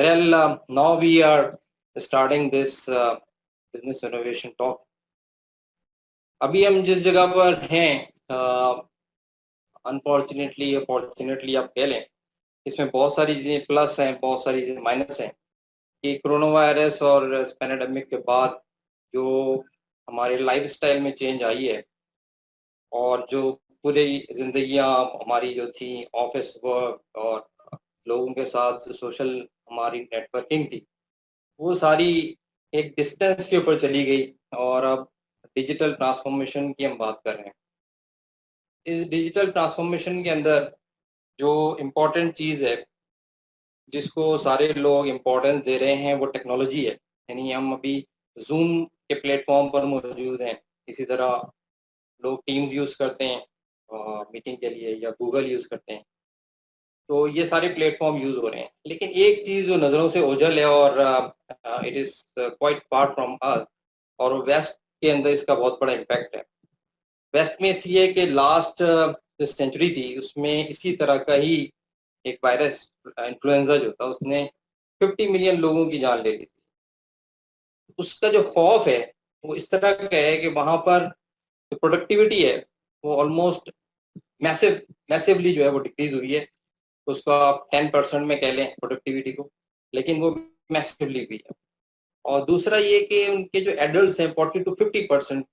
Well, now we are starting this business innovation talk. अभी हम जिस जगह पर हैं, अनफॉर्चुनेटली अपॉर्चुनेटली आप कह लें, इसमें बहुत सारी चीज़ें प्लस हैं, बहुत सारी चीज़ें माइनस हैं कि कोरोना वायरस और इस पैंडेमिक के बाद जो हमारे लाइफस्टाइल में चेंज आई है और जो पूरी ज़िंदगियाँ हमारी जो थी ऑफिस वर्क और लोगों के साथ जो सोशल हमारी नेटवर्किंग थी, वो सारी एक डिस्टेंस के ऊपर चली गई और अब डिजिटल ट्रांसफॉर्मेशन की हम बात कर रहे हैं। इस डिजिटल ट्रांसफॉर्मेशन के अंदर जो इम्पोर्टेंट चीज़ है, जिसको सारे लोग इम्पोर्टेंस दे रहे हैं, वो टेक्नोलॉजी है। यानी हम अभी ज़ूम के प्लेटफॉर्म पर मौजूद हैं, इसी तरह लोग टीम्स यूज़ करते हैं मीटिंग के लिए या गूगल यूज़ करते हैं। तो ये सारे प्लेटफॉर्म यूज़ हो रहे हैं। लेकिन एक चीज़ जो नज़रों से ओझल है और it is quite far from us और वेस्ट के अंदर इसका बहुत बड़ा इम्पैक्ट है। वेस्ट में इसलिए कि लास्ट जो सेंचुरी थी उसमें इसी तरह का ही एक वायरस इन्फ्लुएंजा जो था उसने 50 मिलियन लोगों की जान ले ली थी। उसका जो खौफ है वो इस तरह का है कि वहाँ पर जो प्रोडक्टिविटी है वो ऑलमोस्ट मैसिवली जो है वो डिक्रीज हुई है। उसका आप 10% में कह लें प्रोडक्टिविटी को, लेकिन वो मैसिवली भी है। और दूसरा ये कि उनके जो एडल्ट हैं 40 to 50%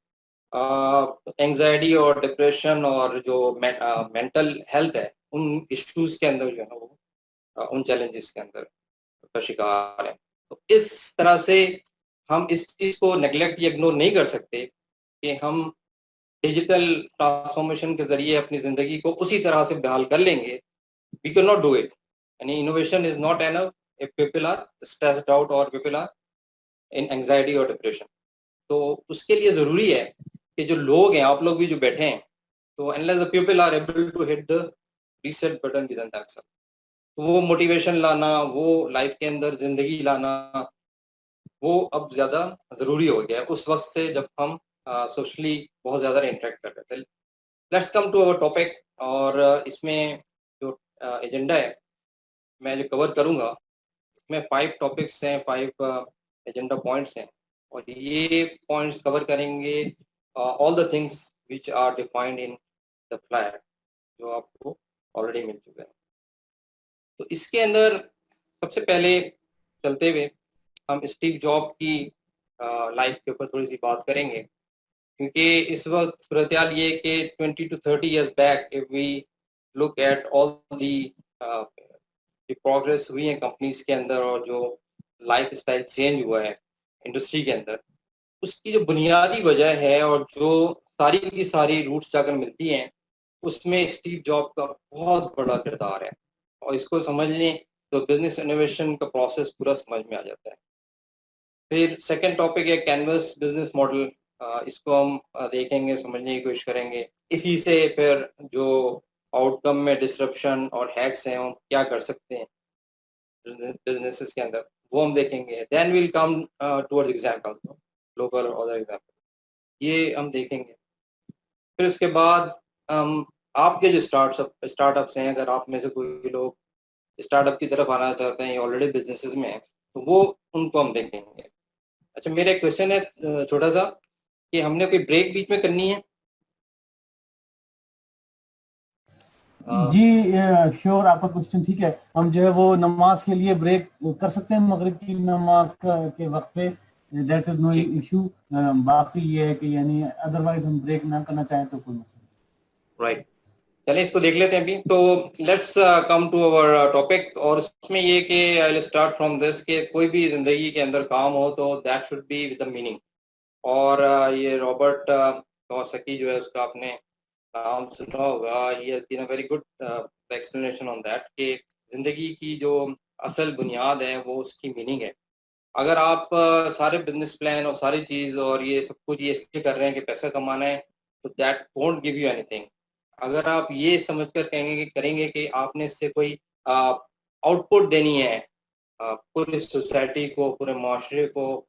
एंजाइटी और डिप्रेशन और जो मेंटल हेल्थ है उन इश्यूज के अंदर जो है ना वो उन चैलेंजेस के अंदर का शिकार है। तो इस तरह से हम इस चीज़ को नेग्लेक्ट या इग्नोर नहीं कर सकते कि हम डिजिटल ट्रांसफॉर्मेशन के ज़रिए अपनी ज़िंदगी को उसी तरह से बहाल कर लेंगे। We can not do it. यानी innovation is not enough if people are stressed out और पीपल आर इन एंग्जायटी और डिप्रेशन। तो उसके लिए ज़रूरी है कि जो लोग हैं, आप लोग भी जो बैठे हैं, तो unless the people are able to hit the reset button within themselves, तो वो मोटिवेशन लाना, वो लाइफ के अंदर ज़िंदगी लाना, वो अब ज़्यादा ज़रूरी हो गया है उस वक़्त से जब हम सोशली बहुत ज़्यादा इंटरैक्ट कर रहे थे। Let's come to our topic और इसमें जो एजेंडा है, मैं जो कवर करूँगा, इसमें 5 टॉपिक्स हैं, 5 एजेंडा पॉइंट्स हैं और ये पॉइंट्स कवर करेंगे all the things which are defined in the flag जो आपको ऑलरेडी मिल चुका है। तो इसके अंदर सबसे पहले चलते हुए हम स्टीव जॉब की लाइफ के ऊपर थोड़ी सी बात करेंगे, क्योंकि इस वक्त सूरत-ए-हाल ये है कि 20 to 30 years back if we look at all the जो प्रोग्रेस हुई है कंपनीज के अंदर और जो लाइफस्टाइल चेंज हुआ है इंडस्ट्री के अंदर, उसकी जो बुनियादी वजह है और जो सारी की सारी रूट्स जाकर मिलती हैं, उसमें स्टीव जॉब का बहुत बड़ा किरदार है और इसको समझ लें तो बिजनेस इनोवेशन का प्रोसेस पूरा समझ में आ जाता है। फिर सेकंड टॉपिक है कैनवस बिजनेस मॉडल, इसको हम देखेंगे, समझने की कोशिश करेंगे। इसी से फिर जो आउटकम में डिसरप्शन और हैक्स हैं हम क्या कर सकते हैं बिजनेसेस के अंदर, वो हम देखेंगे। Then will come towards example, local और अदर एग्जांपल, ये हम देखेंगे। फिर उसके बाद आपके जो स्टार्टअप्स हैं, अगर आप में से कोई लोग स्टार्टअप की तरफ आना चाहते हैं या ऑलरेडी बिजनेसेस में हैं, तो वो उनको हम देखेंगे। अच्छा, मेरा एक क्वेश्चन है छोटा सा कि हमने कोई ब्रेक बीच में करनी है? जी श्योर, आपका क्वेश्चन ठीक है। हम जो है वो नमाज के लिए ब्रेक कर सकते हैं मगरिब की नमाज के वक्त पे, दैट इज नो इशू। बात तो ये है कि यानी अदरवाइज हम ब्रेक ना करना चाहें तो कोई मसला। राइट, चलिए इसको देख लेते हैं अभी। तो let's come to our topic और उसमें ये कि I will start from this कि कोई भी जिंदगी के अंदर काम हो तो that should be with the meaning. और ये रॉबर्ट कियोसाकी जो है उसका आपने नाम सुना होगा, he has been a very good explanation on that कि जिंदगी की जो असल बुनियाद है वो उसकी मीनिंग है। अगर आप सारे बिजनेस प्लान और सारी चीज़ और ये सब कुछ ये इसलिए कर रहे हैं कि पैसा कमाना है, तो that won't give you anything. अगर आप ये समझकर करेंगे कि आपने इससे कोई आउटपुट देनी है पूरी सोसाइटी को, पूरे माशरे को,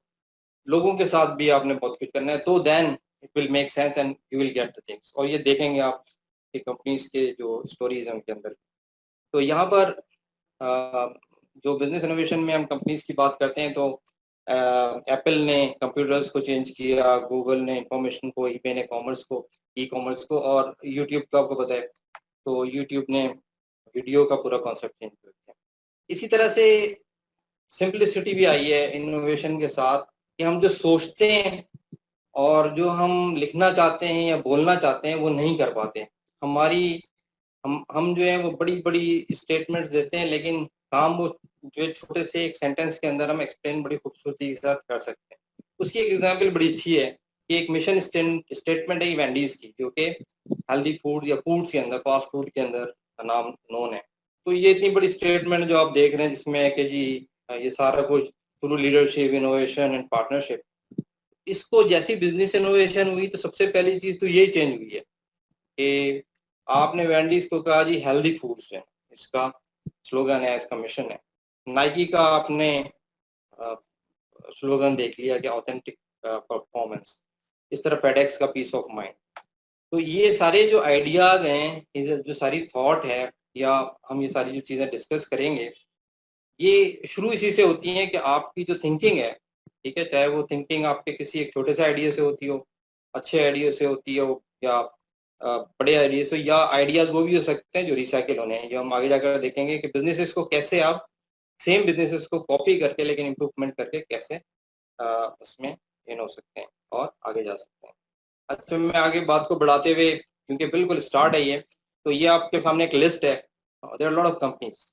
लोगों के साथ भी आपने बहुत कुछ करना है, तो then it will make sense and you will get the things. और ये देखेंगे आप कि कंपनीज के जो स्टोरीज हैं उनके अंदर। तो यहाँ पर जो बिजनेस इनोवेशन में हम कंपनीज की बात करते हैं तो एप्पल ने कंप्यूटर्स को चेंज किया, गूगल ने इंफॉर्मेशन को, ईबे ने कॉमर्स को, ई कॉमर्स को, और यूट्यूब का आपको पता है तो यूट्यूब ने वीडियो का पूरा कॉन्सेप्ट चेंज कर दिया। इसी तरह से सिंपलिसिटी भी आई है इनोवेशन के साथ कि हम जो सोचते हैं और जो हम लिखना चाहते हैं या बोलना चाहते हैं वो नहीं कर पाते। हमारी हम जो है वो बड़ी-बड़ी स्टेटमेंट्स देते हैं, लेकिन काम वो जो है छोटे से एक सेंटेंस के अंदर हम एक्सप्लेन बड़ी खूबसूरती के साथ कर सकते हैं। उसकी एक एग्जांपल बड़ी अच्छी है कि एक मिशन स्टेटमेंट है वेंडीज की, जो कि हेल्दी फूड या फूड्स के अंदर, फास्ट फूड के अंदर नाम नोन है। तो ये इतनी बड़ी स्टेटमेंट जो आप देख रहे हैं जिसमें है कि जी ये सारा कुछ through leadership, innovation and partnership. इसको जैसी बिजनेस इनोवेशन हुई तो सबसे पहली चीज तो यही चेंज हुई है कि आपने वेंडीज को कहा जी हेल्दी फूड्स है, इसका स्लोगन है, इसका मिशन है। नाइकी का आपने स्लोगन देख लिया कि ऑथेंटिक परफॉर्मेंस। इस तरह फेडेक्स का पीस ऑफ माइंड। तो ये सारे जो आइडियाज हैं, ये जो सारी थॉट है, या हम ये सारी जो चीजें डिस्कस करेंगे, ये शुरू इसी से होती हैं कि आपकी जो थिंकिंग है, ठीक है, चाहे वो थिंकिंग आपके किसी एक छोटे से आइडिया से होती हो, अच्छे आइडिया से होती हो, या बड़े आइडिया से, या आइडियाज वो भी हो सकते हैं जो रिसाइकिल होने हैं, जो हम आगे जाकर देखेंगे कि बिजनेसेस को कैसे आप सेम बिजनेसेस को कॉपी करके लेकिन इम्प्रूवमेंट करके कैसे उसमें इन हो सकते हैं और आगे जा सकते हैं। अच्छा, मैं आगे बात को बढ़ाते हुए, क्योंकि बिल्कुल स्टार्ट है ये, तो ये आपके सामने एक लिस्ट है। There are lot of companies.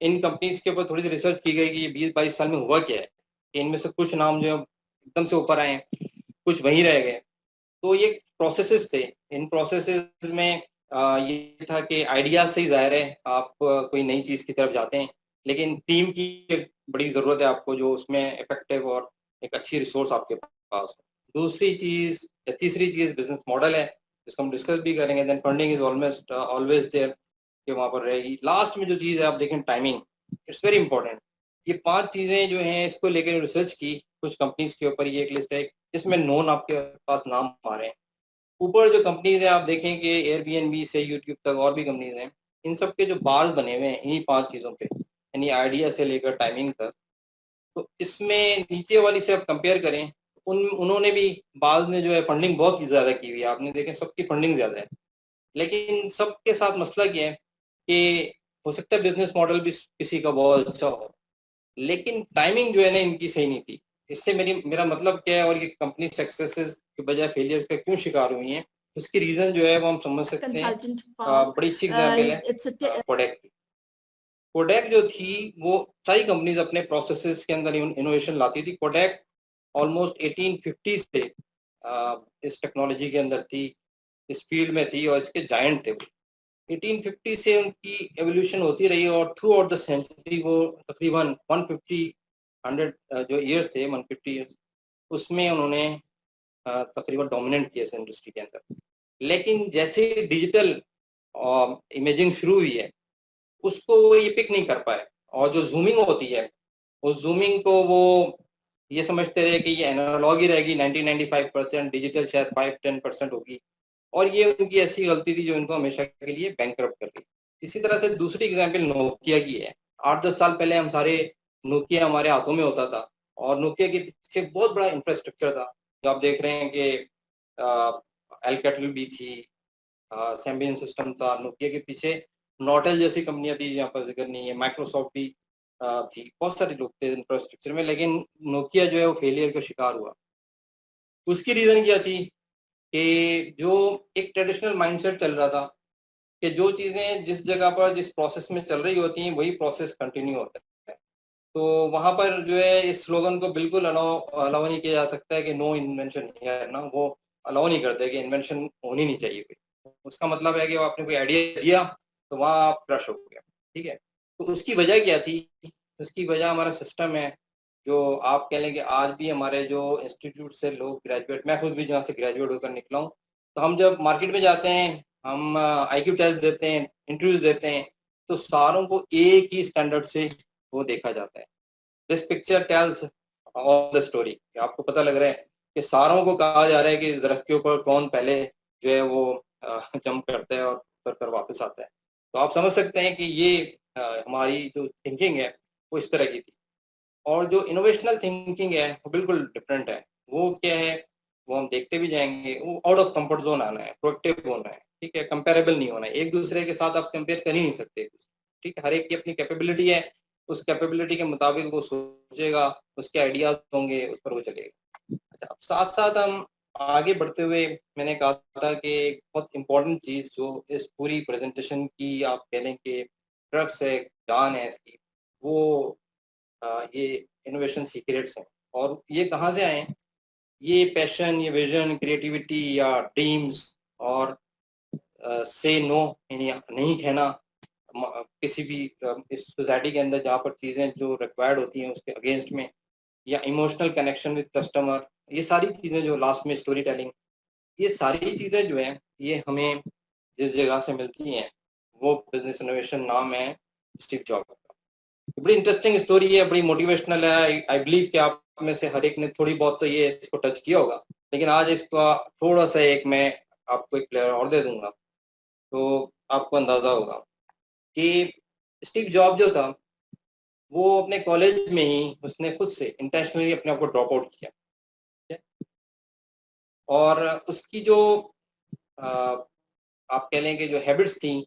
इन कंपनीज के ऊपर थोड़ी सी रिसर्च की गई कि ये 20-22 साल में हुआ क्या है, कि इनमें से कुछ नाम जो है एकदम से ऊपर आए हैं, कुछ वहीं रह गए। तो ये प्रोसेसेस थे। इन प्रोसेसेस में ये था कि आइडिया से ही जाहिर है आप कोई नई चीज की तरफ जाते हैं, लेकिन टीम की एक बड़ी जरूरत है आपको जो उसमें इफेक्टिव और एक अच्छी रिसोर्स आपके पास हो। दूसरी चीज या तीसरी चीज बिजनेस मॉडल है, जिसको हम डिस्कस भी करेंगे। Then funding is almost always there कि वहां पर रहेगी। लास्ट में जो चीज है आप देखें, टाइमिंग, इट्स वेरी इंपॉर्टेंट। ये 5 चीजें जो हैं इसको लेकर रिसर्च की कुछ कंपनीज के ऊपर। ये एक लिस्ट है, इसमें नोन आपके पास नाम आ रहे हैं। ऊपर जो कंपनीज हैं आप देखें कि एयरबीएनबी से यूट्यूब तक और भी कंपनीज हैं, इन सब के जो बार्स बने हुए हैं इन्हीं 5 चीजों पे, यानी आइडिया से लेकर टाइमिंग तक। तो इसमें नीचे वाली से आप कंपेयर करें, उन्होंने भी, बाज ने जो है फंडिंग बहुत ही ज्यादा की हुई है, आपने देखें सबकी फंडिंग ज्यादा है। लेकिन सबके साथ मसला क्या है कि हो सकता है बिजनेस मॉडल भी किसी का बहुत अच्छा हो, लेकिन टाइमिंग जो है ना इनकी सही नहीं थी। इससे मेरा मतलब क्या है, और ये कंपनी सक्सेसेस के बजाय फेलियर्स का क्यों शिकार हुई हैं, उसकी रीजन जो है वो हम समझ सकते हैं। बड़ी अच्छी एग्जाम्पल है कोडेक की। कोडेक जो थी वो सारी कंपनीज अपने प्रोसेसेस के अंदर इनोवेशन लाती थी। कोडेक ऑलमोस्ट 1850 से इस टेक्नोलॉजी के अंदर थी, इस फील्ड में थी, और इसके जायंट थे वो। 1850 से उनकी एवोल्यूशन होती रही और थ्रू आउट द सेंचुरी वो तकरीबन 100 जो ईयर्स थे, 150 ईयर्स, उसमें उन्होंने तकरीबन डोमिनेट किया इस इंडस्ट्री के अंदर। लेकिन जैसे डिजिटल इमेजिंग शुरू हुई है, उसको वो ये पिक नहीं कर पाए। और जो जूमिंग होती है, उस जूमिंग को वो ये समझते रहे कि ये एनालॉग ही रहेगी 90-95%, डिजिटल शायद 5-10% होगी। और ये उनकी ऐसी गलती थी जो इनको हमेशा के लिए बैंकरप्ट कर गई। इसी तरह से दूसरी एग्जाम्पल नोकिया की है। 8-10 साल पहले हम सारे नोकिया हमारे हाथों में होता था, और नोकिया के पीछे बहुत बड़ा इंफ्रास्ट्रक्चर था, जो आप देख रहे हैं कि एलकैटल भी थी, सैम्बियन सिस्टम था नोकिया के पीछे। नॉटेल जैसी कंपनियां थी, यहाँ पर जिक्र नहीं है, माइक्रोसॉफ्ट भी थी, बहुत सारे लोग थे इंफ्रास्ट्रक्चर में, लेकिन नोकिया जो है वो फेलियर का शिकार हुआ। उसकी रीजन क्या थी कि जो एक ट्रेडिशनल माइंडसेट चल रहा था कि जो चीजें जिस जगह पर जिस प्रोसेस में चल रही होती हैं वही प्रोसेस कंटिन्यू होता है। तो वहां पर जो है इस स्लोगन को बिल्कुल अलाउ नहीं किया जा सकता है कि नो इन्वेंशन हियर ना, वो अलाउ नहीं करते कि इन्वेंशन होनी नहीं चाहिए कोई। उसका मतलब है कि वो आपने कोई आइडिया दिया तो वहां आप क्रश हो गया, ठीक है। तो उसकी वजह क्या थी? उसकी वजह हमारा सिस्टम है, जो आप कह लें कि आज भी हमारे जो इंस्टीट्यूट से लोग ग्रेजुएट, मैं खुद भी जहाँ से ग्रेजुएट होकर निकला हूँ, तो हम जब मार्केट में जाते हैं, हम आईक्यू टेस्ट देते हैं, इंटरव्यूज देते हैं, तो सारों को एक ही स्टैंडर्ड से वो देखा जाता है। This picture tells all the story. आपको पता लग रहा है कि सारों को कहा जा रहा है कि इस दरख्त के ऊपर कौन पहले जो है वो जंप करता है और उतर कर वापस आता है। तो आप समझ सकते हैं कि ये हमारी जो थिंकिंग है वो इस तरह की थी। और जो इनोवेशनल थिंकिंग है वो बिल्कुल डिफरेंट है। वो क्या है, वो हम देखते भी जाएंगे। वो आउट ऑफ कंफर्ट जोन आना है, प्रोएक्टिव होना है, ठीक है, कंपेरेबल नहीं होना है। एक दूसरे के साथ आप कंपेयर कर ही नहीं सकते, ठीक है। हर एक की अपनी कैपेबिलिटी है, उस कैपेबिलिटी के मुताबिक वो सोचेगा, उसके आइडियाज होंगे, उस पर वो चलेगा। अच्छा, अब साथ साथ हम आगे बढ़ते हुए मैंने कहा था कि एक बहुत इंपॉर्टेंट चीज जो इस पूरी प्रेजेंटेशन की आप कह लें कि क्रक्स है, जान है इसकी, वो ये इनोवेशन सीक्रेट्स हैं। और ये कहाँ से आए हैं? ये पैशन, ये विजन, क्रिएटिविटी या ड्रीम्स और से नो, यानी नहीं कहना किसी भी इस सोसाइटी के अंदर जहाँ पर चीज़ें जो रिक्वायर्ड होती हैं उसके अगेंस्ट में, या इमोशनल कनेक्शन विद कस्टमर, ये सारी चीज़ें जो लास्ट में स्टोरी टेलिंग, ये सारी चीज़ें जो हैं ये हमें जिस जगह से मिलती हैं वो बिजनेस इनोवेशन नाम है स्टीव जॉब का। बड़ी इंटरेस्टिंग स्टोरी है, बड़ी मोटिवेशनल है। आई बिलीव कि आप में से हर एक ने थोड़ी बहुत तो ये इसको टच किया होगा, लेकिन आज इसका थोड़ा सा एक मैं आपको एक प्लेयर और दे दूंगा तो आपको अंदाजा होगा कि स्टीव जॉब जो था वो अपने कॉलेज में ही उसने खुद से इंटेंशनली अपने आप को ड्रॉप आउट किया, ठीक है? और उसकी जो आ, आप कह लें कि जो हैबिट्स थी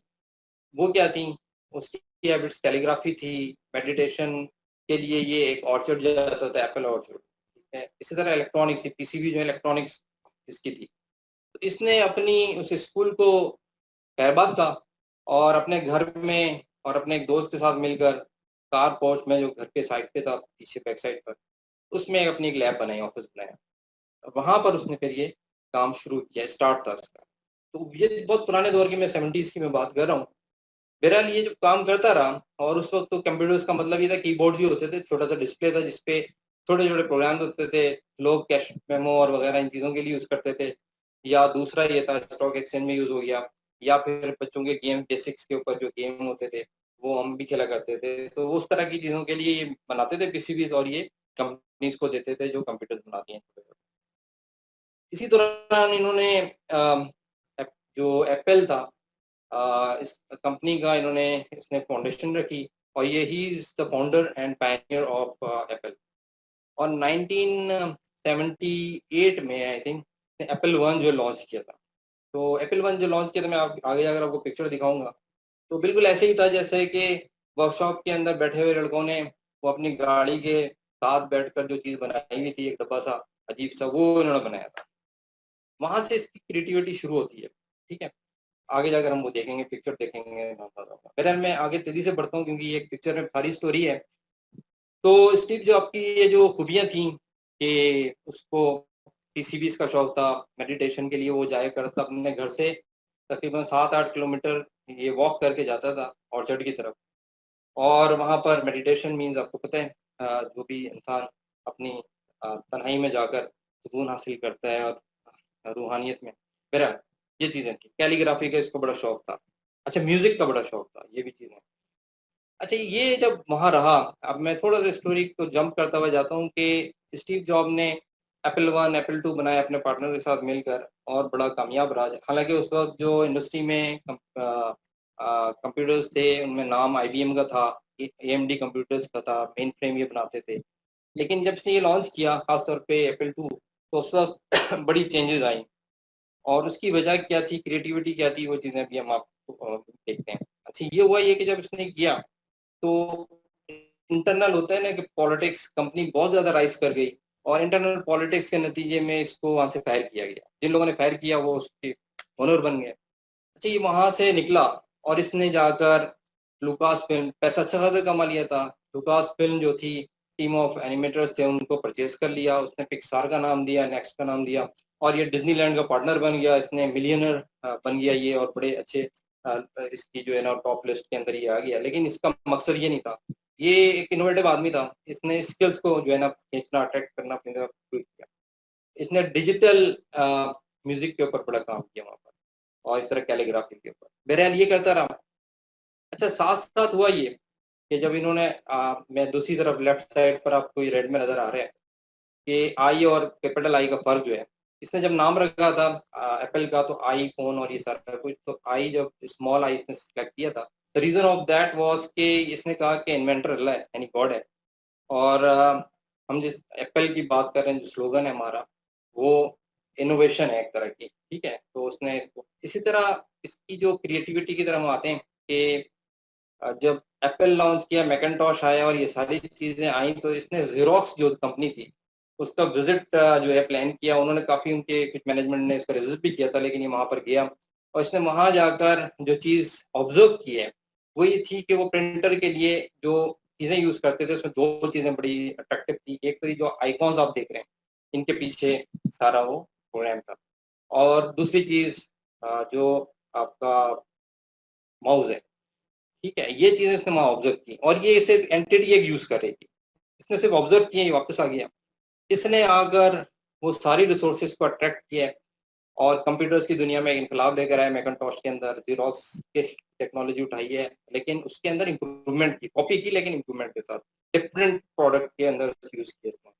वो क्या थी? उसकी हैबिट्स कैलीग्राफी थी, मेडिटेशन के लिए ये एक ऑर्चर्ड जाता था, एप्पल ऑर्चर्ड, ठीक है। इसी तरह इलेक्ट्रॉनिक्स, पीसीबी जो है इलेक्ट्रॉनिक्स इसकी थी। तो इसने अपनी उस स्कूल को बर्बाद का और अपने घर में और अपने एक दोस्त के साथ मिलकर कार पोर्च में जो घर के साइड पे था, पीछे बैक साइड पर, उसमें अपनी एक लैब बनाई, ऑफिस बनाया। वहां पर उसने फिर ये काम शुरू किया, स्टार्ट था इसका। तो ये बहुत पुराने दौर की, मैं 70s की मैं बात कर रहा हूँ। बहरहाल ये जब काम करता रहा, और उस वक्त तो कंप्यूटर्स का मतलब ये था, कीबोर्ड भी होते थे, छोटा सा डिस्प्ले था जिसपे छोटे छोटे प्रोग्राम होते थे, लोग कैश मेमो और वगैरह इन चीज़ों के लिए यूज़ करते थे। या दूसरा ये था, स्टॉक एक्सचेंज में यूज़ हो गया, या फिर बच्चों के गेम बेसिक्स के ऊपर जो गेम होते थे वो हम भी खेला करते थे। तो उस तरह की चीज़ों के लिए ये बनाते थे पीसीबीज, और ये कंपनीज को देते थे जो कंप्यूटर बनाती हैं। इसी दौरान इन्होंने जो एप्पल था, इस कंपनी का इन्होंने इसने फाउंडेशन रखी, और ये he is the founder and Pioneer of Apple. और 1978 में आई थिंक एप्पल वन जो लॉन्च किया था। तो एप्पल वन जो लॉन्च किया था, मैं आगे अगर आपको पिक्चर दिखाऊंगा, तो बिल्कुल ऐसे ही था जैसे कि वर्कशॉप के अंदर बैठे हुए लड़कों ने वो अपनी गाड़ी के साथ बैठकर जो चीज़ बनाई हुई थी, एक डब्बा सा अजीब सा, वो उन्होंने बनाया था। वहां से इसकी क्रिएटिविटी शुरू होती है, ठीक है। आगे जाकर हम वो देखेंगे, पिक्चर देखेंगे। बहरहाल मैं आगे तेजी से बढ़ता हूँ क्योंकि ये एक पिक्चर में सारी स्टोरी है। तो स्टीव जॉब की ये जो खूबियाँ थी कि उसको पीसीबीज का शौक था, मेडिटेशन के लिए वो जाया करता अपने घर से तकरीबन 7-8 किलोमीटर ये वॉक करके जाता था ऑर्चर्ड की तरफ। और वहाँ पर मेडिटेशन मीन्स आपको पता है, जो भी इंसान अपनी तन्हाई में जाकर सुकून हासिल करता है और रूहानियत में, बहरहाल ये चीज़ें थी। कैलीग्राफी का इसको बड़ा शौक था। अच्छा, म्यूजिक का बड़ा शौक था, ये भी चीज़ें। अच्छा, ये जब वहाँ रहा, अब मैं थोड़ा सा स्टोरी को जंप करता हुआ जाता हूँ कि स्टीव जॉब ने एप्पल वन, एप्पल टू बनाया अपने पार्टनर के साथ मिलकर, और बड़ा कामयाब रहा। हालांकि उस वक्त जो इंडस्ट्री में कंप्यूटर्स थे उनमें नाम आईबीएम का था, एएमडी कंप्यूटर्स का था, मेन फ्रेम ये बनाते थे। लेकिन जब से ये लॉन्च किया खासतौर पे एप्पल टू, तो उस वक्त बड़ी चेंजेस आई। और उसकी वजह क्या थी, क्रिएटिविटी क्या थी, वो चीज़ें भी हम आपको देखते हैं। अच्छा, ये हुआ ये कि जब इसने किया तो इंटरनल होता है ना कि पॉलिटिक्स, कंपनी बहुत ज़्यादा राइज कर गई, और इंटरनल पॉलिटिक्स के नतीजे में इसको वहाँ से फायर किया गया। जिन लोगों ने फायर किया वो उसके ओनर बन गए। अच्छा, ये वहाँ से निकला और इसने जाकर लुकास फिल्म, पैसा अच्छा खासा कमा लिया था। लुकास फिल्म जो थी, टीम ऑफ एनिमेटर्स थे, उनको परचेज कर लिया उसने, पिक्सार का नाम दिया, नेक्स्ट का नाम दिया, और ये डिज्नीलैंड का पार्टनर बन गया। इसने मिलियनर बन गया ये, और बड़े अच्छे इसकी जो है ना टॉप लिस्ट के अंदर ये आ गया। लेकिन इसका मकसद ये नहीं था, ये एक इनोवेटिव आदमी था। इसने स्किल्स को जो है ना खींचना, अट्रैक्ट करना अपनी तरफ शुरू किया। इसने डिजिटल म्यूजिक के ऊपर बड़ा काम किया वहाँ पर, और इस तरह कैलीग्राफी के ऊपर, बहरहाल ये करता रहा। अच्छा, साथ साथ हुआ ये कि जब इन्होंने मैं दूसरी तरफ लेफ्ट साइड पर आपको ये रेड में नजर आ रहा है कि आई और कैपिटल आई का फर्क जो है, इसने जब नाम रखा था एप्पल का तो आई फोन और ये सारा कुछ, तो आई जब स्मॉल आई इसने सेलेक्ट किया था, the reason of that was कि इसने कहा कि इन्वेंटर अल्लाह है, यानी गॉड है। और हम जिस एप्पल की बात कर रहे हैं, जो स्लोगन है हमारा, वो इनोवेशन है एक तरह की, ठीक है। तो उसने इसको इसी तरह, इसकी जो क्रिएटिविटी की तरफ हम आते हैं कि जब एप्पल लॉन्च किया, मैकिन्टॉश आया और ये सारी चीजें आई, तो इसने ज़ेरॉक्स जो कंपनी थी उसका विजिट जो है प्लान किया। उन्होंने काफी, उनके कुछ मैनेजमेंट ने इसका विजिट भी किया था, लेकिन ये वहां पर गया और इसने वहां जाकर जो चीज ऑब्जर्व की है वो ये थी कि वो प्रिंटर के लिए जो चीजें यूज करते थे उसमें दो चीजें बड़ी अट्रैक्टिव थी। एक तो ये जो आइकॉन्स आप देख रहे हैं, इनके पीछे सारा वो प्रोग्राम था, और दूसरी चीज जो आपका माउस है, ठीक है। ये चीजें इसने वहां ऑब्जर्व की और ये इसे एंटिटी एक यूज कर रही थी। इसने सिर्फ ऑब्जर्व किया, ये वापस आ गया। इसने अगर वो सारी रिसोर्सेज को अट्रैक्ट किया और कंप्यूटर्स की दुनिया में एक इनकलाब लेकर आया, मैकिन्टॉश के अंदर ज़ेरॉक्स के टेक्नोलॉजी उठाई है, लेकिन उसके अंदर इंप्रूवमेंट की, कॉपी की, लेकिन इंप्रूवमेंट के साथ डिफरेंट प्रोडक्ट के अंदर यूज किया इसने।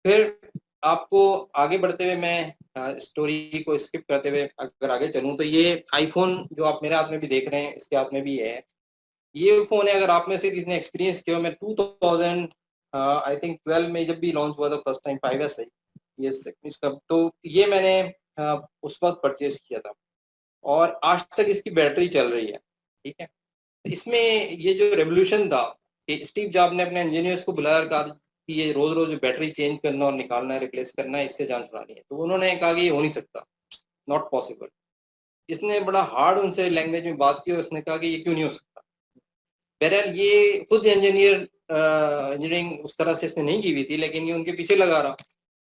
फिर आपको आगे बढ़ते हुए, मैं स्टोरी को स्किप करते हुए अगर आगे चलूं, तो ये आईफोन जो आप मेरे हाथ में भी देख रहे हैं, इसके हाथ में भी है। ये फ़ोन है, अगर आप में से किसी ने एक्सपीरियंस किया हो, मैं 2000 आई थिंक 12 में जब भी लॉन्च हुआ था फर्स्ट टाइम 5S है ये इसका, तो ये मैंने उस वक्त परचेज किया था और आज तक इसकी बैटरी चल रही है, ठीक है। तो इसमें ये जो रेवोल्यूशन था कि स्टीव जॉब ने अपने इंजीनियर्स को बुलाया और कहा कि ये रोज रोज बैटरी चेंज करना और निकालना है, रिप्लेस करना है, इससे जान छुड़ानी है। तो उन्होंने कहा कि ये हो नहीं सकता, नॉट पॉसिबल। इसने बड़ा हार्ड उनसे लैंग्वेज में बात की और उसने कहा कि ये क्यों नहीं हो सकता। बहरहाल ये खुद इंजीनियरिंग उस तरह से इसने नहीं की हुई थी, लेकिन ये उनके पीछे लगा रहा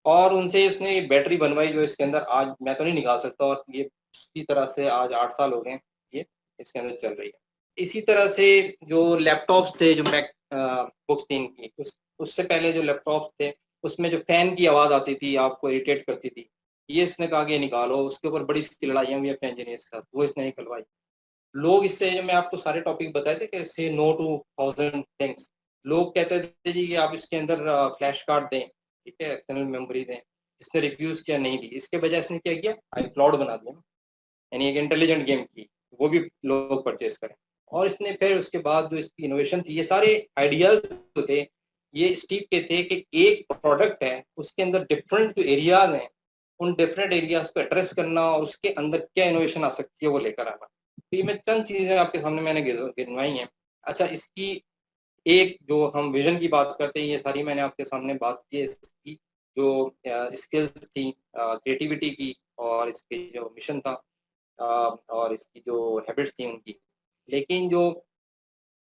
और उनसे इसने ये बैटरी बनवाई जो इसके अंदर आज मैं तो नहीं निकाल सकता, और ये इसी तरह से आज 8 साल हो गए ये इसके अंदर चल रही है। इसी तरह से जो लैपटॉप्स थे, जो मैक बुक्स थी इनकी, उससे पहले जो लैपटॉप्स थे उसमें जो फैन की आवाज़ आती थी आपको इरिटेट करती थी, ये इसने कहा कि निकालो। उसके ऊपर बड़ी सी लड़ाइयाँ हुई अपने इंजीनियर के साथ, वो इसने निकलवाई। लोग इससे, जो मैं आपको सारे टॉपिक बताए थे कि से नो टू 1000 थिंग्स, लोग कहते थे जी कि आप इसके अंदर फ्लैश कार्ड दें, ठीक है, एक्सटर्नल मेमोरी दें। इसने रिव्यूज किया, नहीं दी। इसके बजाय इसने क्या किया, आई क्लाउड बना दिया, यानी एक इंटेलिजेंट गेम की, वो भी लोग परचेज करें। और इसने फिर उसके बाद जो इसकी इनोवेशन थी, ये सारे आइडियाज जो थे ये स्टीव के थे कि एक प्रोडक्ट है उसके अंदर डिफरेंट जो एरियाज हैं, उन डिफरेंट एरियाज को एड्रेस करना और उसके अंदर क्या इनोवेशन आ सकती है वो लेकर आना। तो ये मैं चंद चीजें आपके सामने मैंने गिनवाई हैं। अच्छा, इसकी एक जो हम विजन की बात करते हैं, ये सारी मैंने आपके सामने बात की है। इसकी जो स्किल्स थी, क्रिएटिविटी की, और इसके जो मिशन था, और इसकी जो हैबिट्स थी उनकी। लेकिन जो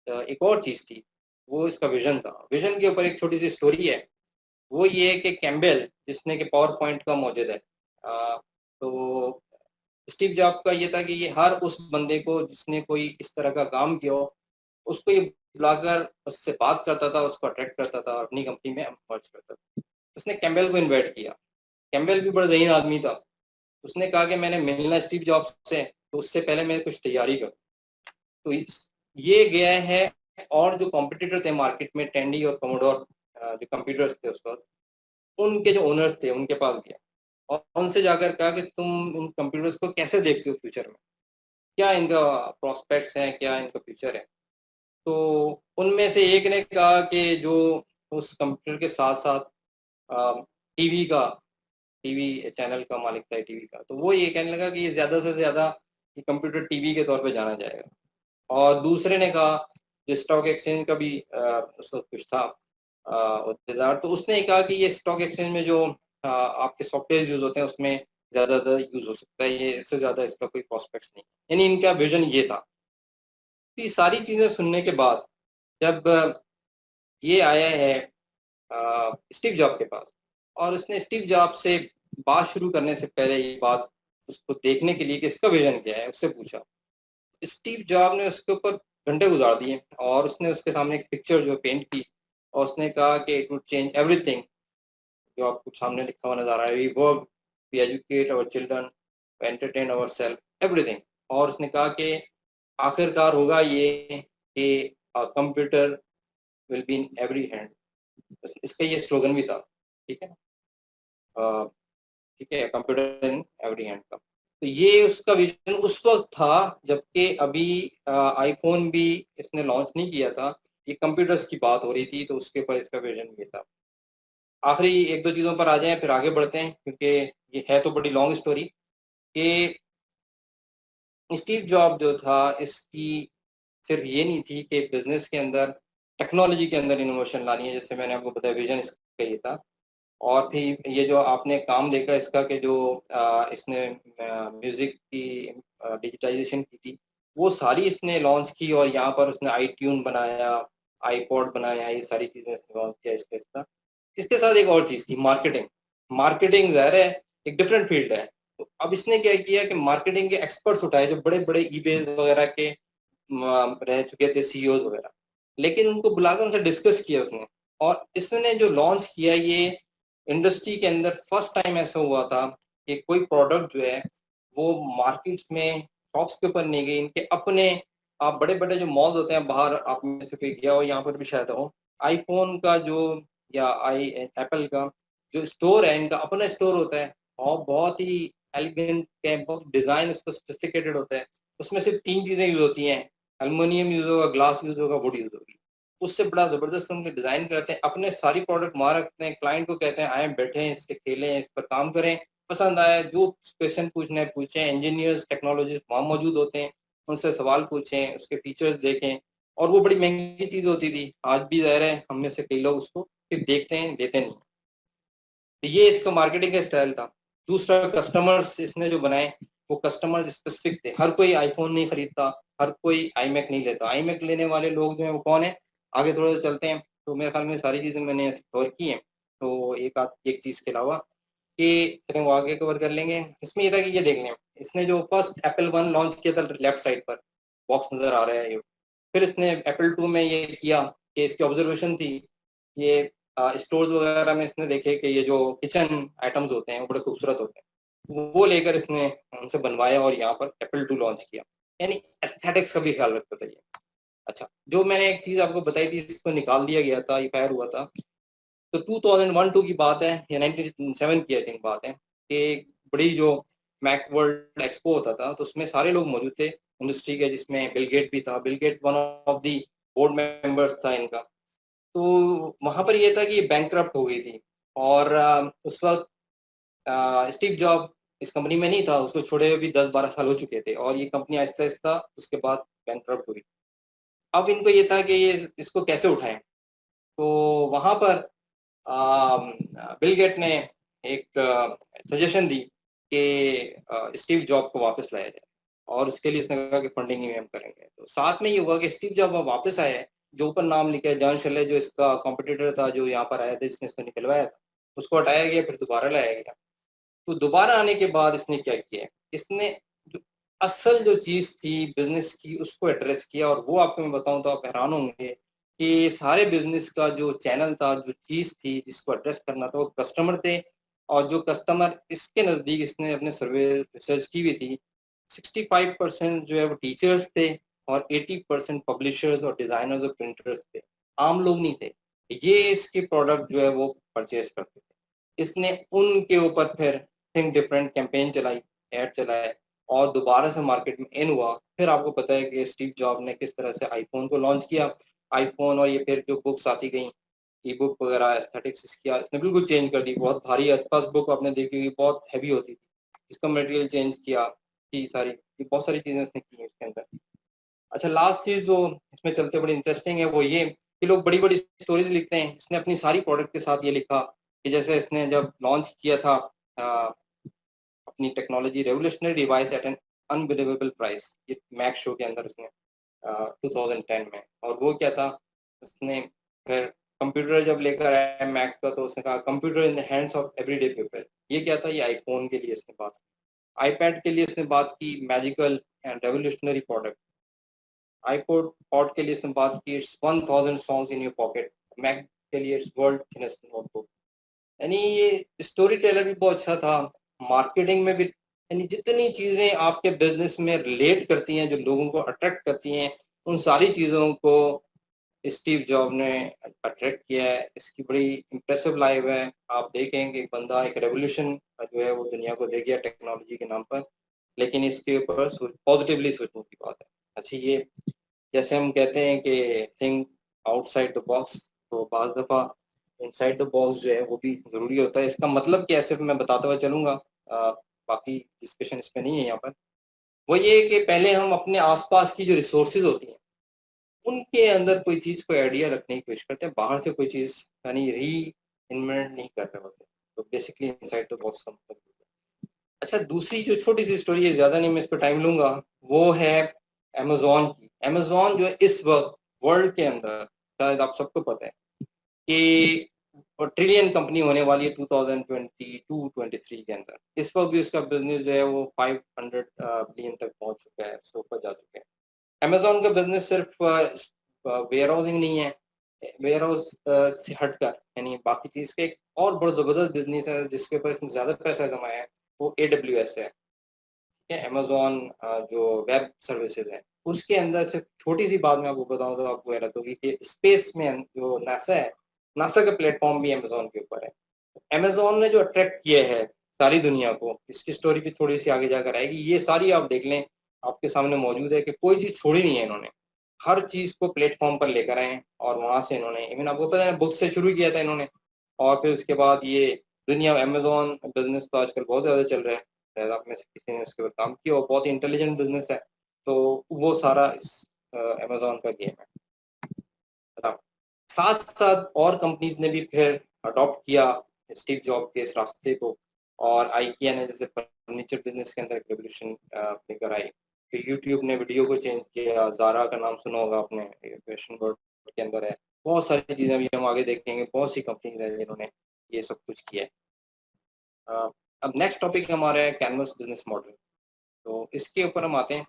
एक और चीज थी, वो इसका विजन था। विजन के ऊपर एक छोटी सी स्टोरी है। वो ये है कि कैम्बेल, जिसने कि पावर पॉइंट का मौजूद है, तो स्टीव जॉब का ये था कि ये हर उस बंदे को जिसने कोई इस तरह का काम किया हो, उसको ये बुलाकर उससे बात करता था, उसको अट्रैक्ट करता था और अपनी कंपनी में मर्ज करता था। उसने कैम्बेल को इनवाइट किया। कैम्बेल भी बड़ा ज़हीन आदमी था। उसने कहा कि मैंने मिलना स्टीव जॉब से, तो उससे पहले मैं कुछ तैयारी करूँ। तो ये गया है, और जो कॉम्पिटिटर थे मार्केट में, टेंडी और कमोडोर, जो कंप्यूटर्स थे उस वक्त, उनके जो ओनर्स थे उनके पास गया और उनसे जाकर कहा कि तुम इन कंप्यूटर्स को कैसे देखते हो फ्यूचर में, क्या इनका प्रोस्पेक्ट्स हैं, क्या इनका फ्यूचर है। तो उनमें से एक ने कहा कि जो उस कंप्यूटर के साथ साथ टीवी का, टीवी चैनल का मालिक था टीवी का, तो वो ये कहने लगा कि ये ज़्यादा से ज़्यादा ये कंप्यूटर टीवी के तौर पे जाना जाएगा। और दूसरे ने कहा, जो स्टॉक एक्सचेंज का भी उसका कुछ था होद्देदार, तो उसने कहा कि ये स्टॉक एक्सचेंज में जो आपके सॉफ्टवेयर यूज होते हैं उसमें ज़्यादा यूज हो सकता है, ये इससे ज़्यादा इसका कोई प्रोस्पेक्ट्स नहीं। यानी इनका विजन ये था। तो ये सारी चीज़ें सुनने के बाद जब ये आया है स्टीव जॉब के पास, और उसने स्टीव जॉब से बात शुरू करने से पहले ये बात उसको देखने के लिए कि इसका विजन क्या है, उससे पूछा। स्टीव जॉब ने उसके ऊपर घंटे गुजार दिए और उसने उसके सामने एक पिक्चर जो पेंट की, और उसने कहा कि इट वुड चेंज एवरीथिंग। जो आपको सामने लिखा हुआ नजर आ रहा है, we work, we educate our children, entertain our self, everything. और उसने कहा कि आखिरकार होगा ये कि computer will be in every hand. इसका ये स्लोगन भी था, ठीक है, ठीक है, कंप्यूटर इन एवरी हैंड का। तो ये उसका विजन उस वक्त था जबकि अभी आईफोन भी इसने लॉन्च नहीं किया था, ये कंप्यूटर्स की बात हो रही थी, तो उसके ऊपर इसका विजन ये था। आखिरी एक दो चीज़ों पर आ जाएँ फिर आगे बढ़ते हैं, क्योंकि ये है तो बड़ी लॉन्ग स्टोरी कि स्टीव जॉब जो था इसकी सिर्फ ये नहीं थी कि बिज़नेस के अंदर टेक्नोलॉजी के अंदर इनोवेशन लानी है, जैसे मैंने आपको बताया विजन इसका ये था। और फिर ये जो आपने काम देखा इसका कि जो इसने म्यूज़िक की डिजिटाइज़ेशन की थी, वो सारी इसने लॉन्च की और यहाँ पर उसने आईट्यून बनाया, आईपॉड बनाया, ये सारी चीज़ें इसने लॉन्च किया इसके साथ। इसके साथ एक और चीज़ थी मार्केटिंग। मार्केटिंग ज़ाहिर है एक डिफरेंट फ़ील्ड है। तो अब इसने क्या किया कि मार्केटिंग के एक्सपर्ट्स उठाए जो बड़े-बड़े ईबेज़ वगैरह के रह चुके थे सीईओज़ वगैरह। लेकिन उनको बुलाकर उनसे डिस्कस किया उसने और इसने जो लॉन्च किया ये इंडस्ट्री के अंदर फर्स्ट टाइम ऐसा हुआ था कि कोई प्रोडक्ट जो है वो मार्केट्स में शॉप्स के ऊपर नहीं गई, इनके अपने आप बड़े-बड़े जो मॉल्स होते हैं बाहर आप में से कोई गया हो यहाँ पर भी शायद हो, आईफ़ोन का जो या एप्पल का जो स्टोर है इनका अपना स्टोर होता है और बहुत ही एलिगेंट है, बहुत डिज़ाइन उसका सोफिस्टिकेटेड होता है। उसमें सिर्फ 3 चीज़ें यूज़ होती हैं, एल्युमिनियम यूज़ होगा, ग्लास यूज़ होगा, वुड यूज़ होगी। उससे बड़ा ज़बरदस्त उनके डिज़ाइन करते हैं, अपने सारी प्रोडक्ट वहाँ रखते हैं, क्लाइंट को कहते हैं आएँ, बैठें, इससे खेलें, इस पर काम करें, पसंद आए, जो क्वेश्चन पूछना है पूछें, इंजीनियर्स, टेक्नोलॉजिस्ट वहाँ मौजूद होते हैं, उनसे सवाल पूछें, उसके फीचर्स देखें और वो बड़ी महँगी चीज़ होती थी। आज भी ज़ाहिर है हम में से कई लोग उसको सिर्फ देखते हैं, लेते नहीं। तो ये इसका मार्केटिंग का स्टाइल था। दूसरा कस्टमर्स इसने जो बनाए, वो कस्टमर्स स्पेसिफिक थे। हर कोई आईफ़ोन नहीं खरीदता, हर कोई आईमैक नहीं लेता। आईमैक लेने वाले लोग जो हैं वो कौन हैं? आगे थोड़ा-सा चलते हैं, तो मेरे ख़्याल में सारी चीज़ें मैंने कवर की हैं। तो एक चीज़ के अलावा कि चलें वो आगे कवर कर लेंगे। इसमें ये था कि ये देख लें, इसने जो फर्स्ट एप्पल वन लॉन्च किया था लेफ्ट साइड पर, बॉक्स नज़र आ रहा है ये। फिर इसने एप्पल 2 में ये किया कि इसकी ऑब्ज़र्वेशन थी, ये स्टोर्स वगैरह में इसने देखे कि ये जो किचन आइटम्स होते हैं वो बड़े खूबसूरत होते हैं। वो लेकर इसने उनसे बनवाया और यहाँ पर एप्पल 2 लॉन्च किया। यानी एस्थेटिक्स का भी ख़्याल रखता था ये। अच्छा, जो मैंने एक चीज़ आपको बताई थी इसको निकाल दिया गया था, ये फायर हुआ था। तो 2001-2 की बात है या 1907 की आई थिंक बात है कि एक बड़ी जो मैक वर्ल्ड एक्सपो होता था, तो उसमें सारे लोग मौजूद थे इंडस्ट्री के, जिसमें बिल गेट भी था। Bill get one of the board members था इनका। तो वहाँ पर ये था कि ये बैंकरप्ट हो गई थी और उस वक़्त स्टीव जॉब इस कंपनी में नहीं था, उसको छोड़े हुए भी 10-12 साल हो चुके थे और ये कंपनी आहिस्ता-आहिस्ता उसके बाद बैंकरप्ट हुई। अब इनको ये था कि ये इसको कैसे उठाएँ? तो वहाँ पर बिल गेट ने एक सजेशन दी कि स्टीव जॉब को वापस लाया जाए और उसके लिए उसने कहा कि फंडिंग ही हम करेंगे। तो साथ में ये हुआ कि स्टीव जॉब वापस आए, जो ऊपर नाम लिखा है जॉन शेले, जो इसका कॉम्पिटिटर था, जो यहाँ पर आया था, जिसने इसको निकलवाया था, उसको हटाया गया, फिर दोबारा लाया गया। तो दोबारा आने के बाद इसने क्या किया, इसने जो असल जो चीज़ थी बिज़नेस की उसको एड्रेस किया और वो आपको मैं बताऊँ तो आप हैरान होंगे कि सारे बिज़नेस का जो चैनल था, जो चीज़ थी जिसको एड्रेस करना था वो कस्टमर थे और जो कस्टमर इसके नज़दीक इसने अपने सर्वे रिसर्च की हुई थी, 65% जो है वो टीचर्स थे और 80% पब्लिशर्स और डिज़ाइनर्स और प्रिंटर्स थे। आम लोग नहीं थे। ये इसके प्रोडक्ट जो है वो परचेज़ करते थे। इसने उनके ऊपर फिर थिंक डिफरेंट कैंपेन चलाई, ऐड चलाए और दोबारा से मार्केट में इन हुआ। फिर आपको पता है कि स्टीव जॉब ने किस तरह से आईफ़ोन को लॉन्च किया। आईफ़ोन और ये फिर जो बुक्स आती गईं, ई-बुक वगैरह एस्थेटिक्स इसकी इसने बिल्कुल चेंज कर दी। बहुत भारी फर्स्ट बुक आपने देखी होगी, बहुत हेवी होती थी। इसका मटेरियल चेंज किया, की सारी ये बहुत सारी चीज़ें इसने की हैं इसके अंदर। अच्छा, लास्ट चीज़ जो इसमें चलते बड़ी इंटरेस्टिंग है वो ये कि लोग बड़ी-बड़ी स्टोरीज़ लिखते हैं। इसने अपनी सारी प्रोडक्ट के साथ ये लिखा कि जैसे इसने जब लॉन्च किया था अ, अपनी technology revolutionary device at N unbelievable price, ये मैक शो के अंदर उसने 2010 में। और वो क्या था, उसने फिर कंप्यूटर जब लेकर आया मैक का, तो उसने कहा computer in the hands of everyday people. ये क्या था, ये आईफ़ोन के लिए इसने बात की। आईपैड के लिए इसने बात की magical and revolutionary product. IPod pod के लिए इसने बात की it's 1000 songs in your pocket. Mac के लिए इट्स वर्ल्ड थिनेस्ट नोटबुक। यानी ये स्टोरी टेलर भी बहुत अच्छा था, मार्केटिंग में भी। यानी जितनी चीज़ें आपके बिज़नेस में रिलेट करती हैं, जो लोगों को अट्रैक्ट करती हैं, उन सारी चीज़ों को स्टीव जॉब ने अट्रैक्ट किया है। इसकी बड़ी इम्प्रेसिव लाइफ है। आप देखें कि एक बंदा एक रेवोल्यूशन जो है वो दुनिया को दे गया टेक्नोलॉजी के नाम पर। लेकिन इसके ऊपर पॉजिटिवली सोचने की बात है। अच्छा, ये जैसे हम कहते हैं कि थिंक आउटसाइड द बॉक्स, तो बाज़ दफ़ा इनसाइड द बॉक्स जो है वो भी ज़रूरी होता है। इसका मतलब क्या है सिर्फ मैं बताता हुआ चलूँगा, बाकी डिस्कशन इसमें नहीं है यहाँ पर। वो ये है कि पहले हम अपने आस-पास की जो रिसोर्सेज़ होती हैं, उनके अंदर कोई चीज़, कोई आइडिया रखने की कोशिश करते हैं, बाहर से कोई चीज़ यानी री-इन्वेंट नहीं कर रहे होते। तो बेसिकली इनसाइड द बॉक्स का मतलब ये है। अच्छा, दूसरी जो छोटी-सी स्टोरी है, ज़्यादा नहीं मैं इस पे टाइम लूँगा, वो है अमेज़न की। अमेज़न जो है इस वक़्त वर्ल्ड के अंदर, शायद आप सबको पता है कि ट्रिलियन कंपनी होने वाली है 2022-23 के अंदर। इस वक़्त भी उसका बिज़नेस जो है वो 500 बिलियन तक पहुँच चुका है, उससे ऊपर जा चुका है। अमेज़न का बिज़नेस सिर्फ़ वेयरहाउसिंग नहीं है, वेयरहाउस से हटकर यानी बाकी चीज़ का एक और बहुत ज़बरदस्त बिज़नेस है जिसके ऊपर इसने ज़्यादा पैसा कमाया है, वो एडब्ल्यूएस है। ठीक है, अमेज़न जो वेब सर्विसेज़ है, उसके अंदर से छोटी-सी बात मैं आपको बताऊँ तो आपको हैरत होगी कि स्पेस में जो नासा है, नासा का प्लेटफ़ॉर्म भी अमेज़न के ऊपर है। अमेज़न ने जो अट्रैक्ट किया है सारी दुनिया को, इसकी स्टोरी भी थोड़ी-सी आगे जाकर आएगी। ये सारी आप देख लें, आपके सामने मौजूद है कि कोई चीज़ छोड़ी नहीं है इन्होंने। हर चीज़ को प्लेटफ़ॉर्म पर लेकर आए हैं और वहाँ से इन्होंने इवन आपको पता है बुक से शुरू किया था इन्होंने और फिर उसके बाद ये दुनिया अमेज़न बिज़नेस तो आजकल बहुत ज़्यादा चल रहा है। शायद आप में से किसी ने उसके ऊपर काम किया और बहुत ही इंटेलिजेंट बिज़नेस है। तो वो सारा इस अमेज़न का गेम है। हाँ। साथ-साथ और कंपनीज़ ने भी फिर अडॉप्ट किया स्टीव जॉब के इस रास्ते को और आइकिया ने जैसे फर्नीचर बिज़नेस के अंदर एक रेवोल्यूशन लेकर आई। फिर यूट्यूब ने वीडियो को चेंज किया, ज़ारा का नाम सुना होगा आपने, ये फैशन वर्ल्ड के अंदर है। बहुत सारी चीज़ें अभी हम आगे देखेंगे, बहुत सी कंपनीज़ हैं जिन्होंने ये सब कुछ किया है। अब नेक्स्ट टॉपिक हमारा है कैनवस बिज़नेस मॉडल। तो इसके ऊपर हम आते हैं।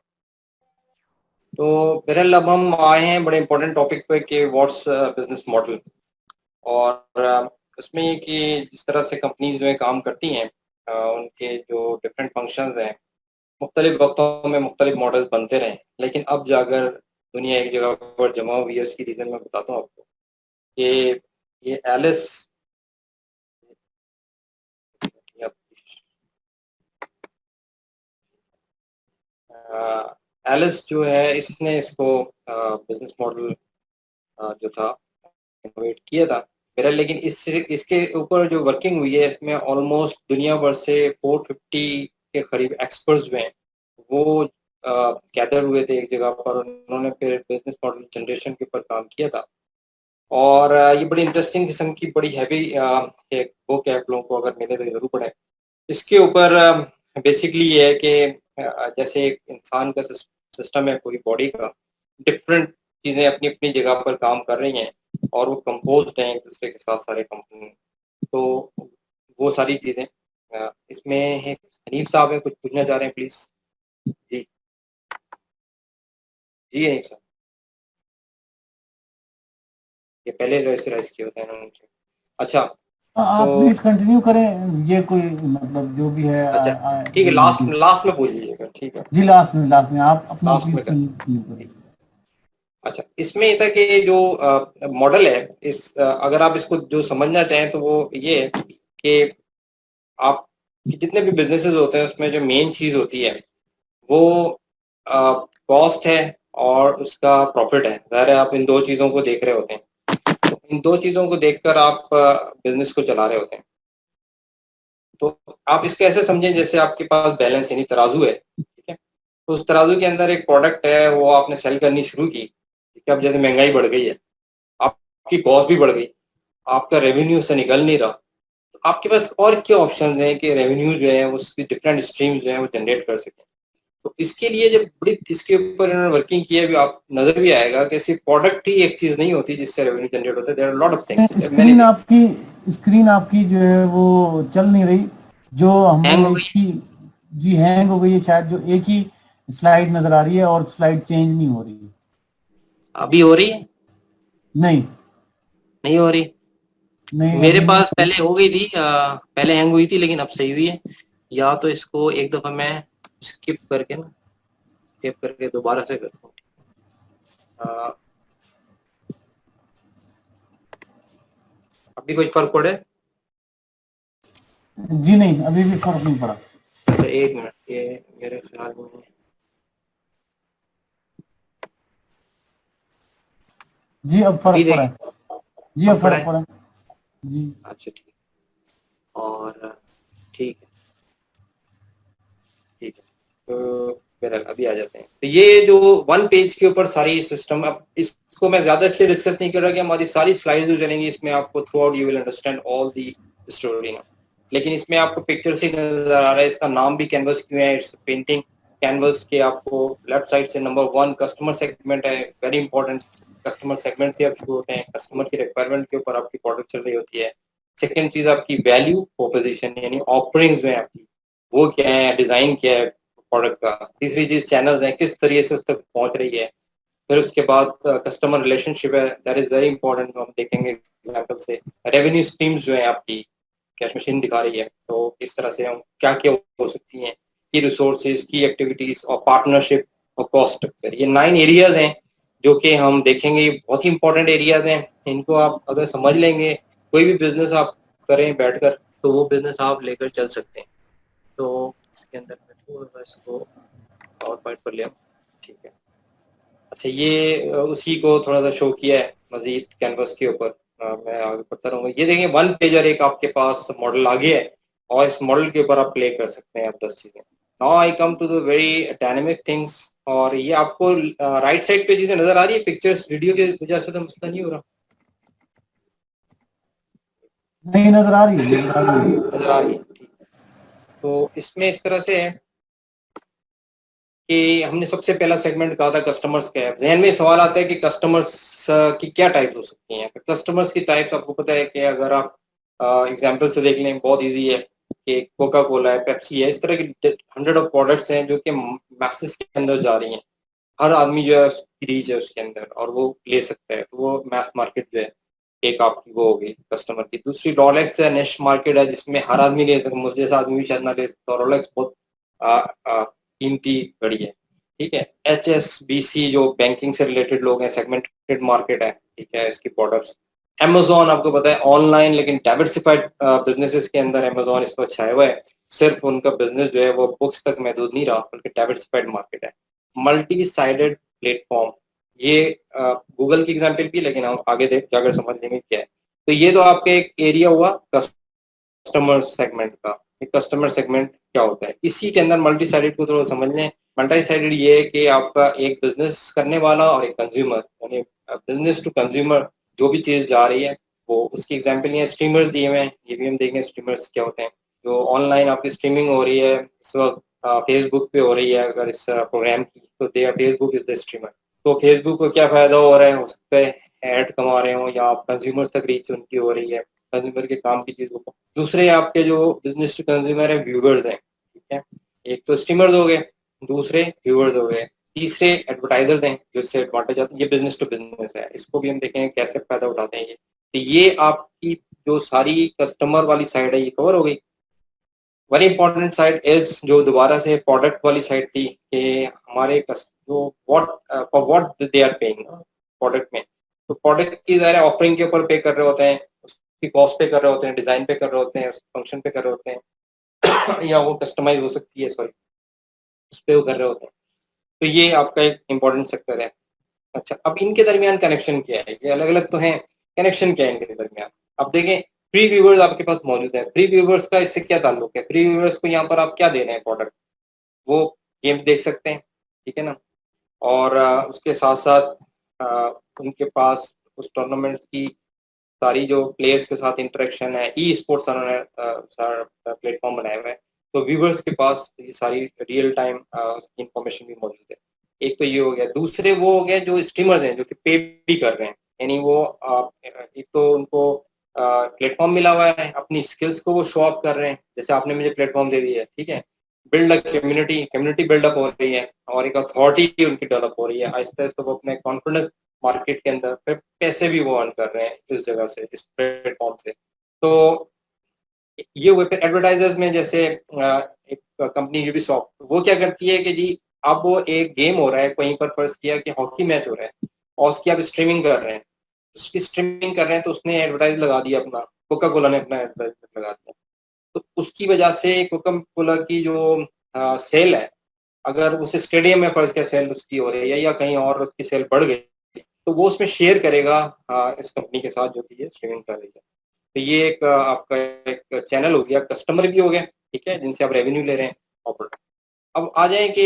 तो बहरहाल अब हम आए हैं बड़े इंपॉर्टेंट टॉपिक पे कि व्हाट्स बिज़नेस मॉडल और उसमें ये कि जिस तरह से कंपनीज़ जो है काम करती हैं उनके जो डिफरेंट फंक्शंस हैं, मुख्तलिफ वक़्तों में मुख्तलिफ मॉडल्स बनते रहे। लेकिन अब जाकर दुनिया एक जगह पर जमा हुई है, उसकी रीज़न मैं बताता हूँ आपको कि ये एलिस एलिस जो है इसने इसको बिज़नेस मॉडल जो था इनोवेट किया था। बहरहाल लेकिन इससे इसके ऊपर जो वर्किंग हुई है इसमें ऑलमोस्ट दुनिया भर से 450 के करीब एक्सपर्ट्स जो हैं वो गैदर हुए थे एक जगह पर और उन्होंने फिर बिज़नेस मॉडल जनरेशन के ऊपर काम किया था। और ये बड़ी इंटरेस्टिंग किस्म की बड़ी हैवी एक बुक है, आप लोगों को अगर मिले तो ज़रूर पढ़ें। इसके ऊपर बेसिकली ये है कि जैसे एक इंसान का सिस्टम है पूरी बॉडी का, डिफरेंट चीज़ें अपनी-अपनी जगह पर काम कर रही हैं और वो कंपोज़्ड हैं एक-दूसरे के साथ सारे कंपोनेंट। तो वो सारी चीज़ें इसमें एक हनीफ साहब हैं, कुछ पूछना चाह रहे हैं प्लीज़? जी। जी, हनीफ साहब। ये पहले राइज़ किए होते हैं इन्होंने। अच्छा, आप तो प्लीज कंटिन्यू करें, ये कोई मतलब जो भी है अच्छा, ठीक है, लास्ट लास्ट में पूछ लीजिएगा, ठीक है? जी लास्ट में आप अपना लास्ट प्लीज में कर कंटिन्यू करें। अच्छा, इसमें ये था कि जो मॉडल है अगर आप इसको जो समझना चाहें तो वो ये है कि आप जितने भी बिज़नेसेस होते हैं उसमें जो मेन चीज़ होती है वो कॉस्ट है और उसका प्रॉफ़िट है। ज़ाहिर है आप इन 2 चीज़ों को देख रहे होते हैं। तो इन 2 चीज़ों को देखकर आप बिज़नेस को चला रहे होते हैं। तो आप इसको ऐसे समझें जैसे आपके पास बैलेंस यानी तराजू है, ठीक है? तो उस तराजू के अंदर एक प्रोडक्ट है वो आपने सेल करनी शुरू की, ठीक है? अब जैसे महँगाई बढ़ गई है, आपकी कॉस्ट भी बढ़ गई, आपका रेवेन्यू उससे निकल नहीं रहा। तो आपके पास और क्या ऑप्शंस हैं कि रेवेन्यू जो है उसकी डिफरेंट स्ट्रीम्स जो हैं वो जनरेट कर सकें। तो इसके लिए जब बड़ी इसके ऊपर इन्होंने वर्किंग की है, अभी आप नज़र भी आएगा कि सिर्फ प्रोडक्ट ही एक चीज़ नहीं होती जिससे रेवेन्यू जनरेट होता है, there are lot of things, many things. Screen आपकी जो है वो चल नहीं रही, जो हैंग हमें हो एक गई, ही जी हैंग हो गई है शायद, जो एक ही स्लाइड नजर आ रही है और स्लाइड चेंज नहीं हो रही है। अभी हो रही है? नहीं नहीं हो रही? नहीं मेरे अभी नहीं पास हो रही। पहले हो गई थी, पहले हैंग हुई थी लेकिन अब सही हुई है। या तो इसको एक दफ़ा मैं स्किप करके दोबारा से करता हूँ। अ, अभी कुछ फ़र्क पड़े? जी नहीं, अभी भी फर्क नहीं पड़ा। अच्छा एक मिनट, ये मेरे ख्याल में जी अब अभी फर्क पड़ा देखिए है। जी अब अब पड़ा फर्क है। पड़ा है। जी अच्छा ठीक, और ठीक है ठीक है। तो बहरहाल अभी आ जाते हैं। तो ये जो वन पेज के ऊपर सारी सिस्टम, अब इसको मैं ज्यादा इसलिए डिस्कस नहीं कर रहा कि हमारी सारी स्लाइड्स जो चलेंगी इसमें आपको through out you will understand all the story ना, लेकिन इसमें आपको पिक्चर से नजर आ रहा है। इसका नाम भी कैनवस क्यों है, इट्स पेंटिंग कैनवस के। आपको लेफ्ट साइड से नंबर 1 कस्टमर सेगमेंट है, वेरी इंपॉर्टेंट। कस्टमर सेगमेंट से आप शुरू होते हैं, कस्टमर की रिक्वायरमेंट के ऊपर आपकी प्रोडक्ट चल रही होती है। सेकेंड चीज आपकी वैल्यू प्रोपोजिशन, यानी ऑफरिंग्स में आपकी वो क्या है, डिजाइन क्या है प्रोडक्ट का। तीसरी चीज चैनल्स हैं, किस तरीके से उस तक पहुंच रही है। फिर उसके बाद कस्टमर रिलेशनशिप है, दैट इज वेरी इंपॉर्टेंट। हम देखेंगे एग्जाम्पल से रेवेन्यू स्ट्रीम्स जो है आपकी, कैश मशीन दिखा रही है, तो इस तरह से हम क्या क्या हो सकती हैं, की रिसोर्सेज, की एक्टिविटीज और पार्टनरशिप और कॉस्ट स्ट्रक्चर। ये 9 एरियाज हैं जो कि हम देखेंगे। बहुत ही इंपॉर्टेंट एरियाज हैं, इनको आप अगर समझ लेंगे, कोई भी बिजनेस आप करें बैठकर, तो वो बिजनेस आप लेकर चल सकते हैं। तो इसके अंदर मैं थोड़ा सा इसको पावर पॉइंट पर लिया, ठीक है। अच्छा ये उसी को थोड़ा सा शो किया है मजीद कैनवस के ऊपर। मैं आगे बढ़ता रहूंगा। ये देखिए वन पेजर एक आपके पास मॉडल आ गया है, और इस मॉडल के ऊपर आप प्ले कर सकते हैं आप 10 चीजें। Now I come to the very dynamic things. और ये आपको राइट साइड पे चीजें नजर आ रही है, पिक्चर्स वीडियो की वजह से तो मसला नहीं हो रहा। नहीं नजर आ रही है, नजर आ रही है। नजर आ रही है, ठीक है। तो इसमें इस तरह से है कि हमने सबसे पहला सेगमेंट कहा था कस्टमर्स का है। जहन में सवाल आता है कि कस्टमर्स की क्या टाइप्स हो सकती हैं। कस्टमर्स की टाइप्स आपको पता है कि अगर आप एग्जांपल से देख लें, बहुत इजी है कि कोका कोला है, पेप्सी है, इस तरह की 100 ऑफ प्रोडक्ट्स हैं जो कि मैसेज के अंदर जा रही हैं। हर आदमी जो है उसकी रीच है उसके अंदर और वो ले सकता है, तो वो मैस मार्केट जो है एक आपकी वो होगी कस्टमर की। दूसरी रोलेक्स है, निश मार्केट है, जिसमें हर आदमी ले सकता है, मुझे जैसा आदमी भी शायद ना ले सकता। रोलेक्स बहुत कीमती घड़ी है, ठीक है। HSBC जो बैंकिंग से रिलेटेड लोग हैं, सेगमेंटेड मार्केट है, ठीक है, इसकी प्रोडक्ट्स। Amazon आपको पता है ऑनलाइन, लेकिन डाइवर्सिफाइड बिजनेसेस के अंदर Amazon इसको छाया हुआ है। सिर्फ उनका बिजनेस जो है वो बुक्स तक महदूद नहीं रहा, बल्कि डाइवर्सिफाइड मार्केट है। मल्टी साइडेड प्लेटफॉर्म, ये गूगल की एग्जांपल भी, लेकिन हम आगे देख जाकर समझ लेंगे क्या है। तो ये तो आपका एक एरिया हुआ कस्टमर सेगमेंट का। कस्टमर सेगमेंट क्या होता है, इसी के अंदर मल्टी साइडेड को थोड़ा समझ लें। मल्टी साइडेड ये है कि आपका एक बिजनेस करने वाला और एक कंज्यूमर, यानी बिजनेस टू कंज्यूमर जो भी चीज जा रही है वो, उसकी एग्जांपल ये स्ट्रीमर्स दिए हुए हैं। ये भी हम देखेंगे स्ट्रीमर्स क्या होते हैं। जो ऑनलाइन आपकी स्ट्रीमिंग हो रही है इस वक्त, फेसबुक पे हो रही है अगर इस प्रोग्राम की, तो दे फेसबुक इज द स्ट्रीमर। तो फेसबुक को क्या फायदा हो रहा है, हो सकता है ऐड कमा रहे हो, या आप कंज्यूमर्स तक रीच उनकी हो रही है कंज्यूमर के काम की चीजों को। दूसरे आपके जो बिजनेस टू कंज्यूमर है, व्यूअर्स हैं, ठीक है। एक तो स्ट्रीमर्स हो गए, दूसरे व्यूअर्स हो गए, तीसरे एडवर्टाइजर्स हैं जो इससे एडवांटेज आते हैं। ये बिजनेस टू बिजनेस है, इसको भी हम देखेंगे कैसे फायदा उठाते हैं ये। तो ये आपकी जो सारी कस्टमर वाली साइड है ये कवर हो गई। वेरी इंपॉर्टेंट साइड इज जो दोबारा से प्रोडक्ट वाली साइड थी कि हमारे जो what for what they are paying product में। तो प्रोडक्ट की ज़ाहिर ऑफरिंग के ऊपर पे कर रहे होते हैं, उसकी कॉस्ट पे कर रहे होते हैं, डिजाइन पे कर रहे होते हैं, उसके फंक्शन पे कर रहे होते हैं या वो कस्टमाइज हो सकती है, सॉरी, उस पे वो कर रहे होते हैं। तो ये आपका एक इम्पोर्टेंट सेक्टर है। अच्छा अब इनके दरमियान कनेक्शन क्या है, ये अलग अलग तो हैं, कनेक्शन क्या है इनके दरमियान। अब देखें प्री व्यूवर्स आपके पास मौजूद है। प्री व्यूवर्स का इससे क्या ताल्लुक है, प्री व्यूवर्स को यहाँ पर आप क्या दे रहे हैं प्रोडक्ट, वो गेम देख सकते हैं, ठीक है ना। और उसके साथ साथ उनके पास उस टूर्नामेंट की सारी जो प्लेयर्स के साथ इंटरेक्शन है, ई स्पोर्ट्स उन्होंने प्लेटफॉर्म बनाया हुआ है। तो व्यूवर्स के पास ये सारी रियल टाइम इंफॉर्मेशन भी मौजूद है। एक तो ये हो गया। दूसरे वो हो गए जो स्ट्रीमर्स हैं जो कि पे भी कर रहे हैं, यानी वो एक तो उनको प्लेटफॉर्म मिला हुआ है, अपनी स्किल्स को वो शो ऑफ कर रहे हैं। जैसे आपने मुझे प्लेटफॉर्म दे दिया है, ठीक है, build a community, community buildup हो रही है और एक अथॉरिटी उनकी डेवलप हो रही है। आहिस्ता आहिस्ता वो अपने कॉन्फिडेंस मार्केट के अंदर, फिर पैसे भी वो अर्न कर रहे हैं इस जगह से, इस प्लेटफॉर्म से। तो ये हुए। फिर एडवर्टाइजर्स में जैसे एक कंपनी यूबीसॉफ्ट, वो क्या करती है कि जी अब वो एक गेम हो रहा है कहीं पर, फर्ज किया कि हॉकी मैच हो रहा है और उसकी आप स्ट्रीमिंग कर रहे हैं, उसकी स्ट्रीमिंग कर रहे हैं, तो उसने एडवर्टाइज लगा दिया अपना, कोका कोला ने अपना एडवर्टाइजमेंट लगा दिया। तो उसकी वजह से कोका कोला की जो सेल है, अगर उसे स्टेडियम में फर्ज के सेल उसकी हो रही है या कहीं और उसकी सेल बढ़ गई, तो वो उसमें शेयर करेगा इस कंपनी के साथ जो कि ये स्ट्रीमिंग कर रही है। तो ये एक आपका एक चैनल हो गया, कस्टमर भी हो गया, ठीक है, जिनसे आप रेवेन्यू ले रहे हैं। और अब आ जाए कि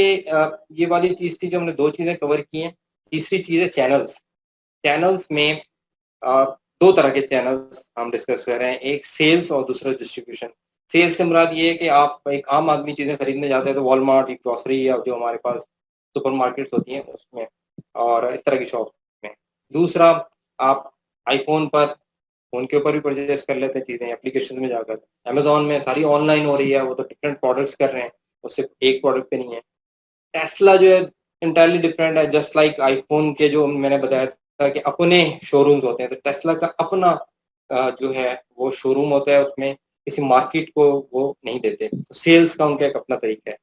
ये वाली चीज़ थी जो हमने 2 चीज़ें कवर की हैं। तीसरी चीज़ है चैनल्स। चैनल्स में 2 तरह के चैनल्स हम डिस्कस कर रहे हैं, एक सेल्स और दूसरा डिस्ट्रीब्यूशन। सेल्स से मुराद ये है कि आप एक आम आदमी चीज़ें खरीदने जाते हैं तो वॉलमार्ट, ग्रोसरी या जो हमारे पास सुपरमार्केट्स होती हैं उसमें और इस तरह की शॉप में। दूसरा, आप आईफ़ोन पर, फ़ोन के ऊपर भी परचेज़ कर लेते हैं चीज़ें एप्लीकेशन में जाकर। अमेज़न में सारी ऑनलाइन हो रही है, वो तो डिफरेंट प्रोडक्ट्स कर रहे हैं, वो सिर्फ़ एक प्रोडक्ट पे नहीं है। टेस्ला जो है एंटायरली डिफरेंट है, जस्ट लाइक आईफ़ोन के जो मैंने बताया था कि अपने शोरूम्स होते हैं, तो टेस्ला का अपना जो है वो शोरूम होता है, उसमें किसी मार्केट को वो नहीं देते। तो सेल्स का उनका एक अपना तरीका है।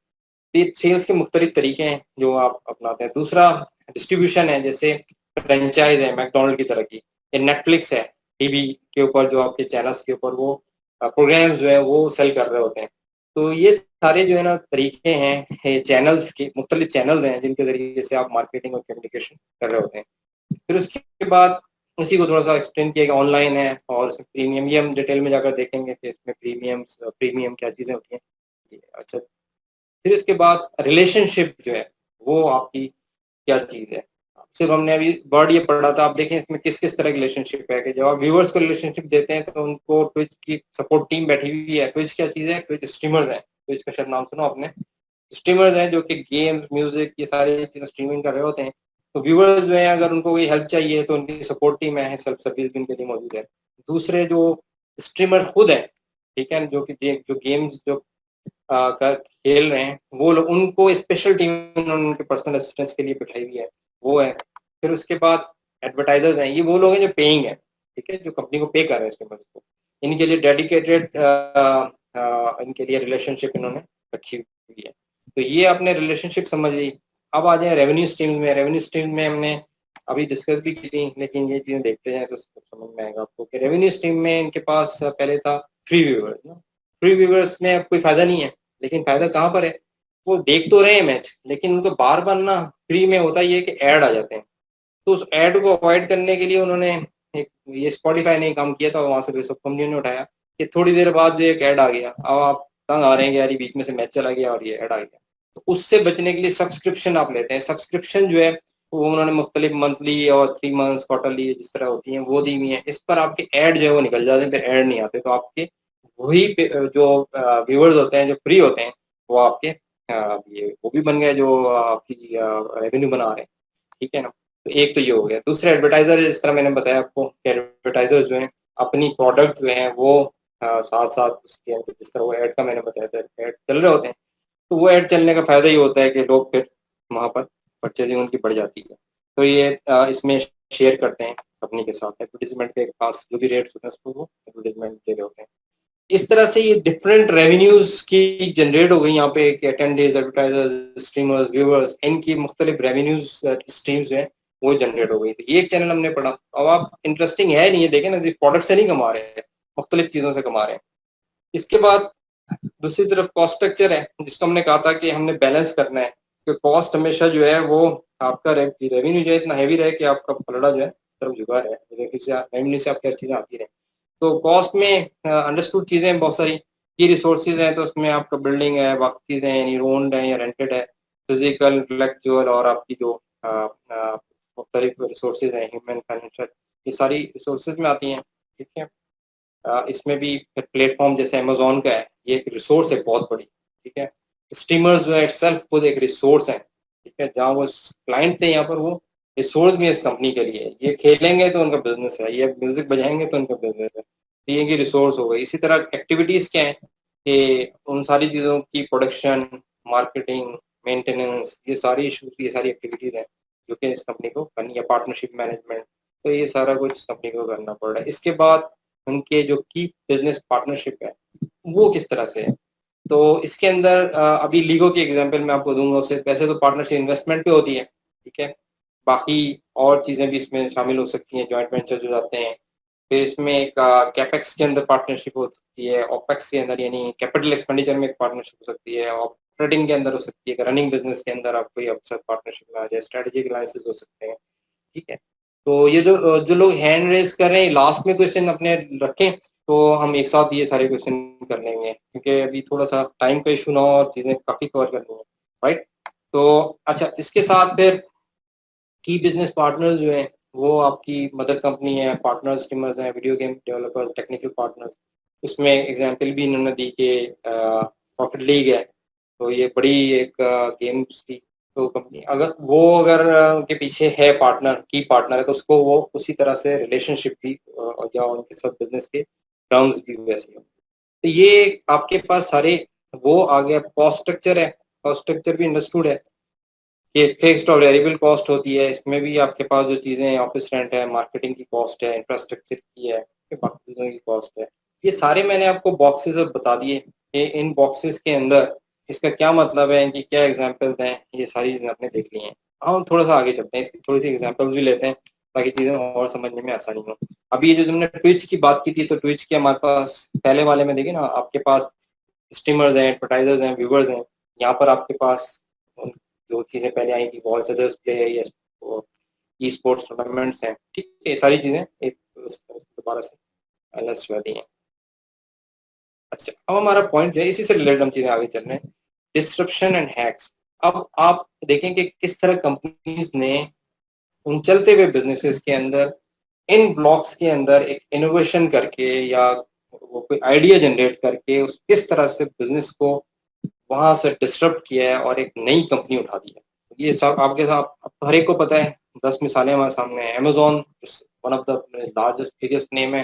ये सेल्स के मुख्तलिफ तरीके हैं जो आप अपनाते हैं। दूसरा डिस्ट्रीब्यूशन है, जैसे फ्रेंचाइज़ है मैकडॉनल्ड की तरह की, या नेटफ्लिक्स है, टीवी के ऊपर जो आपके चैनल्स के ऊपर वो प्रोग्राम्स जो है वो सेल कर रहे होते हैं। तो ये सारे जो है ना तरीके हैं चैनल्स के, मुख्तलिफ चैनल्स हैं जिनके ज़रिए से आप मार्केटिंग और कम्युनिकेशन कर रहे होते हैं। फिर उसके बाद उसी को थोड़ा-सा एक्सप्लेन किया कि ऑनलाइन है और इसमें प्रीमियम, ये हम डिटेल में जाकर देखेंगे कि इसमें प्रीमियम क्या चीज़ें होती हैं। ये अच्छा, फिर इसके बाद रिलेशनशिप जो है, वो आपकी क्या चीज़ है? सिर्फ़ हमने अभी वर्ड ये पढ़ा था, आप देखें इसमें किस-किस तरह की रिलेशनशिप है कि जब आप व्यूअर्स को रिलेशनशिप देते हैं तो उनको ट्विच की सपोर्ट टीम बैठी हुई है। ट्विच क्या चीज़ है? ट्विच स्ट्रीमर्स हैं। ट्विच का शायद नाम सुना आपने? स्ट्रीमर्स हैं जो कि गेम्स, म्यूज़िक ये सारी चीज़ें स्ट्रीमिंग कर रहे होते हैं। तो व्यूअर्स जो हैं अगर उनको कोई हेल्प चाहिए तो उनकी सपोर्ट टीम है, सेल्फ सर्विस भी उनके लिए मौजूद है। दूसरे जो स्ट्रीमर खुद हैं, ठीक है? जो गेम्स जो कर खेल रहे हैं, वो लोग, उनको स्पेशल टीम उन्होंने उनके पर्सनल असिस्टेंस के लिए बिठाई हुई है, वो है। फिर उसके बाद एडवर्टाइज़र्स हैं, ये वो लोग हैं जो पेइंग हैं, ठीक है? जो कंपनी को पे कर रहे हैं स्ट्रीमर्स को। इनके लिए डेडिकेटेड इनके लिए रिलेशनशिप इन्होंने रखी हुई है। तो ये आपने रिलेशनशिप समझ ली। अब आ जाए रेवेन्यू स्ट्रीम में। रेवेन्यू स्ट्रीम में हमने अभी डिस्कस भी की थी, लेकिन ये चीज़ें देखते जाएँ तो समझ में आएगा आपको कि रेवेन्यू स्ट्रीम में इनके पास पहले था फ्री व्यूअर्स ना। फ्री व्यूअर्स में अब कोई फ़ायदा नहीं है, लेकिन फ़ायदा कहाँ पर है? वो देख तो रहे हैं मैच, लेकिन उनको बार-बार ना फ्री में होता ये है कि ऐड आ जाते हैं। तो उस ऐड को अवॉइड करने के लिए उन्होंने एक, ये स्पॉटिफ़ाई ने काम किया था, वहाँ से फिर सब कंपनियों ने उठाया कि थोड़ी देर बाद जो एक ऐड आ गया, अब आप तंग आ रहे हैं कि यार ये बीच में से मैच चला गया और ये ऐड आ गया। तो उससे बचने के लिए सब्सक्रिप्शन आप लेते हैं। सब्सक्रिप्शन जो है वो उन्होंने मुख्तलिफ मंथली और 3 मंथ्स, क्वार्टरली जिस तरह होती हैं वो दी हुई हैं। इस पर आपके ऐड जो है वो निकल जाते हैं, फिर ऐड नहीं आते। तो आपके वही पे जो व्यूअर्स होते हैं, जो फ्री होते हैं, वो आपके ये वो भी बन गए जो आपकी रेवेन्यू बना रहे हैं, ठीक है ना? तो एक तो ये हो गया। दूसरा एडवर्टाइज़र, जिस तरह मैंने बताया आपको कि एडवर्टाइज़र्स जो हैं अपनी प्रोडक्ट जो हैं वो साथ-साथ उसके अंदर जिस तरह वो ऐड का मैंने बताया था, ऐड चल रहे होते हैं। तो वो ऐड चलने का फ़ायदा ये होता है कि लोग फिर वहाँ पर परचेज़िंग उनकी बढ़ जाती है। तो ये इसमें शेयर करते हैं कंपनी के साथ, एडवर्टाइज़मेंट के खास जो भी रेट्स होते हैं उसको वो एडवर्टाइज़मेंट दे रहे होते हैं। इस तरह से ये डिफरेंट रेवेन्यूज़ की जनरेट हो गई यहाँ पे कि अटेंडेंस, एडवर्टाइज़र्स, स्ट्रीमर्स, व्यूअर्स, इनकी मुख्तलिफ रेवेन्यूज़ स्ट्रीम्स जो हैं वो जनरेट हो गई। तो ये एक चैनल हमने पढ़ा। अब आप इंटरेस्टिंग है नहीं, ये देखें ना, सिर्फ प्रोडक्ट से नहीं कमा रहे हैं, मुख्तलिफ चीज़ों से कमा रहे हैं। इसके बाद दूसरी तरफ कॉस्ट स्ट्रक्चर है, जिसको हमने कहा था कि हमने बैलेंस करना है कि कॉस्ट हमेशा जो है वो आपका रेवेन्यू जो है इतना हैवी रहे कि आपका पलड़ा जो है तरफ झुका रहे, रेवेन्यू से आपकी हर चीज़ें आती रहें। तो कॉस्ट में अंडरस्टूड चीज़ें बहुत सारी, की रिसोर्सेज हैं तो उसमें आपका बिल्डिंग है, बाकी चीज़ें यानी ओन्ड है या रेंटेड है, फिजिकल, इंटेलेक्चुअल और आपकी जो मुख्तलिफ रिसोर्सेज हैं, ह्यूमन, फाइनेंशियल, ये सारी रिसोर्सेज में आती हैं, ठीक है। इसमें भी फिर प्लेटफॉर्म जैसे अमेज़न का है, ये एक रिसोर्स है बहुत बड़ी, ठीक है। स्ट्रीमर्स जो है इटसेल्फ खुद एक रिसोर्स है, ठीक है, जहाँ वो क्लाइंट थे यहाँ पर वो रिसोर्स भी है इस कंपनी के लिए। ये खेलेंगे तो उनका बिज़नेस है, ये म्यूज़िक बजाएँगे तो उनका बिज़नेस है। तो ये इनकी रिसोर्स हो गई। इसी तरह एक्टिविटीज़ क्या हैं कि उन सारी चीज़ों की प्रोडक्शन, मार्केटिंग, मेंटेनेंस, ये सारी इश्यूज़, ये सारी एक्टिविटीज़ हैं, जो कि इस कंपनी को करनी है, पार्टनरशिप मैनेजमेंट, तो ये सारा कुछ कंपनी को करना पड़ रहा है। इसके बाद उनके जो की बिज़नेस पार्टनरशिप है, वो किस तरह से है? तो इसके अंदर अभी लीगो की एग्ज़ाम्पल मैं आपको दूँगा, उससे वैसे तो पार्टनरशिप इन्वेस्टमेंट पे होती है, ठीक है? बाकी और चीज़ें भी इसमें शामिल हो सकती हैं, जॉइंट वेंचर जो जाते हैं, फिर इसमें एक कैपेक्स के अंदर पार्टनरशिप हो सकती है, ओपेक्स के अंदर यानी कैपिटल एक्सपेंडिचर में एक पार्टनरशिप हो सकती है, ऑपरेटिंग के अंदर हो सकती है, रनिंग बिजनेस के अंदर आप कोई अफसर पार्टनरशिप में आ जाए, स्ट्रेटेजिक अलायंसेस हो सकते हैं। ठीक है, तो ये जो जो लोग हैंड रेज कर रहे हैं लास्ट में क्वेश्चन अपने रखें, तो हम एक साथ ये सारे क्वेश्चन कर लेंगे, क्योंकि अभी थोड़ा सा टाइम का इशू ना हो और चीजें काफी कवर करनी है, राइट। तो अच्छा, इसके साथ फिर की बिजनेस पार्टनर्स जो हैं वो आपकी मदर कंपनी है, पार्टनर्स टीमर्स हैं, video game developers, technical partners. इसमें एग्जांपल भी इन्होंने दी कि रॉकेट लीग है, तो ये बड़ी एक गेम्स की तो कंपनी, अगर उनके पीछे है पार्टनर, की पार्टनर है, तो उसको वो उसी तरह से रिलेशनशिप भी या उनके साथ बिजनेस के टर्म्स भी वैसे हो। तो ये आपके पास सारे वो आ गया। कॉस्ट स्ट्रक्चर है, कॉस्ट स्ट्रक्चर भी अंडरस्टूड है कि फिक्स्ड और वेरिएबल कॉस्ट होती है। इसमें भी आपके पास जो चीजें हैं, ऑफिस रेंट है, मार्केटिंग की कॉस्ट है, इंफ्रास्ट्रक्चर की है, बाकी चीजों की कॉस्ट है। ये सारे मैंने आपको बॉक्सेस अब बता दिए कि इन बॉक्सेस के अंदर इसका क्या मतलब है, इनकी क्या एग्जाम्पल्स हैं, ये सारी चीजें आपने देख ली हैं। हम थोड़ा सा आगे चलते हैं, इसकी थोड़ी सी एग्जाम्पल्स भी लेते हैं ताकि चीजें और समझने में आसानी हो। अभी ये जो तुमने ट्विच की बात की थी, तो ट्विच के हमारे पास पहले वाले में देखिए ना, आपके पास स्ट्रीमर्स हैं, एडवर्टाइजर्स हैं, व्यूवर्स हैं। यहाँ पर आपके पास जो चीजें पहले आई थी, बहुत अदर्स प्ले है, ये ई स्पोर्ट्स टूर्नामेंट्स हैं, ठीक है, ये सारी चीजें एक दोबारा से एनालिस्ट वाली हैं। अच्छा, अब हमारा पॉइंट जो है, इसी से रिलेटेड हम चीजें आगे चल रहे हैं, डिस्ट्रप्शन एंड हैक्स। अब आप देखें कि किस तरह कंपनीज ने उन चलते हुए बिजनेसेस के अंदर इन ब्लॉक्स के अंदर एक इनोवेशन करके या वो कोई आइडिया जनरेट करके उस किस तरह से बिजनेस को वहां से डिस्टर्ब किया है और एक नई कंपनी उठा दी है। ये सब आपके साथ हर एक को पता है। 10 मिसालें हमारे सामने हैं। Amazon one of the largest biggest name है,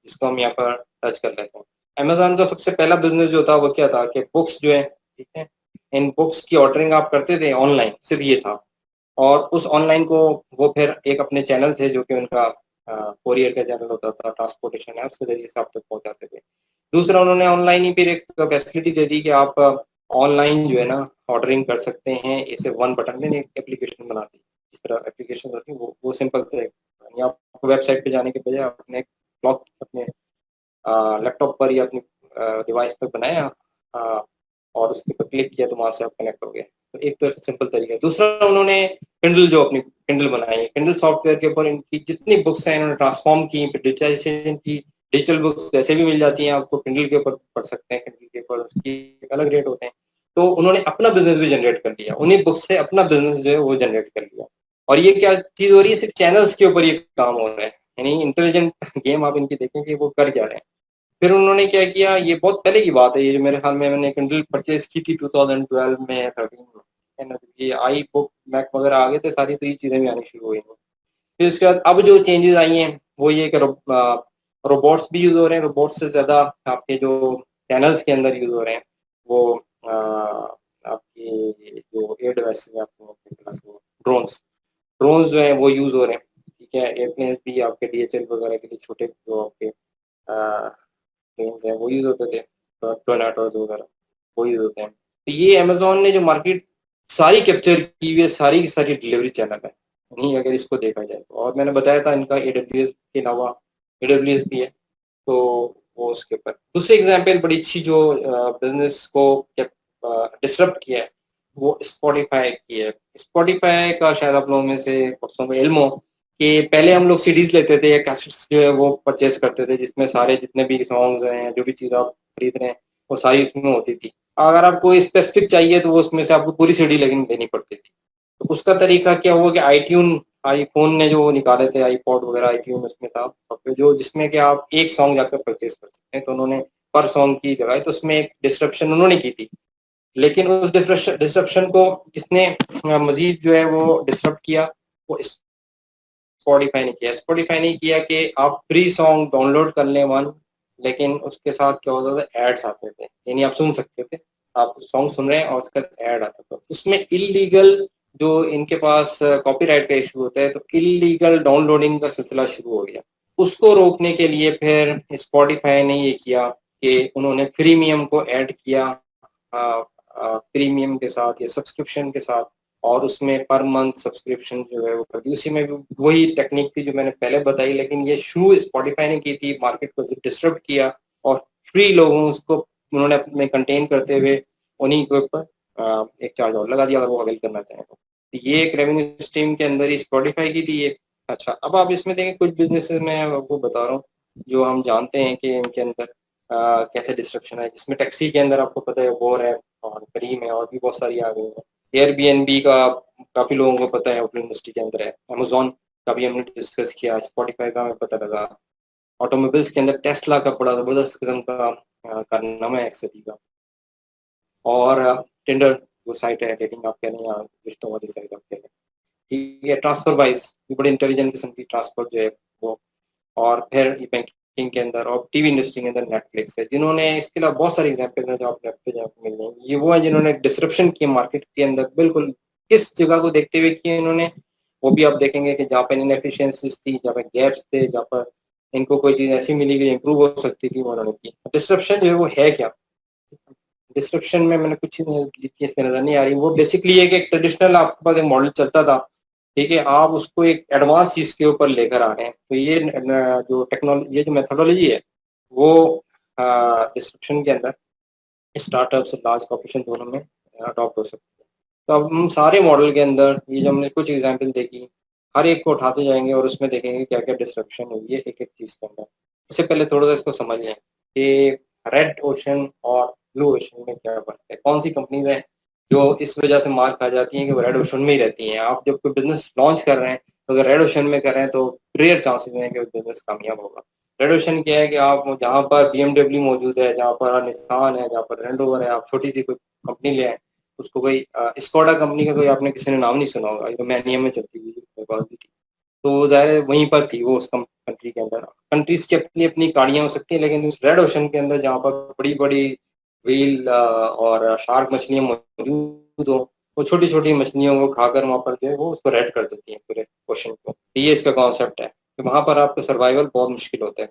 जिसको हम यहाँ पर टच कर लेते हैं। अमेजोन का सबसे पहला बिजनेस जो था वो क्या था कि बुक्स जो है, ठीक है, इन बुक्स की ऑर्डरिंग आप करते थे ऑनलाइन, सिर्फ ये था। और उस ऑनलाइन को वो फिर एक अपने चैनल थे जो कि उनका कोरियर का चैनल होता था, ट्रांसपोर्टेशन है, उसके जरिए से आप तक पहुंचाते थे। दूसरा, उन्होंने ऑनलाइन ही फिर एक फैसिलिटी दे दी कि आप ऑनलाइन जो है ना ऑर्डरिंग कर सकते हैं। इसे वन बटन में एक एप्लीकेशन बना दी। इस तरह एप्लीकेशन होती है, वो सिंपल थे, यानी आप वेबसाइट पे जाने के बजाय अपने ब्लॉग अपने लैपटॉप पर या अपनी डिवाइस पर बनाया और उसके पर क्लिक किया तो वहां से आप कनेक्ट हो गए। तो एक तो सिंपल तरीका है। दूसरा, उन्होंने किंडल जो अपनी किंडल बनाई, किंडल सॉफ्टवेयर के ऊपर इनकी जितनी बुक्स हैं इन्होंने ट्रांसफॉर्म की, डिजिटाइजेशन की। डिजिटल बुक्स वैसे भी मिल जाती हैं आपको, किंडल के ऊपर पढ़ सकते हैं, किंडल के ऊपर उसकी अलग रेट होते हैं। तो उन्होंने अपना बिजनेस भी जनरेट कर लिया, उन्हीं बुक्स से अपना बिजनेस जो है वो जनरेट कर लिया। और ये क्या चीज हो रही है, सिर्फ चैनल्स के ऊपर ये काम हो रहा है, यानी इंटेलिजेंट गेम आप इनकी देखें कि वो कर क्या रहे हैं। फिर उन्होंने क्या किया, ये बहुत पहले की बात है, ये जो मेरे ख्याल में मैंने किंडल परचेज की थी 2012 में, 13 में, है ना। ये आई बुक मैक वगैरह आ गए थे सारी, तो ये चीजें भी आनी शुरू हुई हैं। फिर उसके बाद अब जो चेंजेस आई हैं वो ये कि रोबोट्स भी यूज हो रहे हैं। रोबोट्स से ज्यादा आपके जो चैनल्स के अंदर यूज हो रहे हैं वो आपके जो एयर डिवाइसेस हैं, आपको ड्रोन्स ड्रोन्स जो है वो यूज हो रहे हैं। ठीक है, एयरप्लेन्स भी आपके डीएचएल वगैरह के लिए छोटे जो आपके प्लेन्स हैं वो यूज होते थे, टोर्नाडोज वगैरह वो यूज होते हैं। तो ये अमेजोन ने जो मार्केट सारी कैप्चर की हुई है, सारी की सारी डिलीवरी चैनल है, नहीं अगर इसको देखा जाए तो। और मैंने बताया था इनका AWS के अलावा AWS भी है, तो वो उसके ऊपर दूसरी एग्जाम्पल बड़ी अच्छी जो बिजनेस को डिसरप्ट किया है वो स्पॉटिफाई की है। स्पॉटिफाई का शायद आप लोगों में से बहुतों को इल्म हो कि पहले हम लोग सीडीज लेते थे या कैसेट्स जो है वो परचेज करते थे, जिसमें सारे जितने भी सॉन्ग्स हैं, जो भी चीज़ आप खरीद रहे हैं वो सारी उसमें होती थी। अगर आपको स्पेसिफिक चाहिए तो वो उसमें से आपको पूरी सीडी लेनी पड़ती थी। तो उसका तरीका क्या हुआ कि आईट्यून, आईफोन ने जो निकाले थे आईपॉड वगैरह, आईट्यून उसमें था सॉफ्टवेयर जो जिसमें कि आप एक सॉन्ग जाकर परचेज कर सकते हैं। तो उन्होंने पर सॉन्ग की जगह तो उसमें एक डिस्क्रिप्शन उन्होंने की थी। लेकिन उस डिस्क्रिप्शन को किसने मजीद जो है वो डिस्टर्ब किया, वो स्पॉटिफाई ने किया। स्पॉटिफाई ने किया कि आप फ्री सॉन्ग डाउनलोड कर लें वन, लेकिन उसके साथ क्या होता था, एड्स आते थे, यानी आप सुन सकते थे, आप सॉन्ग सुन रहे हैं और उसका एड आता था। उसमें इलीगल जो इनके पास कॉपीराइट का इशू होता है, तो इलीगल डाउनलोडिंग का सिलसिला शुरू हो गया। उसको रोकने के लिए फिर स्पॉटिफाई ने ये किया कि उन्होंने प्रीमियम को ऐड किया, प्रीमियम के साथ या सब्सक्रिप्शन के साथ और उसमें पर मंथ सब्सक्रिप्शन जो है वो कर दी। उसी में भी वही टेक्निक थी जो मैंने पहले बताई, लेकिन ये शुरू स्पॉटिफाई ने की थी, मार्केट को डिस्टर्ब किया और फ्री लोगों उसको उन्होंने अपने कंटेन करते हुए उन्हीं के ऊपर एक चार्ज और लगा दिया अगर वो अवेल करना चाहें तो। ये एक रेवेन्यू स्ट्रीम के अंदर ही स्पॉटिफाई की थी ये। अच्छा, अब आप इसमें देखें कुछ बिजनेसेस में आपको बता रहा हूँ जो हम जानते हैं कि इनके अंदर कैसे डिस्ट्रक्शन है, जिसमें टैक्सी के अंदर आपको पता है वोर है और करीम है और भी बहुत सारी आ गई है। एयरबीएनबी का काफी लोगों को पता है, होटल इंडस्ट्री के अंदर है। अमेजोन का भी हमने डिस्कस किया, स्पॉटिफाई का हमें पता लगा। ऑटोमोबाइल्स के अंदर टेस्ला का बड़ा जबरदस्त किस्म का कारनामा है एक सदी का। और टिंडर वो साइट है डेटिंग आप कह लें या रिश्तों वाली साइट आप कह लें, ठीक है। ट्रांसफर वाइज बड़ी इंटेलिजेंट किस्म की ट्रांसफर जो है वो। और फिर ये बैंकिंग के अंदर और टीवी इंडस्ट्री के अंदर नेटफ्लिक्स है, जिन्होंने इसके अलावा बहुत सारे एग्जाम्पल हैं जो आप नेट पे जाकर मिल जाएंगे। ये वो है जिन्होंने डिसरप्शन किया मार्केट के अंदर, बिल्कुल किस जगह को देखते हुए किए इन्होंने, वो भी आप देखेंगे कि जहाँ पर इनएफिशिएंसीज थी, जहाँ पर गैप्स थे, जहाँ पर इनको कोई चीज ऐसी मिली कि इंप्रूव हो सकती थी, वो उन्होंने की। डिसरप्शन जो है वो है क्या? डिस्क्रिप्शन में मैंने कुछ चीजें लिखी इसमें नजर नहीं आ रही। वो बेसिकली है कि एक ट्रेडिशनल आपके पास एक मॉडल चलता था, ठीक है, आप उसको एक एडवांस चीज के ऊपर लेकर आ रहे हैं। तो ये जो टेक्नोलॉजी, ये जो मेथोडोलॉजी है वो डिस्क्रिप्शन के अंदर स्टार्टअप्स लार्ज कॉर्पोरेशन दोनों में अडॉप्ट हो सकती है। तो अब हम सारे मॉडल के अंदर ये जो हमने कुछ एग्जाम्पल देखी, हर एक को उठाते जाएंगे और उसमें देखेंगे क्या क्या डिस्ट्रक्शन हुई है एक एक चीज के अंदर। इससे पहले थोड़ा सा इसको समझ लें कि रेड ओशन और ब्लू ओशन में क्या फर्क है। कौन सी कंपनीज हैं जो इस वजह से मार खा जाती हैं कि वो रेड ओशन में ही रहती हैं। आप जब कोई बिजनेस लॉन्च कर रहे हैं तो अगर रेड ओशन में कर रहे हैं तो रेयर चांसेस हैं कि बिजनेस कामयाब होगा। रेड ओशन क्या है कि आप जहाँ पर BMW मौजूद है, जहाँ पर निसान है, जहाँ पर रेंड रोवर है, आप छोटी सी कोई कंपनी ले आए, उसको कोई स्कोडा कंपनी का कोई आपने किसी ने नाम नहीं सुना होगा, रोमानिया में चलती हुई मेरे पास भी थी। तो जाहिर है वहीं पर थी वो उस कंट्री के अंदर। कंट्रीज की अपनी अपनी गाड़ियां हो सकती हैं, लेकिन उस रेड ओशन के अंदर जहाँ पर बड़ी बड़ी व्हील और शार्क मछलियां मौजूद हो, वो छोटी छोटी मछलियों को खाकर वहां पर जो है वो उसको रेड कर देती हैं पूरे ओशन को। ये इसका कॉन्सेप्ट है कि वहां पर आपका सर्वाइवल बहुत मुश्किल होता है।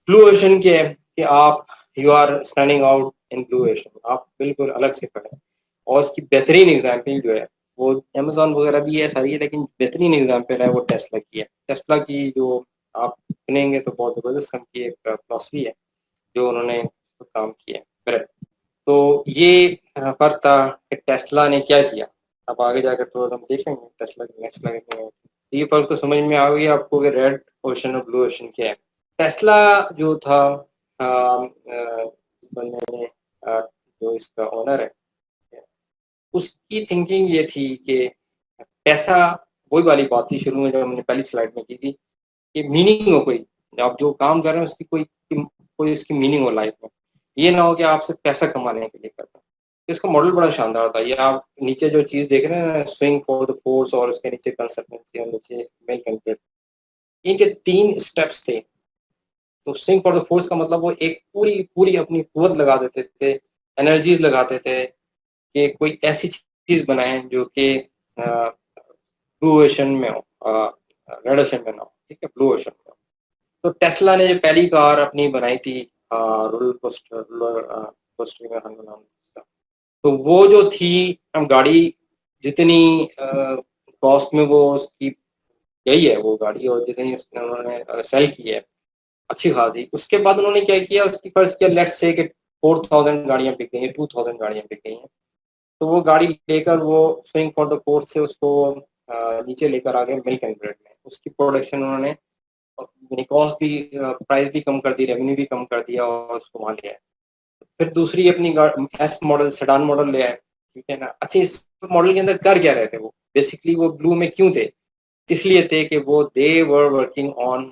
ब्लू ओशन क्या है कि आप you are standing out in blue ocean, आप बिल्कुल अलग से खड़े हैं। और इसकी बेहतरीन एग्जाम्पल जो है वो अमेजोन वगैरह भी है सारी, लेकिन बेहतरीन एग्जाम्पल है वो टेस्ला की है। टेस्ला की जो आप सुनेंगे तो बहुत जबरदस्त किस्म की एक फिलॉसफी है जो उन्होंने काम किया है। करेक्ट। तो ये फर्क था कि टेस्ला ने क्या किया। अब आगे जाकर तो हम देखेंगे टेस्ला की नेक्स्ट लाइफ में। ये फर्क तो समझ में आ गया आपको कि रेड ओशन और ब्लू ओशन क्या है। टेस्ला जो था बंदे ने जो इसका ओनर है, उसकी थिंकिंग ये थी कि पैसा, वही वाली बात थी शुरू में जो हमने पहली स्लाइड में की थी कि मीनिंग हो कोई, आप जो काम कर रहे हैं उसकी कोई कोई इसकी मीनिंग हो लाइफ में। ये ना हो कि आप सिर्फ पैसा कमाने के लिए कर रहे हैं। इसका मॉडल बड़ा शानदार था। ये आप नीचे जो चीज देख रहे हैं, स्विंग फॉर द फोर्स, और उसके नीचे कंसल्टेंसी और नीचे मेल कैंडिडेट, इनके 3 स्टेप्स थे। तो स्विंग फॉर द फोर्स का मतलब वो एक पूरी पूरी अपनी कुवत लगा देते थे, एनर्जीज लगाते थे कि कोई ऐसी चीज बनाए जो कि ब्लू ओशन में हो, रेड ओशन में ना हो, ठीक है, ब्लू ओशन में हो। तो टेस्ला ने जो पहली कार अपनी बनाई थी रोलर कोस्टर में नाम था, तो वो जो थी, हम गाड़ी जितनी कॉस्ट में वो उसकी गई है वो गाड़ी, और जितनी उन्होंने सेल की है अच्छी खासी, उसके बाद उन्होंने क्या किया, उसकी फर्ज किया लेट्स से कि 4000 गाड़ियां बिक गई हैं, 2000 गाड़ियां बिक गई हैं। तो वो गाड़ी लेकर वो स्विंग फॉर द फोर्स से उसको नीचे लेकर आ गए मिल्क एंड ब्रेड में। उसकी प्रोडक्शन उन्होंने कॉस्ट भी, प्राइस भी कम कर दी, रेवेन्यू भी कम कर दिया और उसको वहां ले आए। फिर दूसरी अपनी एस मॉडल, सेडान मॉडल ले आए, ठीक है ना। अच्छा, इस मॉडल के अंदर कर क्या रहे थे वो, बेसिकली वो ब्लू में क्यों थे? इसलिए थे कि वो they were working on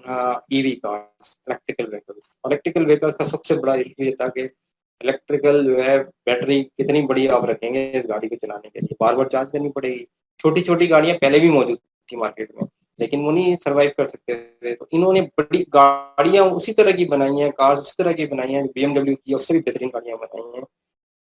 EV cars, electrical vehicles. Electrical vehicles का सबसे बड़ा ये था कि इलेक्ट्रिकल जो है बैटरी कितनी बड़ी आप रखेंगे इस गाड़ी को चलाने के लिए, बार बार चार्ज करनी पड़ेगी। छोटी छोटी गाड़ियां पहले भी मौजूद थी मार्केट में, लेकिन वो नहीं सर्वाइव कर सकते थे। तो इन्होंने बड़ी गाड़ियां उसी तरह की बनाई हैं, कार्स उसी तरह की बनाई हैं, BMW की उससे भी बेहतरीन गाड़ियां बनाई हैं।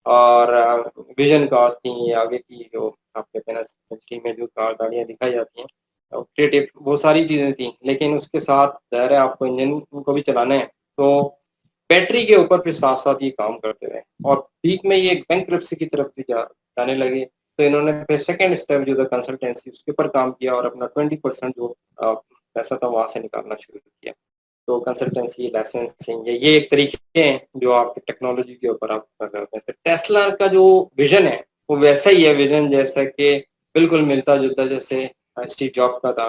और विजन कार्स थी, ये आगे की जो आप कहते हैं ना में जो कार गाड़ियां दिखाई जाती हैं, क्रिएटिव, वो सारी चीजें थी। लेकिन उसके साथ ज़ाहिर है आपको इंजन को भी चलाना है, तो बैटरी के ऊपर फिर साथ साथ ये काम करते रहे और बीच में ये बैंकरप्सी की तरफ भी जाने लगे। तो इन्होंने फिर सेकेंड स्टेप जो था कंसल्टेंसी उसके ऊपर काम किया और अपना 20% जो पैसा था वहां से निकालना शुरू किया। तो कंसल्टेंसी, लाइसेंसिंग, ये एक तरीके हैं जो आपके टेक्नोलॉजी के ऊपर आप कर रहे होते हैं। तो टेस्ला का जो विजन है वो वैसा ही है विजन जैसा कि बिल्कुल मिलता जुलता जैसे स्टीव जॉब का था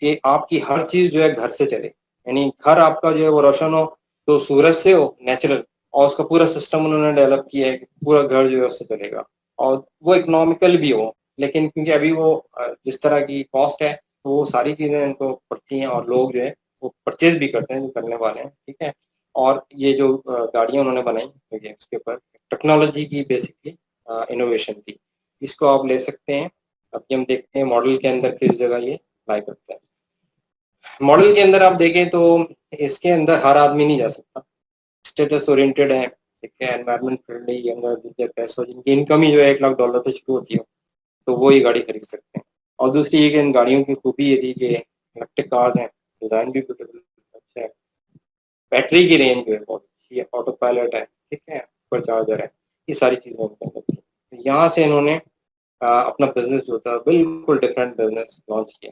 कि आपकी हर चीज जो है घर से चले, यानी घर आपका जो है वो रोशन हो तो सूरज से हो नेचुरल, और उसका पूरा सिस्टम उन्होंने डेवलप किया है कि पूरा घर जो है उससे चलेगा और वो इकोनॉमिकल भी हो। लेकिन क्योंकि अभी वो जिस तरह की कॉस्ट है तो वो सारी चीजें उनको पड़ती हैं और लोग जो है वो परचेज भी करते हैं जो करने वाले हैं, ठीक है। और ये जो गाड़ियां उन्होंने बनाई ये उसके ऊपर टेक्नोलॉजी की बेसिकली इनोवेशन थी। इसको आप ले सकते हैं। अभी हम देखते हैं मॉडल के अंदर किस जगह ये लाई करता है। मॉडल के अंदर आप देखें तो इसके अंदर हर आदमी नहीं जा सकता, स्टेटस ओरिएंटेड है, ठीक है, एनवायरमेंट फ्रेंडली, यंगर, बिजनेस पैसों जिनकी इनकम ही जो है $1 लाख से शुरू होती है तो वो ये गाड़ी खरीद सकते हैं। और दूसरी ये कि इन गाड़ियों की खूबी ये थी कि इलेक्ट्रिक कार्स हैं, डिजाइन भी अच्छा है, बैटरी की रेंज जो है बहुत अच्छी है, ऑटो पायलट है, ठीक है, सुपर चार्जर है, ये सारी चीजें इनके अंदर थी। तो यहाँ से इन्होंने अपना बिजनेस जो था बिल्कुल डिफरेंट बिजनेस लॉन्च किया।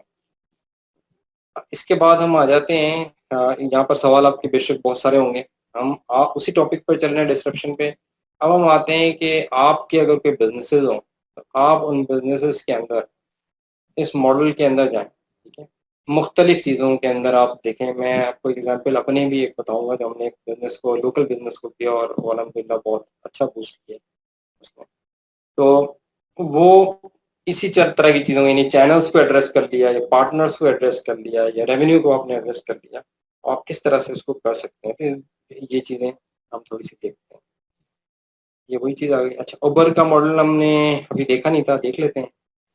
इसके बाद हम आ जाते हैं यहाँ पर सवाल आपके बेशक बहुत सारे होंगे, हम आप उसी टॉपिक पर चल रहे हैं डिस्क्रिप्शन पे। अब हम आते हैं कि आपके अगर कोई बिजनेसेस हो तो आप उन बिजनेसेस के अंदर इस मॉडल के अंदर जाएं, ठीक है। मुख्तलिफ चीज़ों के अंदर आप देखें, मैं आपको एग्जांपल अपने भी एक बताऊंगा जो हमने एक बिजनेस को लोकल बिजनेस को किया और वो अल्हम्दुलिल्लाह बहुत अच्छा बूस्ट किया उसने। तो वो इसी तरह की चीज़ों यानी चैनल्स को एड्रेस कर लिया या पार्टनर्स को एड्रेस कर लिया या रेवेन्यू को आपने एड्रेस कर लिया, आप किस तरह से उसको कर सकते हैं, फिर ये चीज़ें हम थोड़ी सी देखते हैं। ये वही चीज़ आ गई। अच्छा, उबर का मॉडल हमने अभी देखा नहीं था, देख लेते हैं।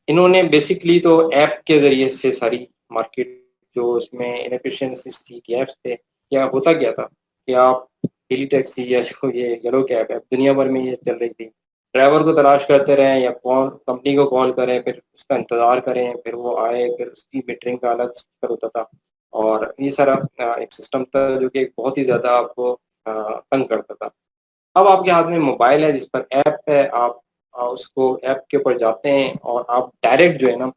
इन्होंने बेसिकली तो ऐप के ज़रिए से सारी मार्केट जो उसमें इनएफिशिएंसीज थी, गैप्स थे, या होता क्या था कि आप डेली टैक्सी या जो ये येलो कैब है दुनिया भर में ये चल रही थी, ड्राइवर को तलाश करते रहें या कॉल कंपनी को कॉल करें, फिर उसका इंतज़ार करें, फिर वो आए, फिर उसकी मीटरिंग का अलग चक्कर होता था और ये सारा एक सिस्टम था जो कि बहुत ही ज़्यादा आपको तंग करता था। अब आपके हाथ में मोबाइल है जिस पर ऐप है, आप उसको ऐप के ऊपर जाते हैं और आप डायरेक्ट जो है ना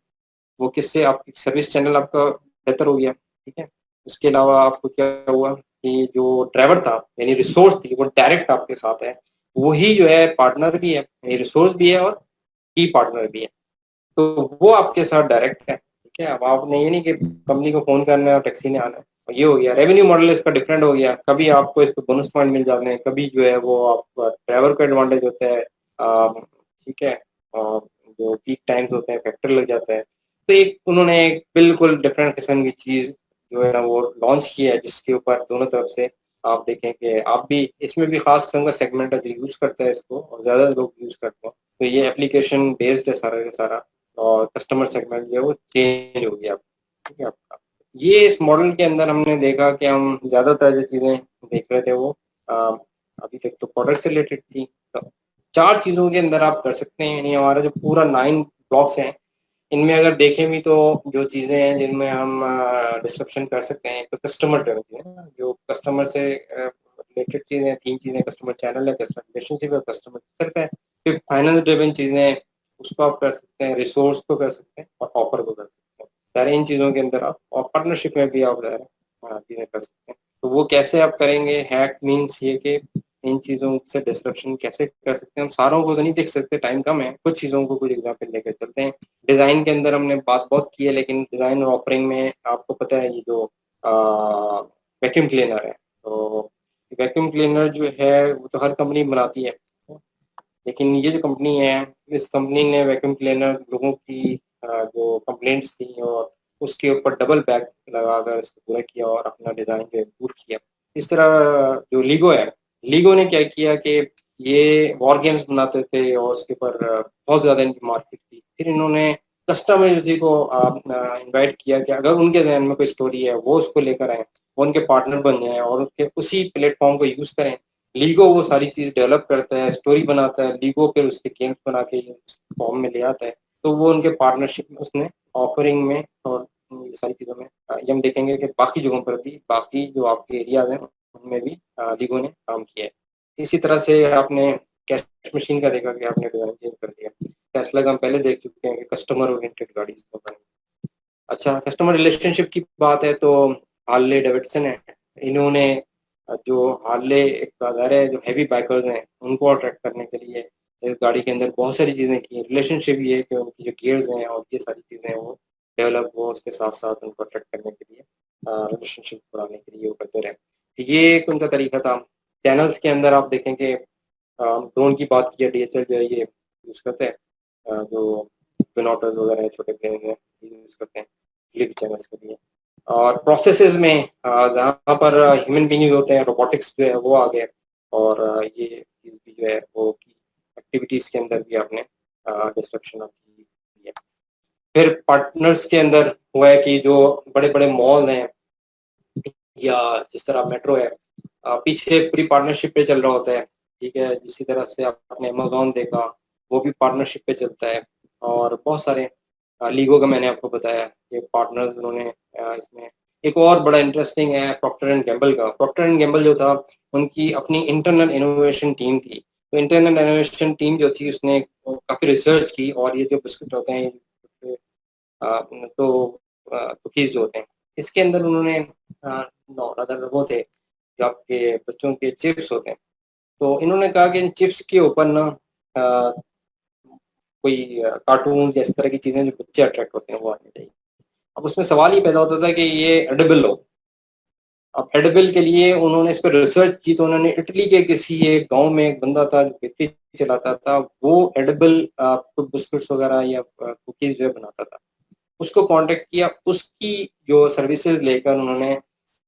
वो किससे आपकी सर्विस चैनल आपका बेहतर हो गया, ठीक है। उसके अलावा आपको क्या हुआ कि जो ड्राइवर था यानी रिसोर्स थी वो डायरेक्ट आपके साथ है, वही जो है पार्टनर भी है, यानी रिसोर्स भी है और की पार्टनर भी है, तो वो आपके साथ डायरेक्ट है, ठीक है। अब आपने ये नहीं कि कंपनी को फोन करना है और टैक्सी ने आना है, और ये हो गया रेवेन्यू मॉडल इसका डिफरेंट हो गया। कभी आपको इस पर बोनस पॉइंट मिल जाते हैं, कभी जो है वो आप ड्राइवर को एडवांटेज होता है, ठीक है, जो पीक टाइम्स होते हैं फैक्टर लग जाता है। तो एक उन्होंने एक बिल्कुल डिफरेंट किस्म की चीज जो है ना वो लॉन्च किया है जिसके ऊपर दोनों तरफ से आप देखें कि आप भी इसमें भी खास किस्म का सेगमेंट है जो यूज करता है इसको और ज्यादा लोग यूज करते हैं। तो ये एप्लीकेशन बेस्ड है सारा का सारा और कस्टमर सेगमेंट जो है वो चेंज हो गया, ठीक है आपका। ये इस मॉडल के अंदर हमने देखा कि हम ज्यादातर जो चीजें देख रहे थे वो अभी तक तो प्रोडक्ट से रिलेटेड थी। तो 4 चीजों के अंदर आप कर सकते हैं, यानी हमारा जो पूरा 9 ब्लॉक्स हैं इनमें अगर देखें भी तो जो चीजें हैं जिनमें हम डिस्क्रिप्शन कर सकते हैं, तो कस्टमर ड्रिवन चीजें जो कस्टमर से रिलेटेड चीजें, 3 चीजें, कस्टमर चैनल है, कस्टमर रिलेशनशिप है, कस्टमर सर्विस है। फिर फाइनेंस ड्रिवन चीजें उसको आप कर सकते हैं, रिसोर्स को कर सकते हैं और ऑफर को कर सकते हैं। सारे इन चीजों के अंदर आप और पार्टनरशिप में भी आप चीजें कर सकते हैं। तो वो कैसे आप करेंगे, हैक मीन्स ये कि इन चीजों से डिस्क्रिप्शन कैसे कर सकते हैं। हम सारों को तो नहीं देख सकते, टाइम कम है, कुछ चीजों को कुछ एग्जाम्पल लेकर चलते हैं। डिजाइन के अंदर हमने बात बहुत की है, लेकिन डिजाइन और ऑफरिंग में आपको पता है ये जो वैक्यूम क्लीनर है, तो वैक्यूम क्लीनर जो है वो तो हर कंपनी बनाती है, लेकिन ये जो कंपनी है इस कंपनी ने वैक्यूम क्लीनर लोगों की जो कंप्लेंट्स थी और उसके ऊपर डबल बैग लगाकर इसको पूरा किया और अपना डिजाइन जो है दूर किया। इस तरह जो लीगो है, लीगो ने क्या किया कि ये वॉर गेम्स बनाते थे और उसके ऊपर बहुत ज्यादा इनकी मार्केट थी। फिर इन्होंने कस्टमर को इनवाइट किया कि अगर उनके जहन में कोई स्टोरी है वो उसको लेकर आए, वो उनके पार्टनर बन जाए और उसके उसी प्लेटफॉर्म को यूज करें। लीगो वो सारी चीज डेवलप करता है, स्टोरी बनाता है, लीगो फिर उसके गेम्स बना के फॉर्म में ले आता है। तो वो उनके पार्टनरशिप में उसने ऑफरिंग में और ये सारी चीजों में ये हम देखेंगे कि बाकी जगहों पर भी, बाकी जो आपके एरियाज हैं उनमें भी लीगो ने काम किया है। इसी तरह से आपने मशीन का देखा कि आपने डिजाइन चेंज कर दिया। टेस्ला का हम पहले देख चुके हैं कि कस्टमर ओरिएंटेड गाड़ी इसको बनाई। अच्छा, कस्टमर रिलेशनशिप की बात है तो हार्ले डेविडसन है, इन्होंने जो हार्ले एक बाजार है जो हैवी बाइकर्स हैं उनको अट्रैक्ट करने के लिए इस गाड़ी के अंदर बहुत सारी चीज़ें की। रिलेशनशिप ये है कि उनकी जो गियर्स हैं और ये सारी चीज़ें हैं वो डेवलप हो, उसके साथ-साथ उनको अट्रैक्ट करने के लिए रिलेशनशिप बढ़ाने के लिए वो करते रहे। ये एक उनका तरीका था। चैनल्स के अंदर आप देखेंगे ड्रोन की बात की है, डीएचएल जो है ये यूज़ करते हैं, जो ट्विन ऑटर्स वगैरह हैं, छोटे प्लेन हैं, ये यूज़ करते हैं क्लिप चैनल्स के लिए। और प्रोसेसेस में जहाँ पर ह्यूमन बीइंग होते हैं, रोबोटिक्स जो है वो आ गया और ये चीज़ भी जो है वो की एक्टिविटीज़ के अंदर भी आपने डिस्ट्रक्शन आपकी है। फिर पार्टनर्स के अंदर हुआ है कि जो बड़े-बड़े मॉल हैं या जिस तरह मेट्रो है, पीछे पूरी पार्टनरशिप पे चल रहा होता है, ठीक है? जिसी तरह से आपने अमेज़न देखा, वो भी पार्टनरशिप पे चलता है और बहुत सारे लीगो का मैंने आपको बताया कि पार्टनर्स उन्होंने इसमें एक और बड़ा इंटरेस्टिंग है प्रॉक्टर एंड गैम्बल का। प्रॉक्टर एंड गैम्बल जो था, उनकी अपनी इंटरनल इनोवेशन टीम थी। तो इंटरनल इनोवेशन टीम जो थी उसने काफ़ी रिसर्च की और ये जो बिस्किट होते हैं तो कुकीज़ जो होते हैं, इसके अंदर उन्होंने नो अदर वो थे, जो आपके बच्चों के चिप्स होते हैं। तो इन्होंने कहा कि इन चिप्स के ऊपर ना अ, कोई कार्टून्स या इस तरह की चीज़ें जो बच्चे अट्रैक्ट होते हैं वो आनी चाहिए। अब उसमें सवाल ये पैदा होता था कि ये एडिबल हो। अब एडिबल के लिए उन्होंने इस पे रिसर्च की तो उन्होंने इटली के किसी एक गाँव में एक बंदा था जो बेकरी चलाता था, वो एडिबल बिस्किट्स वगैरह या कुकीज़ जो है बनाता था। उसको कॉन्टैक्ट किया, उसकी जो सर्विसेज़ लेकर उन्होंने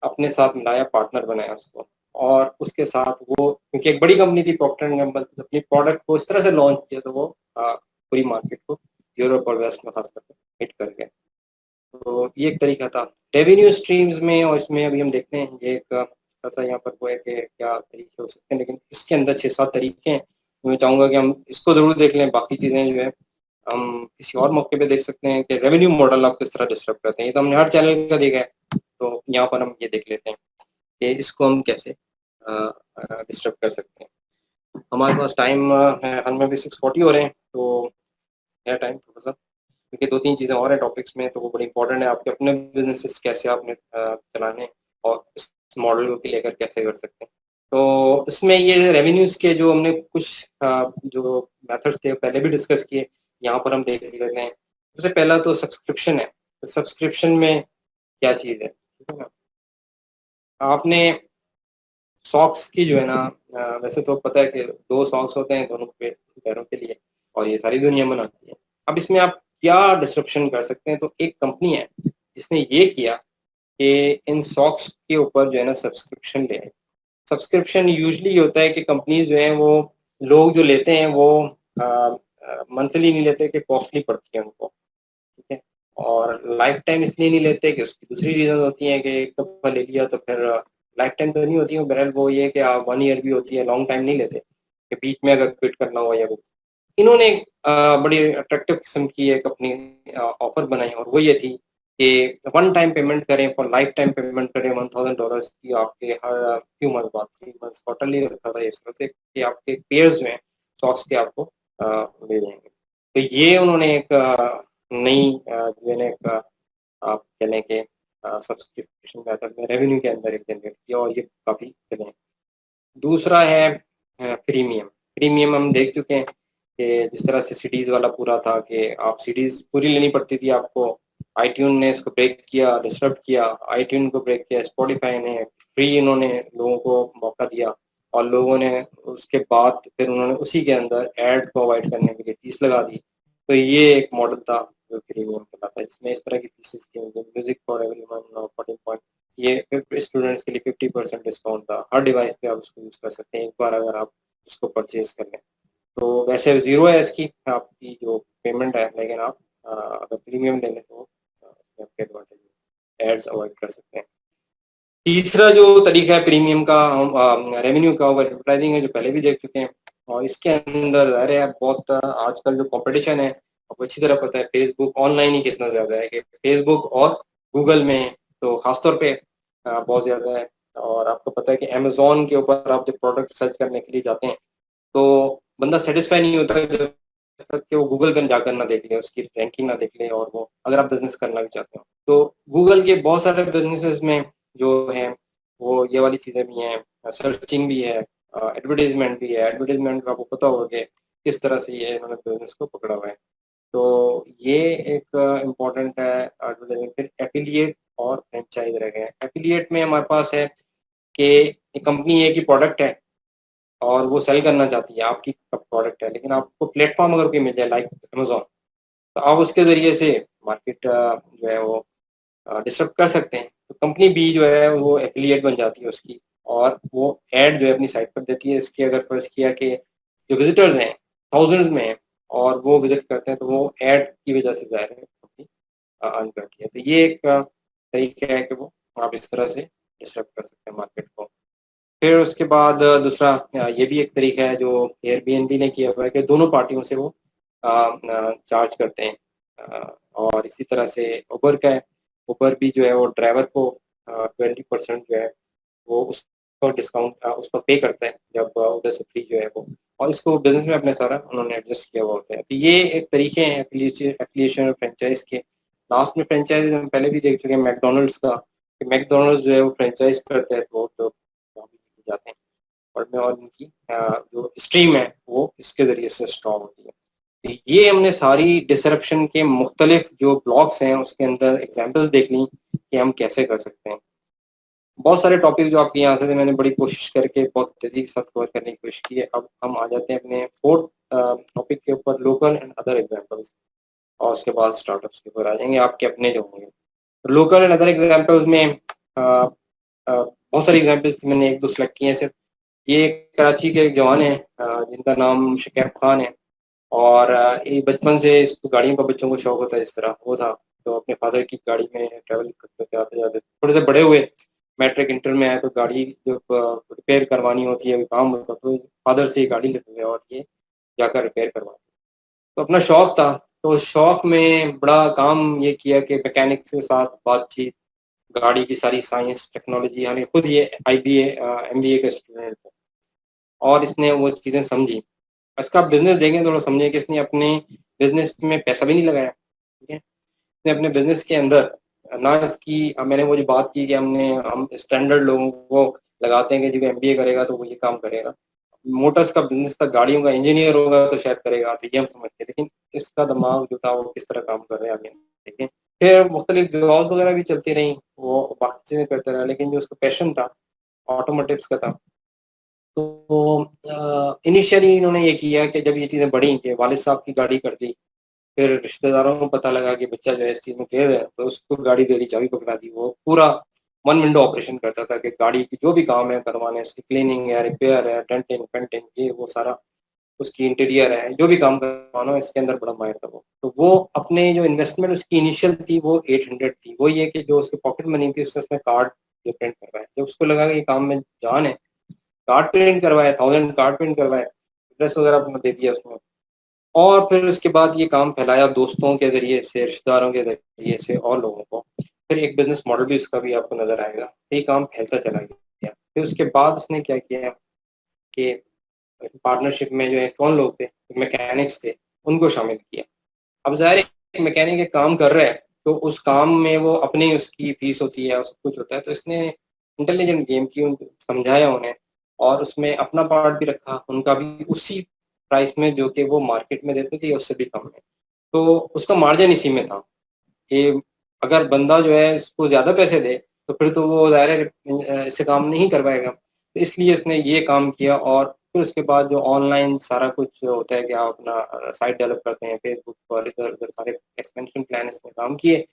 अपने साथ मिलाया, पार्टनर बनाया उसको और उसके साथ वो क्योंकि एक बड़ी कंपनी थी प्रॉक्टर एंड गैम्बल, अपनी प्रोडक्ट को इस तरह से लॉन्च किया तो वो पूरी मार्केट को यूरोप और वेस्ट में खास करके हिट कर गया। तो ये एक तरीका था। रेवेन्यू स्ट्रीम्स में और इसमें अभी हम देखते हैं ये एक ऐसा यहाँ पर वो है कि क्या तरीके हो सकते हैं, लेकिन इसके अंदर 6-7 तरीके हैं। मैं चाहूँगा कि हम इसको ज़रूर देख लें, बाकी चीज़ें जो है हम किसी और मौके पे देख सकते हैं कि रेवेन्यू मॉडल आप किस तरह डिस्टर्ब करते हैं। ये तो हमने हर चैनल का देखा है, तो यहाँ पर हम ये देख लेते हैं कि इसको हम कैसे डिस्टर्ब कर सकते हैं। हमारे पास टाइम है, हमें भी 6:40 हो रहे हैं, तो है टाइम थोड़ा-सा क्योंकि 2-3 चीज़ें और हैं टॉपिक्स में, तो वो बड़ी इंपॉर्टेंट है। आपके अपने बिज़नेसेस कैसे आपने चलाने और इस मॉडल को लेकर कैसे कर सकते हैं। तो इसमें ये रेवेन्यूज़ के जो हमने कुछ जो मेथड्स थे पहले भी डिस्कस किए, यहाँ पर हम देख लेते हैं। सबसे पहला तो सब्सक्रिप्शन है। तो सब्सक्रिप्शन में क्या चीज़ है, ठीक है ना? आपने सॉक्स की जो है ना वैसे तो पता है कि 2 सॉक्स होते हैं दोनों पे पैरों के लिए और ये सारी दुनिया बनाती है। अब इसमें आप क्या डिस्रप्शन कर सकते हैं, तो एक कंपनी है जिसने ये किया कि इन सॉक्स के ऊपर जो है ना सब्सक्रिप्शन ले आए। सब्सक्रिप्शन यूजुअली ये होता है कि कंपनीज़ जो हैं वो लोग जो लेते हैं वो मंथली नहीं लेते कि कॉस्टली पड़ती है उनको, ठीक है? और लाइफ टाइम इसलिए नहीं लेते कि उसकी दूसरी रीज़न होती है कि एक दफ़ा ले लिया तो फिर लाइफ टाइम तो नहीं होती है, बहरहाल वो ये है कि 1 ईयर भी होती है, लॉन्ग टाइम नहीं लेते कि बीच में अगर क्विट करना हुआ या कुछ। इन्होंने एक बड़ी अट्रैक्टिव किस्म की एक अपनी ऑफ़र बनाई और वो ये थी कि वन टाइम पेमेंट करें फॉर लाइफ टाइम पेमेंट करें $1000 की आपके हर फ्यू मंथ बाद 3 मंथ्स क्वार्टरली रखा था इस तरह से कि आपके पेयर्स जो हैं सॉक्स के आपको दे जाएँगे। तो ये उन्होंने एक नई जो है ना एक आप कह लें कि सब्सक्रिप्शन मेथड में रेवेन्यू के अंदर एक जनरेट किया और ये काफ़ी चले हैं। दूसरा है प्रीमियम। प्रीमियम हम देख चुके हैं कि जिस तरह से सीडीज़ वाला पूरा था कि आप सीडीज़ पूरी लेनी पड़ती थी आपको। आईट्यून ने इसको ब्रेक किया, डिसरप्ट किया, आईट्यून को ब्रेक किया, स्पॉटिफ़ाई ने फ्री इन्होंने लोगों को मौका दिया और लोगों ने उसके बाद फिर उन्होंने उसी के अंदर ऐड को अवॉइड करने के लिए फीस लगा दी। तो ये एक मॉडल था जो प्रीमियम कहलाता है। इसमें इस तरह की फीसेस थी म्यूज़िक फॉर एवरीवन और 14 पॉइंट ये स्टूडेंट्स के लिए 50% डिस्काउंट था। हर डिवाइस पे आप उसको यूज़ कर सकते हैं एक बार अगर आप उसको परचेज़ कर लें। तो वैसे ज़ीरो है इसकी आपकी जो पेमेंट है, लेकिन आप अगर प्रीमियम ले लें तो इसमें आपके एडवांटेज एड्स अवॉइड कर सकते हैं। तीसरा जो तरीका है प्रीमियम का हम रेवेन्यू का वो एडवर्टाइजिंग है जो पहले भी देख चुके हैं और इसके अंदर ज़ाहिर है बहुत आजकल जो कॉम्पिटिशन है आपको अच्छी तरह पता है फेसबुक ऑनलाइन ही कितना ज़्यादा है कि फेसबुक और गूगल में तो ख़ासतौर पे बहुत ज़्यादा है और आपको पता है कि अमेज़न के ऊपर आप जब प्रोडक्ट सर्च करने के लिए जाते हैं तो बंदा सेटिस्फाई नहीं होता जब तक कि वो गूगल पे जाकर ना देख ले, उसकी रैंकिंग ना देख ले, और वो अगर आप बिजनेस करना भी चाहते हो तो गूगल के बहुत सारे बिजनेसेस में जो है वो ये वाली चीजें भी हैं, सर्चिंग भी है, एडवर्टीजमेंट भी है। एडवर्टीजमेंट का आपको पता होगा कि किस तरह से ये इन्होंने बिजनेस को पकड़ा हुआ है। तो ये एक इम्पोर्टेंट है एडवर्टाइजमेंट। फिर एफिलिएट और फ्रेंचाइज रह गए। एफिलिएट में हमारे पास है कि कंपनी एक ही प्रोडक्ट है और वो सेल करना चाहती है, आपकी प्रोडक्ट है, लेकिन आपको प्लेटफॉर्म अगर कोई मिल जाए लाइक अमेजोन, तो आप उसके ज़रिए से मार्केट जो है वो डिस्टर्ब कर सकते हैं। तो कंपनी बी जो है वो एफिलिएट बन जाती है उसकी, और वो ऐड जो है अपनी साइट पर देती है। इसके अगर फर्ज किया कि जो विजिटर्स हैं थाउजेंड्स में हैं और वो विजिट करते हैं, तो वो ऐड की वजह से ज़ाहिर है कंपनी अर्न करती है। तो ये एक तरीका है कि वो आप इस तरह से डिस्टर्ब कर सकते हैं मार्केट को। फिर उसके बाद दूसरा ये भी एक तरीका है जो एयरबीएनबी ने किया हुआ है कि दोनों पार्टियों से वो चार्ज करते हैं। और इसी तरह से उबर का है। उबर भी जो है वो ड्राइवर को 20% जो है वो उसको डिस्काउंट उस पर पे करता है जब उधर से फ्री जो है वो, और इसको बिजनेस में अपने सारा उन्होंने एडजस्ट किया हुआ होता है। तो ये एक तरीके हैं एफिलिएशन और फ्रेंचाइज के। लास्ट में फ्रेंचाइज हम पहले भी देख चुके हैं मैकडोनल्ड्स का, कि मैकडोनल्ड्स जो है वो फ्रेंचाइज करता है तो लोग जाते हैं और उनकी जो स्ट्रीम है वो इसके ज़रिए से स्ट्रॉन्ग होती है। तो ये हमने सारी डिसरप्शन के मुख्तलिफ जो ब्लॉक्स हैं उसके अंदर एग्जाम्पल्स देख ली कि हम कैसे कर सकते हैं। बहुत सारे टॉपिक जो आपके यहाँ से थे मैंने बड़ी कोशिश करके बहुत तेजी के साथ कवर करने की कोशिश की है। अब हम आ जाते हैं अपने फोर्थ टॉपिक के ऊपर, लोकल एंड अदर एग्जाम्पल्स, और उसके बाद स्टार्टअप्स के ऊपर आ जाएंगे आपके अपने जो होंगे। लोकल एंड अदर एग्जाम्पल्स में बहुत सारी एग्जाम्पल्स मैंने एक दो सेलेक्ट किए हैं सिर्फ। ये कराची के एक जवान है जिनका नाम शकीब खान है, और ये बचपन से इसको गाड़ियों का बच्चों को शौक होता है, इस तरह वो था तो अपने फादर की गाड़ी में ट्रैवल करते आते जाते थोड़े से बड़े हुए, मैट्रिक इंटर में आए तो गाड़ी जब रिपेयर करवानी होती है, काम होता तो फादर से ये गाड़ी लेते थे और ये जाकर रिपेयर करवाते। तो अपना शौक था, तो उस शौक में बड़ा काम ये किया कि मैकेनिक के साथ बातचीत, गाड़ी की सारी साइंस टेक्नोलॉजी, यानी खुद ये IBA MBA का स्टूडेंट है और इसने वो चीज़ें समझी। इसका बिजनेस देखें थोड़ा समझें कि इसने अपने बिजनेस में पैसा भी नहीं लगाया, ठीक है। इसने अपने बिजनेस के अंदर ना इसकी मैंने वो जो बात की कि हम स्टैंडर्ड लोगों को लगाते हैं कि जो MBA करेगा तो वो ये काम करेगा, मोटर्स का बिजनेस था, गाड़ियों का इंजीनियर होगा तो शायद करेगा, तो ये हम समझते हैं, लेकिन इसका दिमाग जो था वो किस तरह काम कर रहे हैं आगे देखें। फिर मुख्तलिफ जॉब वगैरह भी चलती रही, वो बाकी चीज़ें करते रहा, लेकिन जो उसका पैशन था ऑटोमोटिव्स का था। तो इनिशियली इन्होंने ये किया कि जब ये चीज़ें बढ़ी कि वालिद साहब की गाड़ी कर दी, फिर रिश्तेदारों को पता लगा कि बच्चा जो है इस चीज़ में तेज़ है, तो उसको गाड़ी दे दी, चाबी पकड़ा दी। वो पूरा वन विंडो ऑपरेशन करता था कि गाड़ी की जो भी काम है करवाने, उसकी क्लीनिंग है, रिपेयर है, डेंटिंग पेंटिंग, ये वो सारा, उसकी इंटीरियर है, जो भी काम करवाना हो इसके अंदर बड़ा माहिर था वो। तो वो अपने जो इन्वेस्टमेंट उसकी इनिशियल थी वो 800 थी। वो ये कि जो उसकी पॉकेट मनी थी उसने कार्ड जो प्रिंट करवाया, जब उसको लगा कि ये काम में जान है, कार्ड प्रिंट करवाए, 1000 कार्ड प्रिंट करवाए, एड्रेस वगैरह अपना दे दिया उसने। और फिर उसके बाद ये काम फैलाया दोस्तों के ज़रिए से, रिश्तेदारों के ज़रिए से और लोगों को। फिर एक बिज़नेस मॉडल भी उसका भी आपको नज़र आएगा। ये काम फैलता चला गया। फिर उसके बाद उसने क्या किया कि पार्टनरशिप में जो है कौन लोग थे, मैकेनिक्स थे, उनको शामिल किया। अब ज़ाहिर है एक मैकेनिक एक काम कर रहा है, तो उस काम में वो अपनी उसकी फीस होती है और सब कुछ होता है। तो इसने इंटेलिजेंट गेम की, उनको समझाया उन्हें, और उसमें अपना पार्ट भी रखा, उनका भी उसी प्राइस में जो कि वो मार्केट में देते थे, उससे भी कम में। तो उसका मार्जिन इसी में था कि अगर बंदा जो है इसको ज़्यादा पैसे दे तो फिर तो वो ज़ाहिर है इससे काम नहीं करवाएगा। तो इसलिए इसने ये काम किया। और फिर उसके बाद जो ऑनलाइन सारा कुछ होता है कि आप अपना साइट डेवलप करते हैं फेसबुक पर, इधर उधर सारे एक्सपेंशन प्लान इसने काम किए,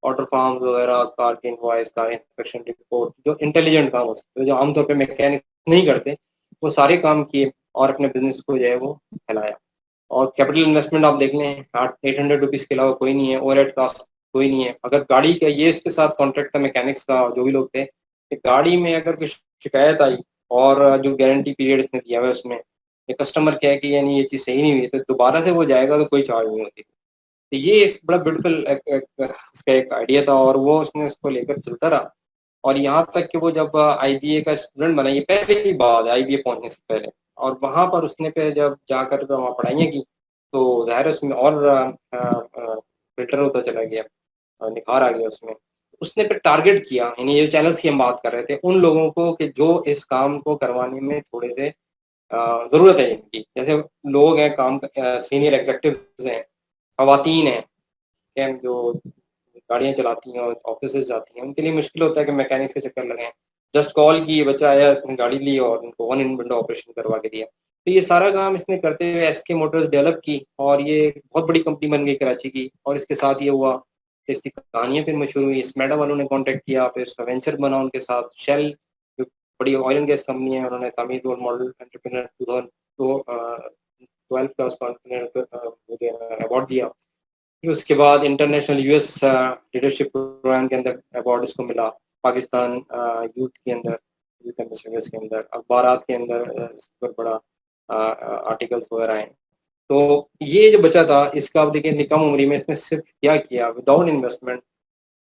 ऑर्डर फॉर्म्स वगैरह, कार की इनवॉइस, कार इंस्पेक्शन रिपोर्ट, जो इंटेलिजेंट काम हो सकते हैं जो आमतौर पे मैकेनिक नहीं करते, वो सारे काम किए और अपने बिजनेस को जो है वो फैलाया। और कैपिटल इन्वेस्टमेंट आप देख लें, 800 रुपीज़ के अलावा कोई नहीं है, ओवरहेड कास्ट कोई नहीं है। अगर गाड़ी का ये इसके साथ कॉन्ट्रैक्ट था मैकेनिक्स का, जो भी लोग थे, कि गाड़ी में अगर कुछ शिकायत आई और जो गारंटी पीरियड इसने दिया हुआ है उसमें ये कस्टमर कहे कि यानी ये चीज़ सही नहीं हुई तो दोबारा से वो जाएगा तो कोई चार्ज नहीं होती। तो ये एक बड़ा ब्यूटीफुल इसका एक आइडिया था और वो उसने उसको लेकर चलता रहा और यहाँ तक कि वो जब IBA का स्टूडेंट बना, ये पहले की बात है IBA पहुंचने से पहले, और वहाँ पर उसने पे जब जाकर वहाँ पढ़ाइयाँ की तो ज़ाहिर है उसमें और बेटर होता चला गया, निखार आ गया उसमें। उसने फिर टारगेट किया, यानी ये चैलेंज की हम बात कर रहे थे, उन लोगों को कि जो इस काम को करवाने में थोड़े से ज़रूरत है इनकी। जैसे लोग हैं काम सीनियर एग्ज़ीक्यूटिव्स हैं, ख़वातीन हैं, हैं जो गाड़ियाँ चलाती हैं और ऑफ़िसेज़ जाती हैं, उनके लिए मुश्किल होता है कि मैकेनिक के चक्कर लगाएँ। जस्ट कॉल की, बच्चा आया, उसने गाड़ी ली और उनको वन इन विंडो ऑपरेशन करवा के दिया। तो ये सारा काम इसने करते हुए एसके मोटर्स डेवलप की और ये बहुत बड़ी कंपनी बन गई कराची की। और इसके साथ ये हुआ कि इसकी कहानियाँ फिर मशहूर हुई, स्मेडा वालों ने कॉन्टैक्ट किया, फिर उसका वेंचर बना उनके साथ। शेल जो बड़ी ऑयल एंड गैस कंपनी है, उन्होंने तामीर रोल मॉडल एंटरप्रेन्योर 2012 का उसको अवार्ड दिया। फिर उसके बाद इंटरनेशनल यूएस लीडरशिप प्रोग्राम के अंदर अवार्ड इसको मिला। पाकिस्तान यूथ के अंदर, यूथ एम्बेसडर्स के अंदर, अखबारात के अंदर इसके ऊपर बड़ा आर्टिकल्स वगैरह आए। तो ये जो बचा था इसका आप देखिए कम उम्र में इसने सिर्फ क्या किया, without investment,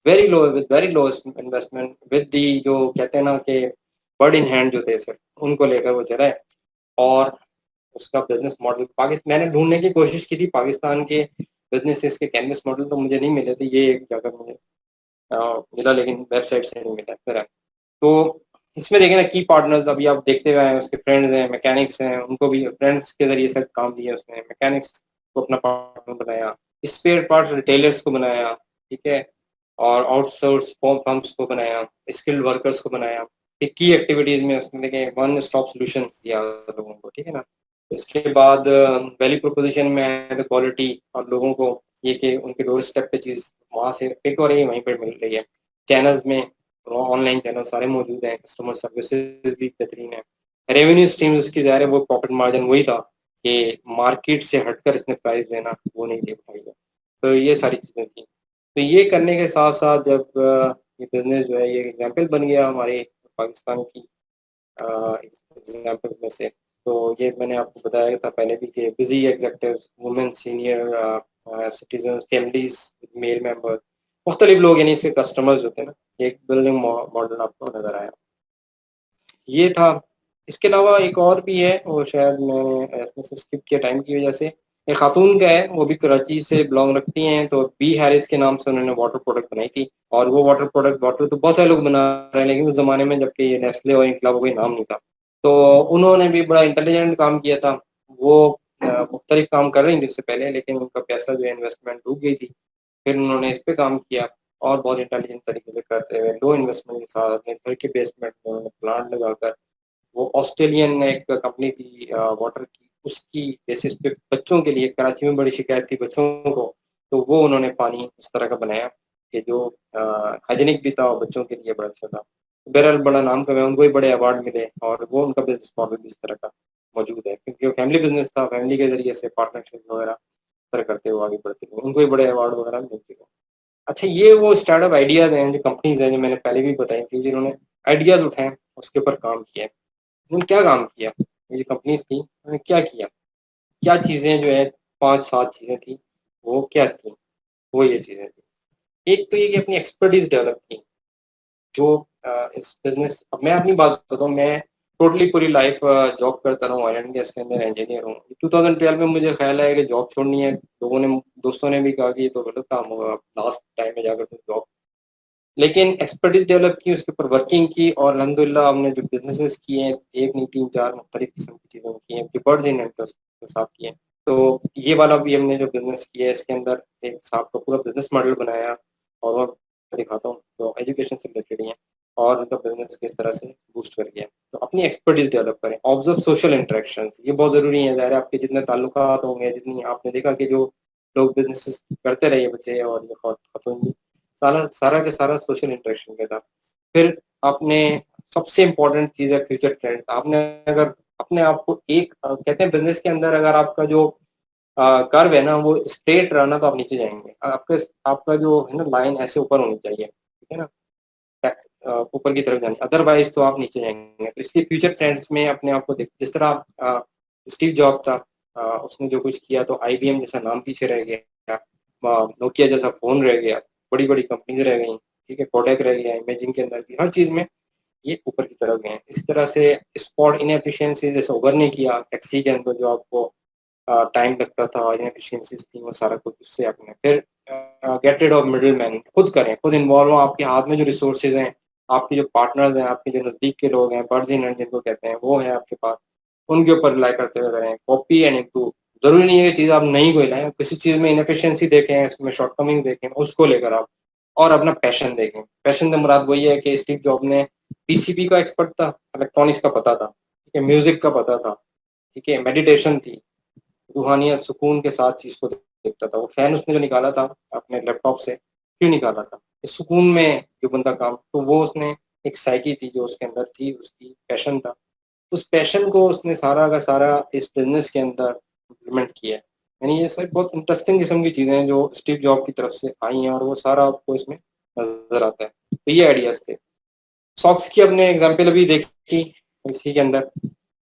very low investment, with the जो कहते हैं ना कि बर्ड इन हैंड जो थे सर, उनको लेकर वो चला है। और उसका बिजनेस मॉडल पाकिस्तान मैंने ढूंढने की कोशिश की थी, पाकिस्तान के बिजनेसेस के कैनवस मॉडल तो मुझे नहीं मिले थे, ये एक जगह मुझे मिला लेकिन वेबसाइट से नहीं मिला फिर। तो इसमें देखें ना की पार्टनर्स अभी आप देखते हुए हैं, उसके फ्रेंड्स हैं, मैकेनिक्स हैं, उनको भी फ्रेंड्स के जरिए से काम दिया उसने, मैकेनिक्स को अपना पार्टनर बनाया, स्पेयर पार्ट्स रिटेलर्स को बनाया, ठीक है, और आउटसोर्स फर्म्स को बनाया, स्किल्ड वर्कर्स को बनाया। की एक्टिविटीज में उसने देखें वन स्टॉप सोल्यूशन दिया लोगों को, ठीक है ना। इसके बाद वैल्यू प्रोपोजिशन में क्वालिटी और लोगों को ये कि उनके डोर स्टेप पे चीज़ वहाँ से पिक हो रही है, वहीं पर मिल रही है। चैनल्स में ऑनलाइन चैनल सारे मौजूद हैं, कस्टमर सर्विसेज भी बेहतरीन है। रेवेन्यू स्ट्रीम उसकी ज़ाहिर है वो प्रॉफिट मार्जिन वही था कि मार्केट से हटकर इसने प्राइस देना वो नहीं दे पाई है। तो ये सारी चीज़ें थी। तो ये करने के साथ साथ जब ये बिजनेस जो है ये एग्जाम्पल बन गया हमारे पाकिस्तान की एग्जाम्पल में से। तो ये मैंने आपको बताया था पहले भी कि busy executives, women senior citizen, families, male member, मुख्तलिफ लोग यानी इसके कस्टमर्स होते हैं ना, एक बिल्डिंग मॉडल आपको नजर आया। ये था। इसके अलावा एक और भी है, वो शायद मैंने इसमें से स्किप किया टाइम की वजह से। एक खातून का है, वो भी कराची से बिलोंग रखती हैं, तो बी हैरिस के नाम से उन्होंने वाटर प्रोडक्ट बनाई थी। और वो वाटर तो बहुत सारे लोग बना रहे हैं, लेकिन उस जमाने में जबकि ये नेस्ले और इनकलाब कोई नाम नहीं था, तो उन्होंने भी बड़ा इंटेलिजेंट काम किया था। वो मुख्तलिफ काम कर रही थी उससे पहले, लेकिन उनका पैसा जो है इन्वेस्टमेंट डूब गई थी। फिर उन्होंने इस पे काम किया और बहुत इंटेलिजेंट तरीके से करते हुए लो इन्वेस्टमेंट के साथ अपने घर के बेसमेंट में उन्होंने प्लांट लगाकर, वो ऑस्ट्रेलियन एक कंपनी थी वाटर की, उसकी बेसिस पे बच्चों के लिए, कराची में बड़ी शिकायत थी बच्चों को, तो वो उन्होंने पानी उस तरह का बनाया कि जो हाइजीनिक भी था और बच्चों के लिए बड़ा अच्छा था। बहरहाल बड़ा नाम कमाया, उनको भी बड़े अवार्ड मिले, और वो उनका बिजनेस मॉडल भी इस तरह का मौजूद है, क्योंकि वो फैमिली बिजनेस था, फैमिली के जरिए से पार्टनरशिप वगैरह तरह करते हुए आगे बढ़ते हुए उनको भी बड़े अवार्ड वगैरह मिलते हैं। अच्छा, ये वो स्टार्टअप आइडियाज हैं, जो कंपनीज हैं, जो मैंने पहले भी बताई थी, जिन्होंने आइडियाज उठाए उसके ऊपर काम किया है। उन्होंने क्या काम किया, ये जो कंपनीज थी उन्होंने क्या किया, क्या चीज़ें जो है 5-7 चीज़ें थी, वो क्या थी, वो ये चीज़ें थी। एक तो ये कि अपनी एक्सपर्टीज डेवलप की, जो इस बिजनेस, अब मैं अपनी बात बताऊँ, मैं टोटली पूरी लाइफ जॉब करता रहा हूँ, ऑयल एंड गैस के अंदर इंजीनियर हूँ। 2012 में मुझे ख्याल आया कि जॉब छोड़नी है, लोगों ने, दोस्तों ने भी कहा कि ये तो गलत काम होगा, लास्ट टाइम में जाकर तुम जॉब, लेकिन एक्सपर्टीज डेवलप की, उसके ऊपर वर्किंग की, और अल्हम्दुलिल्लाह हमने जो बिजनेसेस किए हैं, एक नहीं 3-4 मुख्तलिफ किस्म की चीज़ों की हैं, डिपर्स इन इंटरेस्ट के साथ किए हैं। तो ये वाला भी हमने जो बिजनेस किया है, इसके अंदर एक साहब का पूरा बिजनेस मॉडल बनाया, और वो दिखाता हूँ, तो एजुकेशन से रिलेटेड ही है, और उनका बिजनेस किस तरह से बूस्ट कर गया। तो अपनी एक्सपर्टीज डेवलप करें, ऑब्जर्व सोशल इंटरेक्शन, ये बहुत ज़रूरी है। ज़ाहिर है आपके जितने ताल्लुकात होंगे, जितनी आपने देखा कि जो लोग बिजनेस करते रहे बच्चे और ये खातून भी, सारा सारा के सारा सोशल इंटरेक्शन के था। फिर आपने, सबसे इम्पोर्टेंट चीज़ है फ्यूचर ट्रेंड। आपने अगर अपने आप को एक कहते हैं बिजनेस के अंदर अगर आपका जो कर्व है ना वो स्ट्रेट रहा ना, तो आप नीचे जाएंगे। आपका आपका जो है ना लाइन ऐसे ऊपर होनी चाहिए, ठीक है ना, ऊपर की तरफ जानी, अदरवाइज तो आप नीचे जाएंगे। तो इसलिए फ्यूचर ट्रेंड्स में अपने आप को देख, जिस तरह स्टीव जॉब था, उसने जो कुछ किया, तो IBM जैसा नाम पीछे रह गया, नोकिया जैसा फोन रह गया, बड़ी बड़ी कंपनीज रह गई, ठीक है, कोडेक रह गया, इमेजिंग के अंदर भी, हर चीज में ये ऊपर की तरफ गए हैं। इस तरह से स्पॉट इनएफिशिएंसी जैसे उबर ने किया, टैक्सी के अंदर जो आपको टाइम लगता था, इनएफिशिएंसीज थी, वो सारा कुछ उससे आपने फिर get rid of middle man, खुद करें, खुद इन्वॉल्व हो, आपके हाथ में जो रिसोर्सेज हैं, आपके जो पार्टनर्स हैं, आपके जो नजदीक के लोग हैं, बर्ड्स इन हैंड जिनको कहते हैं, वो है आपके पास, उनके ऊपर रिलाई करते हुए करें, कॉपी एंड इम्प्रूव। जरूरी नहीं है कि चीज आप नहीं कोई लाएं, किसी चीज में इनएफिशिएंसी देखें, उसमें शॉर्टकमिंग देखें, उसको लेकर आप और अपना पैशन देखें। पैशन से मुराद वही है कि स्टीव जॉब ने पीसीबी का एक्सपर्ट था, इलेक्ट्रॉनिक्स का पता था, ठीक है, म्यूजिक का पता था, ठीक है, मेडिटेशन थी, रूहानियत सुकून के साथ चीज को देखता था। वो फैन उसने जो निकाला था अपने लैपटॉप से, क्यों निकाला था? इस सुकून में जो बंदा काम, तो वो उसने एक साइकी थी जो उसके अंदर थी, उसकी पैशन था, उस पैशन को उसने सारा का सारा इस बिजनेस के अंदर इम्प्लीमेंट किया है। यानी ये सब बहुत इंटरेस्टिंग किस्म की चीजें हैं जो स्टीव जॉब की तरफ से आई हैं, और वो सारा आपको इसमें नजर आता है। तो ये आइडियाज थे। सॉक्स की अपने एग्जाम्पल अभी देखी इसी के अंदर,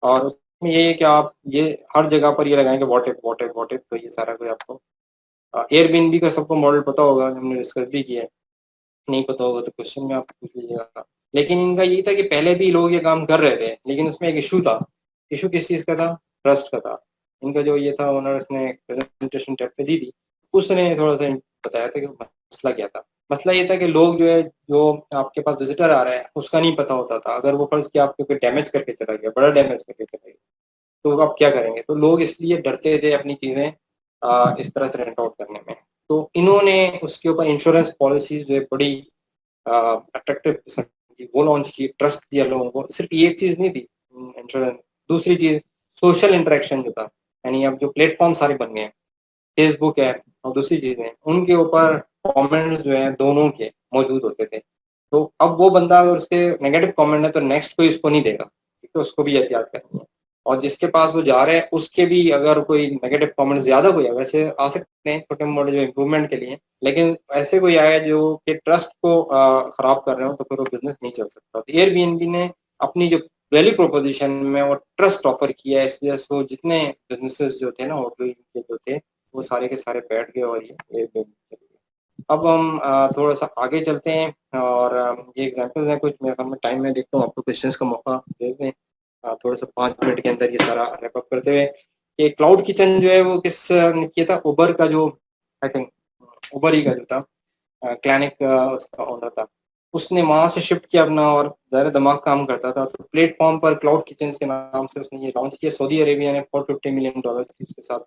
और उसमें ये है कि आप ये हर जगह पर ये लगाएंगे what if what if what if, तो ये सारा कुछ आपको एयरबीएनबी का सबको मॉडल पता होगा, हमने डिस्कस भी किया है। नहीं पता होगा तो क्वेश्चन में आप पूछ लीजिएगा। लेकिन इनका यही था कि पहले भी लोग ये काम कर रहे थे, लेकिन उसमें एक इशू था। इशू किस चीज़ का था? ट्रस्ट का था। इनका जो ये था ओनर, उसने एक प्रेजेंटेशन टाइप पे दी थी, उसने थोड़ा सा बताया था कि मसला क्या था। मसला ये था कि लोग जो है, जो आपके पास विजिटर आ रहा है, उसका नहीं पता होता था। अगर वो फर्ज किया आपको कोई डैमेज करके चला गया, बड़ा डैमेज करके चला गया, तो आप क्या करेंगे? तो लोग इसलिए डरते थे अपनी चीज़ें इस तरह से रेंट आउट करने में। तो इन्होंने उसके ऊपर इंश्योरेंस पॉलिसीज जो है बड़ी अट्रैक्टिव किस्म की वो लॉन्च की, ट्रस्ट दिया लोगों को। सिर्फ ये एक चीज नहीं थी इंश्योरेंस, दूसरी चीज सोशल इंटरेक्शन जो था, यानी अब जो प्लेटफॉर्म सारे बन गए हैं, फेसबुक है और दूसरी चीजें, उनके ऊपर कमेंट्स जो है दोनों के मौजूद होते थे। तो अब वो बंदा अगर उसके नेगेटिव कमेंट है तो नेक्स्ट कोई उसको नहीं देगा, ठीक है, उसको भी एहतियात करनी है। और जिसके पास वो जा रहे हैं उसके भी अगर कोई नेगेटिव कमेंट ज्यादा कोई है, वैसे आ सकते हैं छोटे मोटे जो इम्प्रूवमेंट के लिए, लेकिन ऐसे कोई आया जो कि ट्रस्ट को खराब कर रहे हो, तो फिर वो बिजनेस नहीं चल सकता। तो एयरबीएनबी ने अपनी जो वैल्यू प्रोपोजिशन में वो ट्रस्ट ऑफर किया है, इस वजह से वो जितने बिजनेसेस जो थे ना, होटल के जो थे, वो सारे के सारे बैठ गए और ये एयरबीएनबी चल गए। अब हम थोड़ा सा आगे चलते हैं, और ये एग्जांपल्स हैं कुछ, मेरे ख्याल में टाइम में देखता हूँ आपको क्वेश्चंस का मौका दे दें थोड़ा सा 5 मिनट के अंदर ये सारा रैप अप करते हुए। कि क्लाउड किचन जो है वो किस ने किया था? उबर का जो, आई थिंक उबर ही का जो था, क्लैनिक उसका ओनर था, उसने वहां से शिफ्ट किया अपना, और ज़्यादा दिमाग काम करता था, तो प्लेटफॉर्म पर क्लाउड किचन के नाम से उसने ये लॉन्च किया। सऊदी अरेबिया ने $450 million की उसके साथ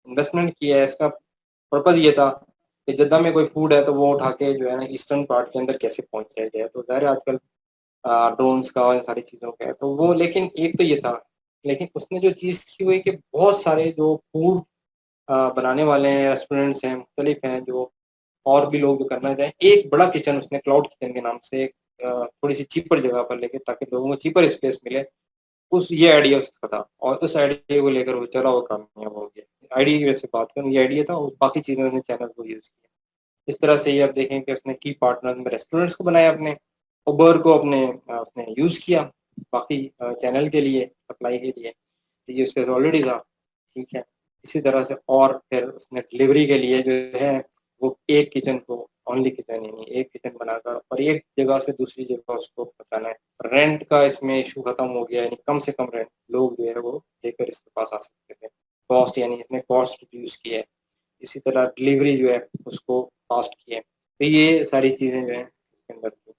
इन्वेस्टमेंट किया है। इसका पर्पज ये था कि जद्दा में कोई फूड है तो वो उठा के जो है ना ईस्टर्न पार्ट के अंदर कैसे पहुंचाया जाए। तो ज़ाहिर आजकल ड्रोन्स का और इन सारी चीज़ों का है, तो वो, लेकिन एक तो ये था, लेकिन उसने जो चीज़ की हुई कि बहुत सारे जो फूड बनाने वाले हैं, रेस्टोरेंट्स हैं, मुख्तलिफ हैं, जो और भी लोग जो करना चाहें, एक बड़ा किचन उसने क्लाउड किचन के नाम से एक थोड़ी सी चीपर जगह पर लेके, ताकि लोगों को चीपर स्पेस मिले, उस ये आइडिया उसका था, और उस आइडिया को लेकर वो चला, वो कामयाब हो गया। आइडिया की वजह से बात करूँ, ये आइडिया था, और बाकी चीज़ें उसने चैनल को यूज़ किया। इस तरह से ये आप देखें कि उसने की पार्टनर में रेस्टोरेंट्स को बनाया, अपने उबर को अपने उसने यूज़ किया बाकी चैनल के लिए, सप्लाई के लिए, तो ये उसके ऑलरेडी था, ठीक है। इसी तरह से और फिर उसने डिलीवरी के लिए जो है वो एक किचन को, ओनली किचन, यानी एक किचन बनाकर और एक जगह से दूसरी जगह उसको पहुंचाना है। रेंट का इसमें इशू खत्म हो गया, यानी कम से कम रेंट लोग जो है वो लेकर इसके पास आ सकते थे। कॉस्ट, यानी इसने कॉस्ट रिड्यूस की है। इसी तरह डिलीवरी जो है उसको फास्ट की है। तो ये सारी चीज़ें जो हैं इसके अंदर थी।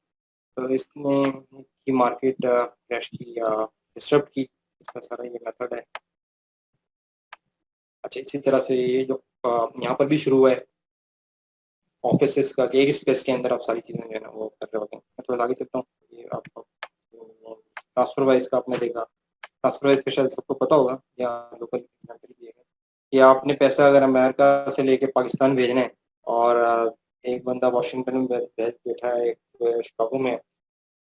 तो इसने की मार्केट क्रैश की या डिस्टर्ब की, इसका सारा ये मेथड है। अच्छा, इसी तरह से ये जो यहाँ पर भी शुरू हुआ है ऑफिस का, कि एक स्पेस के अंदर आप सारी चीज़ें जो है ना वो कर रहे होते हैं। मैं थोड़ा सा आगे चलता हूँ। ये आपको ट्रांसफर वाइज का आपने देखा, ट्रांसफर वाइज का शायद सबको पता होगा, या लोकल एग्जाम्पल भी है कि आपने पैसा अगर अमेरिका से लेके पाकिस्तान भेजना है, और एक बंदा वाशिंगटन में बैठा है, एक शिकागो में,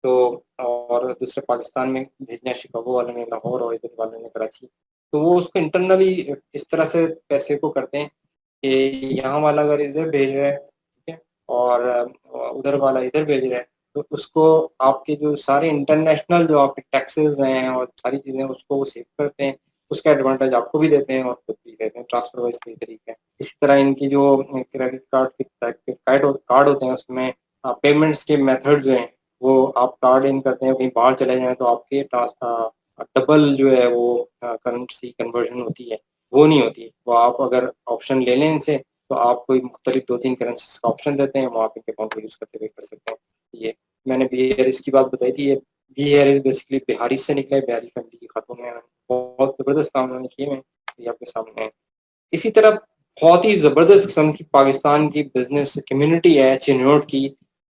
तो और दूसरे पाकिस्तान में भेजना है, शिकागो वाले ने लाहौर और इधर वाले ने कराची, तो वो उसको इंटरनली इस तरह से पैसे को करते हैं कि यहाँ वाला अगर इधर भेज रहा है, ठीक है, और उधर वाला इधर भेज रहा है, तो उसको आपके जो सारे इंटरनेशनल जो आपके टैक्सेस हैं और सारी चीज़ें, उसको वो सेव करते हैं, उसका एडवांटेज आपको भी देते हैं और खुद भी देते हैं। ट्रांसफर वाइज कई तरीके हैं। इसी तरह इनकी जो क्रेडिट कार्ड के कार्ड होते हैं, उसमें पेमेंट्स के मेथड जो हैं वो आप कार्ड इन करते हैं, कहीं बाहर चले जाएं तो आपके डबल जो है वो करेंसी कन्वर्जन होती है, वो नहीं होती। वो आप अगर ऑप्शन ले लें इनसे तो आप कोई मुख्तलिफ 2-3 करेंसीज का ऑप्शन देते हैं, वो आप इनके अकाउंट को यूज़ करते हुए कर सकते हैं। ये मैंने BHRS की बात बताई थी। ये BHRS बेसिकली बिहारी से निकला है, बिहारी फैमिली की खातून है, बहुत ज़बरदस्त काम उन्होंने किए हैं, ये आपके सामने है। इसी तरह बहुत ही ज़बरदस्त किस्म की पाकिस्तान की बिजनेस कम्युनिटी है चिन्होट की,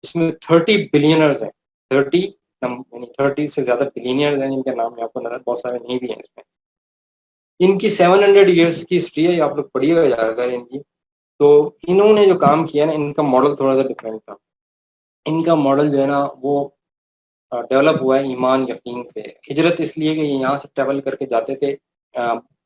जिसमें 30 बिलियनर्स हैं, 30 यानी 30 से ज़्यादा बिलियनियर्स हैं, जिनके नाम मैं आपको नजर, बहुत सारे नहीं भी हैं इसमें। इनकी 700 ईयर्स की हिस्ट्री है, आप लोग पढ़िएगा जाकर इनकी। तो इन्होंने जो काम किया ना, इनका मॉडल थोड़ा सा डिफरेंट था। इनका मॉडल जो है ना वो डेवलप हुआ है ईमान यकीन से। हिजरत इसलिए कि ये यहाँ से ट्रैवल करके जाते थे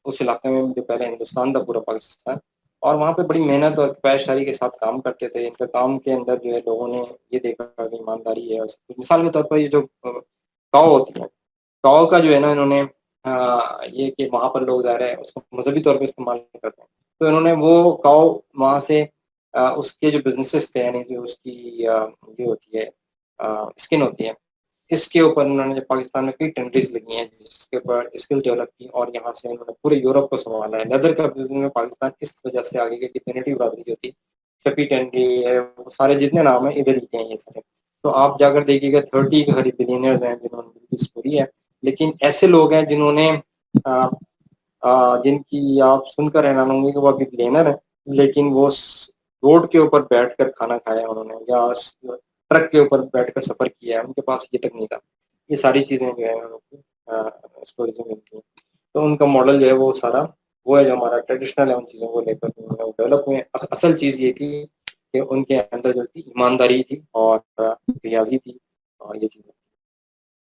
उस इलाके में जो पहले हिंदुस्तान था, पूरा पाकिस्तान, और वहाँ पे बड़ी मेहनत और पैशारी के साथ काम करते थे। इनका काम के अंदर जो है लोगों ने ये देखा कि ईमानदारी है और सब कुछ। मिसाल के तौर पर ये जो काव होती है, काव का जो है ना इन्होंने ये कि वहाँ पर लोग जा रहे हैं उसको मजहबी तौर पर इस्तेमाल करते हैं, तो इन्होंने वो काव वहाँ से उसके जो बिजनेसेस थे, यानी जो उसकी ये होती है स्किन होती है, इसके ऊपर उन्होंने जो पाकिस्तान में कई कंट्रीज लगी हैं जिसके ऊपर स्किल डेवलप की, और यहाँ से उन्होंने पूरे यूरोप को संभाला है। लेदर का बिजनेस में पाकिस्तान इस वजह से आगे गया कि ट्रिनिटी बरादरी जो थी, शफी टेंडी है, वो सारे जितने नाम है इधर ही के हैं ये सारे। तो आप जाकर देखिएगा 30 के करीब बिलियनर्स हैं जिन्होंने स्टोरी है। लेकिन ऐसे लोग हैं जिन्होंने जिनकी आप सुनकर हैरान होंगे कि वो अभी बिलियनर है, लेकिन वो रोड के ऊपर बैठकर खाना खाया उन्होंने, या ट्रक के ऊपर बैठकर सफर किया है, उनके पास ये तक नहीं था। ये सारी चीजें जो है उनको स्टोरीज में मिलती हैं। तो उनका मॉडल जो है वो सारा वो है जो हमारा ट्रेडिशनल है, उन चीज़ों को लेकर डेवलप हुए। असल चीज़ ये थी कि उनके अंदर जो थी ईमानदारी थी और रियाजी थी, और ये चीज़ें।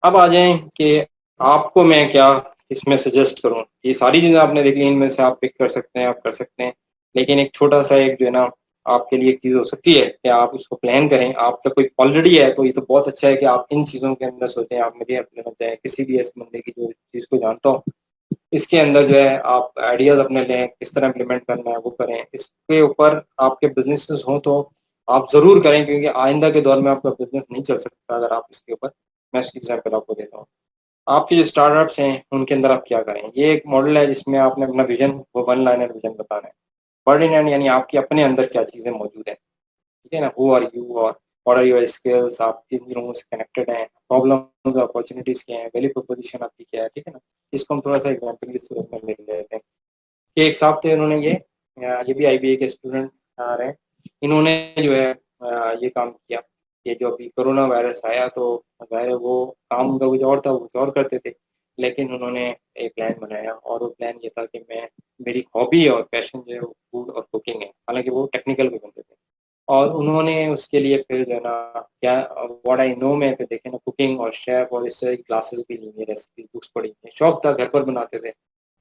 अब आ जाएं कि आपको मैं क्या इसमें सजेस्ट करूं। ये सारी चीज़ें आपने देख ली, इनमें से आप पिक कर सकते हैं, आप कर सकते हैं, लेकिन एक छोटा सा एक जो है ना आपके लिए एक चीज़ हो सकती है कि आप उसको प्लान करें। आपका कोई ऑलरेडी है तो ये तो बहुत अच्छा है कि आप इन चीज़ों के अंदर सोचें, आप मेरी हेल्प लेना चाहें, किसी भी ऐसे बंदे की जो चीज़ को जानता हो, इसके अंदर जो है आप आइडियाज अपने लें, किस तरह इम्प्लीमेंट करना है वो करें। इसके ऊपर आपके बिजनेसेस हों तो आप ज़रूर करें, क्योंकि आइंदा के दौर में आपका बिजनेस नहीं चल सकता अगर आप इसके ऊपर, मैं इसकी एग्जाम्पल आपको देता हूँ। आपके जो स्टार्टअप्स हैं उनके अंदर आप क्या करें। ये एक मॉडल है जिसमें आपने अपना विजन, वो वन लाइनर विजन बताना है। वर्ड इन हैंड यानी आपके अपने अंदर क्या चीज़ें मौजूद हैं, ठीक है ना। हु आर यू और व्हाट आर योर स्किल्स, आप किन लोगों से कनेक्टेड हैं, प्रॉब्लम्स अपॉर्चुनिटीज क्या है, वैल्यू प्रोपोजिशन आपकी क्या है, ठीक है ना। इसको हम थोड़ा सा एग्जाम्पल की सूरत में ले लेते हैं कि एक साहब थे, उन्होंने ये भी IBA के स्टूडेंट रहे। इन्होंने जो है ये काम किया। ये जो अभी कोरोना वायरस आया तो ज़ाहिर वो काम उनका कुछ और था, वो कुछ और करते थे, लेकिन उन्होंने एक प्लान बनाया, और वो प्लान ये था कि मैं, मेरी हॉबी और पैशन जो है वो फूड और कुकिंग है। हालांकि वो टेक्निकल भी बनते थे, और उन्होंने उसके लिए फिर जो है ना क्या व्हाट आई नो में फिर देखे ना कुकिंग और शेफ और इससे क्लासेस भी ली, रेसिपी बुक्स पढ़ी, शौक था, घर पर बनाते थे।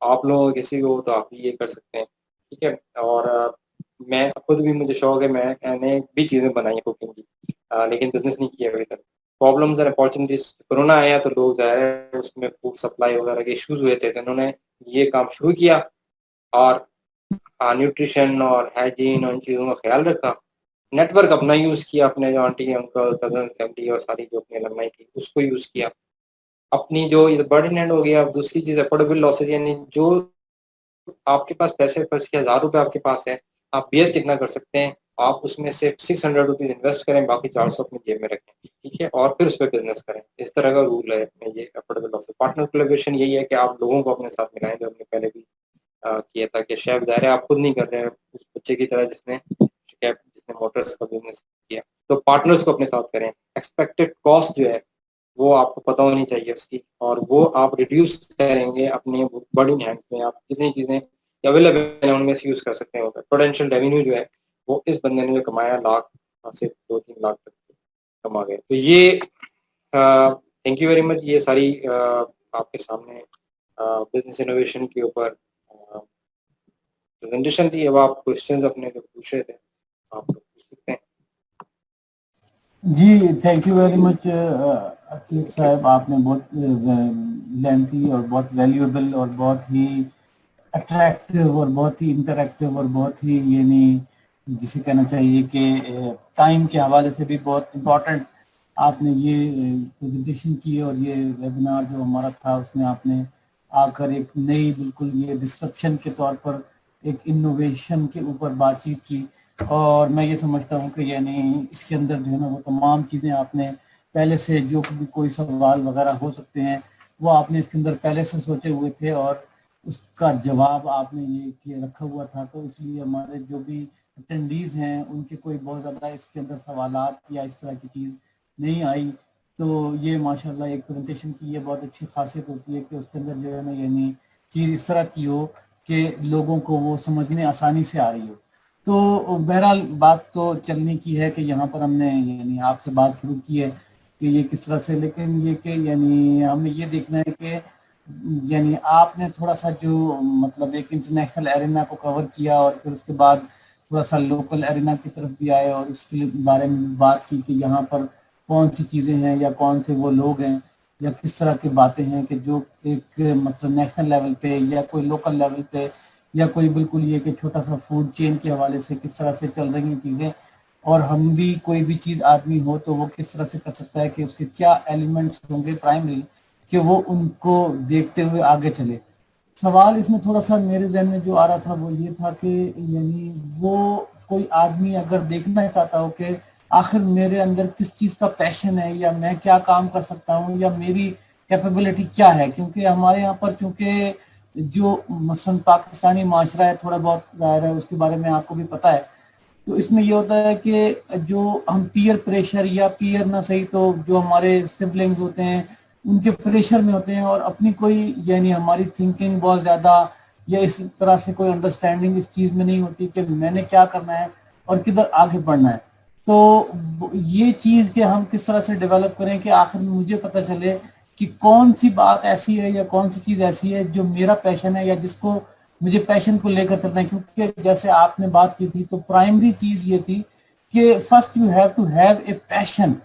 आप लोग किसी को तो आप भी ये कर सकते हैं, ठीक है। और मैं खुद भी, मुझे शौक है, मैंने भी चीज़ें बनाई हैं कुकिंग की, लेकिन बिजनेस नहीं किया अभी तक। प्रॉब्लम्स एंड अपॉर्चुनिटीज, कोरोना आया तो लोग ज़ाहिर है उसमें फूड सप्लाई वगैरह के इश्यूज हुए थे, तो उन्होंने ये काम शुरू किया, और न्यूट्रिशन और हाइजीन और इन चीज़ों का ख्याल रखा। नेटवर्क अपना यूज़ किया, अपने जो आंटी अंकल कजन फैमिली और सारी जो अपनी अलमनाई थी उसको यूज़ किया। अपनी जो ये बर्डन हैंड हो गया। अब दूसरी चीज़ अफोर्डेबल लॉसेज, यानी जो आपके पास पैसे खर्च के 1000 रुपये आपके पास है, आप बियर कितना कर सकते हैं, आप उसमें से 600 रुपीज इन्वेस्ट करें, बाकी 400 अपनी जेब में रखें, ठीक है, और फिर उस पर बिजनेस करें। इस तरह का रूल है अपने ये अफोर्डेबल लॉसेज। पार्टनर कोलैबोरेशन यही है कि आप लोगों को अपने साथ मिलाएं, जो हमने पहले भी किया था कि शेफ ज़ाहिर है आप खुद नहीं कर रहे हैं, उस बच्चे की तरह जिसने मोटर्स का बिजनेस किया, तो पार्टनर्स को अपने साथ करें। एक्सपेक्टेड कॉस्ट जो है वो आपको पता होनी चाहिए उसकी, और वो आप रिड्यूस करेंगे अपने बर्निंग हैंड में। आप जितनी चीज़ें अवेलेबल हैं उनमें से यूज़ कर सकते हैं। पोटेंशियल रेवेन्यू जो है वो इस बंदे ने जो कमाया, लाख से 2-3 लाख तक कमा गए। तो ये थैंक यू वेरी मच। ये सारी आपके सामने बिजनेस इनोवेशन के ऊपर प्रेजेंटेशन थी। अब आप क्वेश्चंस अपने जो पूछ रहे थे आप लोग पूछ सकते हैं। जी thank you very much Atiq साहब, आपने बहुत लेंथी और बहुत वैल्यूएबल और बहुत ही अट्रैक्टिव और बहुत ही इंटरैक्टिव और बहुत ही यानी जिसे कहना चाहिए कि टाइम के हवाले से भी बहुत इम्पोर्टेंट आपने ये प्रेजेंटेशन की और ये वेबिनार जो हमारा था उसमें आपने आकर एक नई बिल्कुल ये डिस्ट्रप्शन के तौर पर एक इनोवेशन के ऊपर बातचीत की। और मैं ये समझता हूँ कि यानी इसके अंदर जो है ना वो तमाम चीज़ें आपने पहले से जो भी कोई सवाल वगैरह हो सकते हैं वो आपने इसके अंदर पहले से सोचे हुए थे और उसका जवाब आपने ये किए रखा हुआ था। तो इसलिए हमारे जो भी अटेंडीज हैं उनके कोई बहुत ज़्यादा इसके अंदर सवालात या इस तरह की चीज़ नहीं आई। तो ये माशाल्लाह एक प्रेजेंटेशन की ये बहुत अच्छी खासियत होती है कि उसके अंदर जो है ना यानी चीज़ इस तरह की हो कि लोगों को वो समझने आसानी से आ रही हो। तो बहरहाल बात तो चलने की है कि यहाँ पर हमने यानी आपसे बात शुरू की है कि ये किस तरह से, लेकिन ये कि यानी हमें ये देखना है कि यानी आपने थोड़ा सा जो मतलब एक इंटरनेशनल एरिना को कवर किया और फिर उसके बाद थोड़ा सा लोकल एरिना की तरफ भी आए और उसके बारे में बात की कि यहाँ पर कौन सी चीज़ें हैं या कौन से वो लोग हैं या किस तरह की बातें हैं कि जो एक मतलब नेशनल लेवल पे या कोई लोकल लेवल पे या कोई बिल्कुल ये कि छोटा सा फूड चेन के हवाले से किस तरह से चल रही हैं चीज़ें। और हम भी कोई भी चीज़ आदमी हो तो वो किस तरह से कर सकता है कि उसके क्या एलिमेंट्स होंगे प्राइमरी कि वो उनको देखते हुए आगे चले। सवाल इसमें थोड़ा सा मेरे जहन में जो आ रहा था वो ये था कि यानी वो कोई आदमी अगर देखना चाहता हो कि आखिर मेरे अंदर किस चीज़ का पैशन है या मैं क्या काम कर सकता हूँ या मेरी कैपेबिलिटी क्या है, क्योंकि हमारे यहाँ पर चूंकि जो मसलन पाकिस्तानी माशरा है थोड़ा बहुत ज़ाहिर है उसके बारे में आपको भी पता है। तो इसमें ये होता है कि जो हम पीयर प्रेशर या पीयर ना सही तो जो हमारे सिबलिंग्स होते हैं उनके प्रेशर में होते हैं और अपनी कोई यानी हमारी थिंकिंग बहुत ज़्यादा या इस तरह से कोई अंडरस्टैंडिंग इस चीज़ में नहीं होती कि मैंने क्या करना है और किधर आगे बढ़ना है। तो ये चीज़ कि हम किस तरह से डेवलप करें कि आखिर में मुझे पता चले कि कौन सी बात ऐसी है या कौन सी चीज़ ऐसी है जो मेरा पैशन है या जिसको मुझे पैशन को लेकर चलना है। क्योंकि जैसे आपने बात की थी तो प्राइमरी चीज़ ये थी कि first you have to have a passion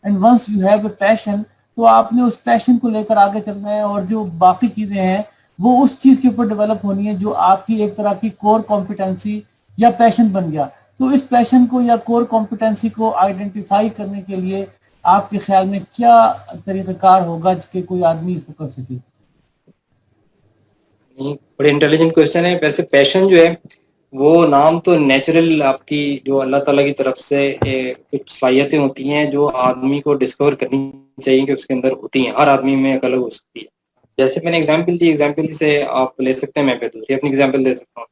and once you have a passion तो आपने उस पैशन को लेकर आगे चलना है और जो बाकी चीज़ें हैं वो उस चीज़ के ऊपर डेवलप होनी है जो आपकी एक तरह की कोर कॉम्पिटेंसी या पैशन बन गया। तो इस पैशन को या कोर कॉम्पिटेंसी को आइडेंटिफाई करने के लिए आपके ख्याल में क्या तरीक़ाकार होगा कि कोई आदमी इसको कर सके? बड़े इंटेलिजेंट क्वेश्चन है। वैसे पैशन जो है वो नाम तो नेचुरल आपकी जो अल्लाह ताला की तरफ से कुछ सलाहियतें होती हैं जो आदमी को डिस्कवर करनी चाहिए कि उसके अंदर होती हैं। हर आदमी में अलग हो सकती है। जैसे मैंने एग्जांपल दी, एग्जांपल से आप ले सकते हैं, मैं पे दूसरी अपनी एग्जांपल दे सकता हूँ।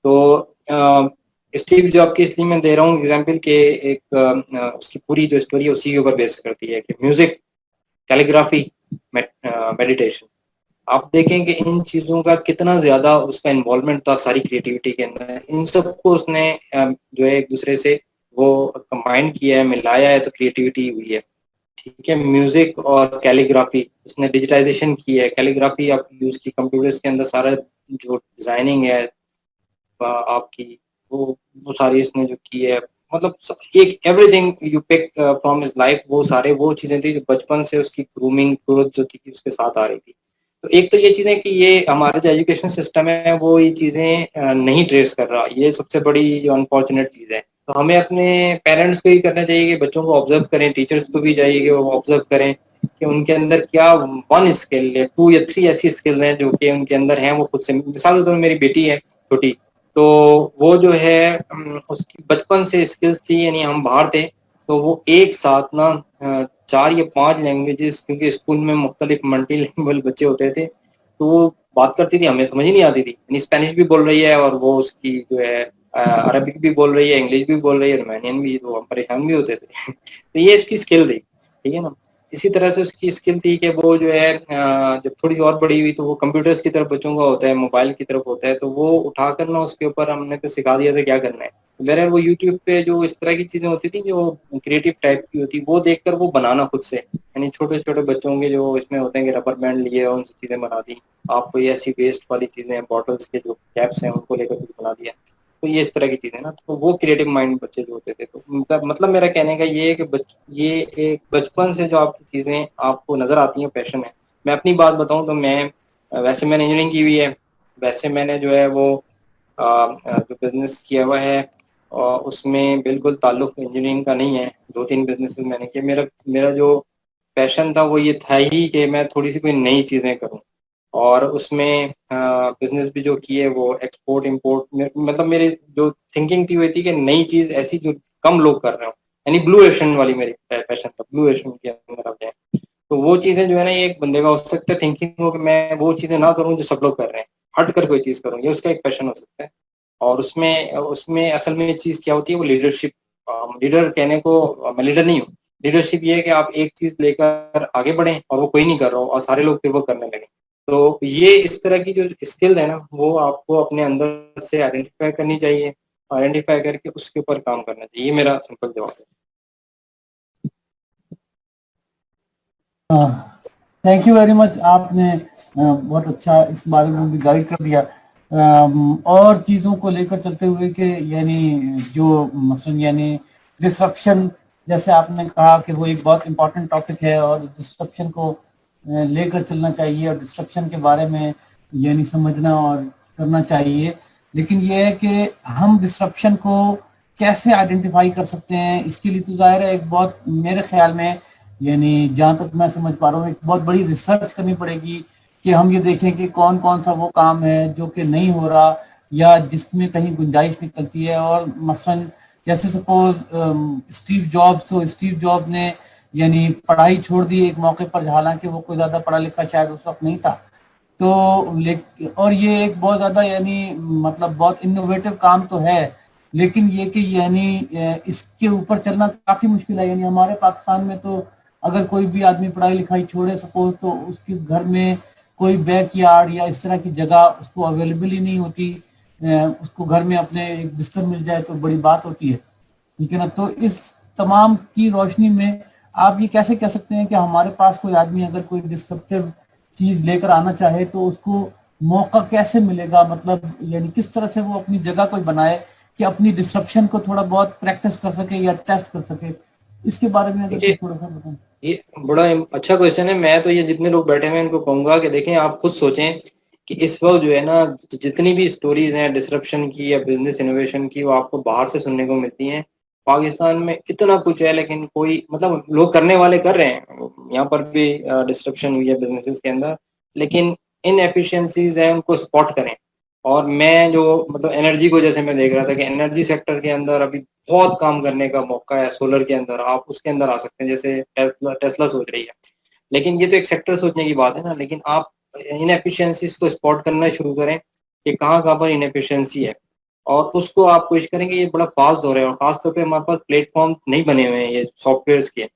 तो स्टीव जॉब की इसलिए मैं दे रहा हूँ एग्जांपल के एक उसकी पूरी जो स्टोरी है उसी के ऊपर बेस करती है कि म्यूजिक, कैलीग्राफी, मेडिटेशन, आप देखें कि इन चीजों का कितना ज्यादा उसका इन्वॉल्वमेंट था सारी क्रिएटिविटी के अंदर। इन सबको उसने जो है एक दूसरे से वो कंबाइन किया है, मिलाया है, तो क्रिएटिविटी हुई है। ठीक है, म्यूजिक और कैलीग्राफी उसने डिजिटाइजेशन की है। कैलीग्राफी आप यूज की कंप्यूटर्स के अंदर, सारा जो डिजाइनिंग है आपकी वो सारी इसने जो की है, मतलब एक everything you pick from his life, वो सारे वो चीजें थी जो बचपन से उसकी ग्रूमिंग ग्रोथ जो थी उसके साथ आ रही थी। तो एक तो ये चीजें कि ये हमारा जो एजुकेशन सिस्टम है वो ये चीजें नहीं ट्रेस कर रहा, ये सबसे बड़ी जो अनफॉर्चुनेट चीज है। तो हमें अपने पेरेंट्स को ही करना चाहिए कि बच्चों को ऑब्जर्व करें, टीचर्स को भी चाहिए कि वो ऑब्जर्व करें कि उनके अंदर क्या वन स्किल या टू या थ्री ऐसी स्किल हैं जो कि उनके अंदर हैं। वो खुद से, मिसाल के तौर पर मेरी बेटी है छोटी, तो वो जो है उसकी बचपन से स्किल्स थी, यानी हम बाहर थे तो वो एक साथ ना 4 या 5 लैंग्वेजेस, क्योंकि स्कूल में मुख्तलिफ मल्टी लैंग्वेज बच्चे होते थे, तो वो बात करती थी, हमें समझ ही नहीं आती थी। यानी स्पेनिश भी बोल रही है और वो उसकी जो है अरबिक भी बोल रही है, इंग्लिश भी बोल रही है, रोमानियन भी, तो हम परेशान भी होते थे। तो ये इसकी स्किल थी, ठीक है ना। इसी तरह से उसकी स्किल थी कि वो जो है जब थोड़ी और बड़ी हुई तो वो कंप्यूटर्स की तरफ बच्चों का होता है, मोबाइल की तरफ होता है, तो वो उठाकर ना उसके ऊपर हमने तो सिखा दिया था क्या करना है। बहरहाल वो यूट्यूब पे जो इस तरह की चीजें होती थी जो क्रिएटिव टाइप की होती, वो देखकर वो बनाना खुद से, यानी छोटे छोटे बच्चों के जो इसमें होते हैं कि रबर बैंड लिए और उनसे चीजें बना दी। आप कोई ऐसी वेस्ट वाली चीजें, बॉटल्स के जो कैप्स हैं उनको लेकर कुछ बना दिया। तो ये इस तरह की चीजें ना, तो वो क्रिएटिव माइंड बच्चे जो होते थे। तो मतलब मेरा कहने का ये है कि ये एक बचपन से जो आपकी चीजें आपको नजर आती हैं पैशन है। मैं अपनी बात बताऊं तो मैं वैसे मैंने इंजीनियरिंग की हुई है, वैसे मैंने जो है वो जो बिजनेस किया हुआ है, और उसमें बिल्कुल ताल्लुक इंजीनियरिंग का नहीं है। 2-3 बिजनेसेस मैंने किए। मेरा मेरा जो पैशन था वो ये था ही कि मैं थोड़ी सी कोई नई चीज़ें करूं, और उसमें बिजनेस भी जो किए वो एक्सपोर्ट इंपोर्ट, मतलब मेरी जो थिंकिंग थी वो थी कि नई चीज़ ऐसी जो कम लोग कर रहे हो, यानी ब्लू ओशन वाली मेरी पैशन था, ब्लू ओशन के अंदर आप जाएं। तो वो चीज़ें जो है ना, ये एक बंदे का हो सकता है थिंकिंग हो कि मैं वो चीज़ें ना करूं जो सब लोग कर रहे हैं, हट कर कोई चीज़ करूं, ये उसका एक पैशन हो सकता है। और उसमें उसमें असल में चीज़ क्या होती है, वो लीडरशिप। लीडर कहने को मैं लीडर नहीं हूँ। लीडरशिप ये है कि आप एक चीज़ लेकर आगे बढ़ें और वो कोई नहीं कर रहा हो और सारे लोग फिर वो करने लगें। तो ये इस तरह की जो स्किल है ना, वो आपको अपने अंदर से आइडेंटिफाई करनी चाहिए। आइडेंटिफाई करके उसके ऊपर काम करना चाहिए। ये मेरा सिंपल जवाब है। Thank you very much. आपने बहुत अच्छा इस बारे में भी गाइड कर दिया। और चीज़ों को लेकर चलते हुए कि यानी जो मसलन यानी डिस्रप्शन, जैसे आपने कहा कि वो एक बहुत इम्पोर्टेंट टॉपिक है और डिस्रप्शन को लेकर चलना चाहिए और डिस्रप्शन के बारे में यानी समझना और करना चाहिए। लेकिन ये है कि हम डिस्रप्शन को कैसे आइडेंटिफाई कर सकते हैं, इसके लिए तो जाहिर है एक बहुत, मेरे ख्याल में यानी जहाँ तक मैं समझ पा रहा हूँ, एक बहुत बड़ी रिसर्च करनी पड़ेगी कि हम ये देखें कि कौन कौन सा वो काम है जो कि नहीं हो रहा या जिसमें कहीं गुंजाइश निकलती है। और मसलन जैसे सपोज स्टीव जॉब्स, तो स्टीव जॉब ने यानी पढ़ाई छोड़ दी एक मौके पर, हालांकि वो कोई ज़्यादा पढ़ा लिखा शायद उस वक्त नहीं था। तो और ये एक बहुत ज़्यादा यानी मतलब बहुत इनोवेटिव काम तो है, लेकिन ये कि यानी इसके ऊपर चलना काफ़ी मुश्किल है। यानी हमारे पाकिस्तान में तो अगर कोई भी आदमी पढ़ाई लिखाई छोड़े सपोज, तो उसके घर में कोई बैक यार्ड या इस तरह की जगह उसको अवेलेबल ही नहीं होती। उसको घर में अपने एक बिस्तर मिल जाए तो बड़ी बात होती है, ठीक है ना। तो इस तमाम की रोशनी में आप ये कैसे कह सकते हैं कि हमारे पास कोई आदमी अगर कोई डिस्ट्रप्टिव चीज लेकर आना चाहे तो उसको मौका कैसे मिलेगा, मतलब यानी किस तरह से वो अपनी जगह कोई बनाए कि अपनी डिस्ट्रप्शन को थोड़ा बहुत प्रैक्टिस कर सके या टेस्ट कर सके। इसके बारे में अगर देखिए, कुछ थोड़ा सा बताएं। ये बड़ा अच्छा क्वेश्चन है। मैं तो ये जितने लोग बैठे हुए हैं इनको कहूंगा कि देखें, आप खुद सोचें कि इस वक्त जो है ना, जितनी भी स्टोरीज हैं डिसरप्शन की या बिजनेस इनोवेशन की, वो आपको बाहर से सुनने को मिलती हैं। पाकिस्तान में इतना कुछ है लेकिन कोई, मतलब लोग करने वाले कर रहे हैं, यहाँ पर भी डिसरप्शन हुई है बिजनेसेस के अंदर, लेकिन इन एफिशिएंसीज हैं, उनको स्पॉट करें। और मैं जो मतलब एनर्जी को, जैसे मैं देख रहा था कि एनर्जी सेक्टर के अंदर अभी बहुत काम करने का मौका है। सोलर के अंदर आप उसके अंदर आ सकते हैं, जैसे टेस्ला टेस्ला सोच रही है। लेकिन ये तो एक सेक्टर सोचने की बात है ना, लेकिन आप इनएफिशिएंसीज को स्पॉट करना शुरू करें कि कहाँ कहाँ पर इनएफिशिएंसी है, और उसको आप कोशिश करेंगे। ये बड़ा फास्ट हो रहा है और खासतौर पे हमारे पास प्लेटफॉर्म नहीं बने हुए हैं ये सॉफ्टवेयर के।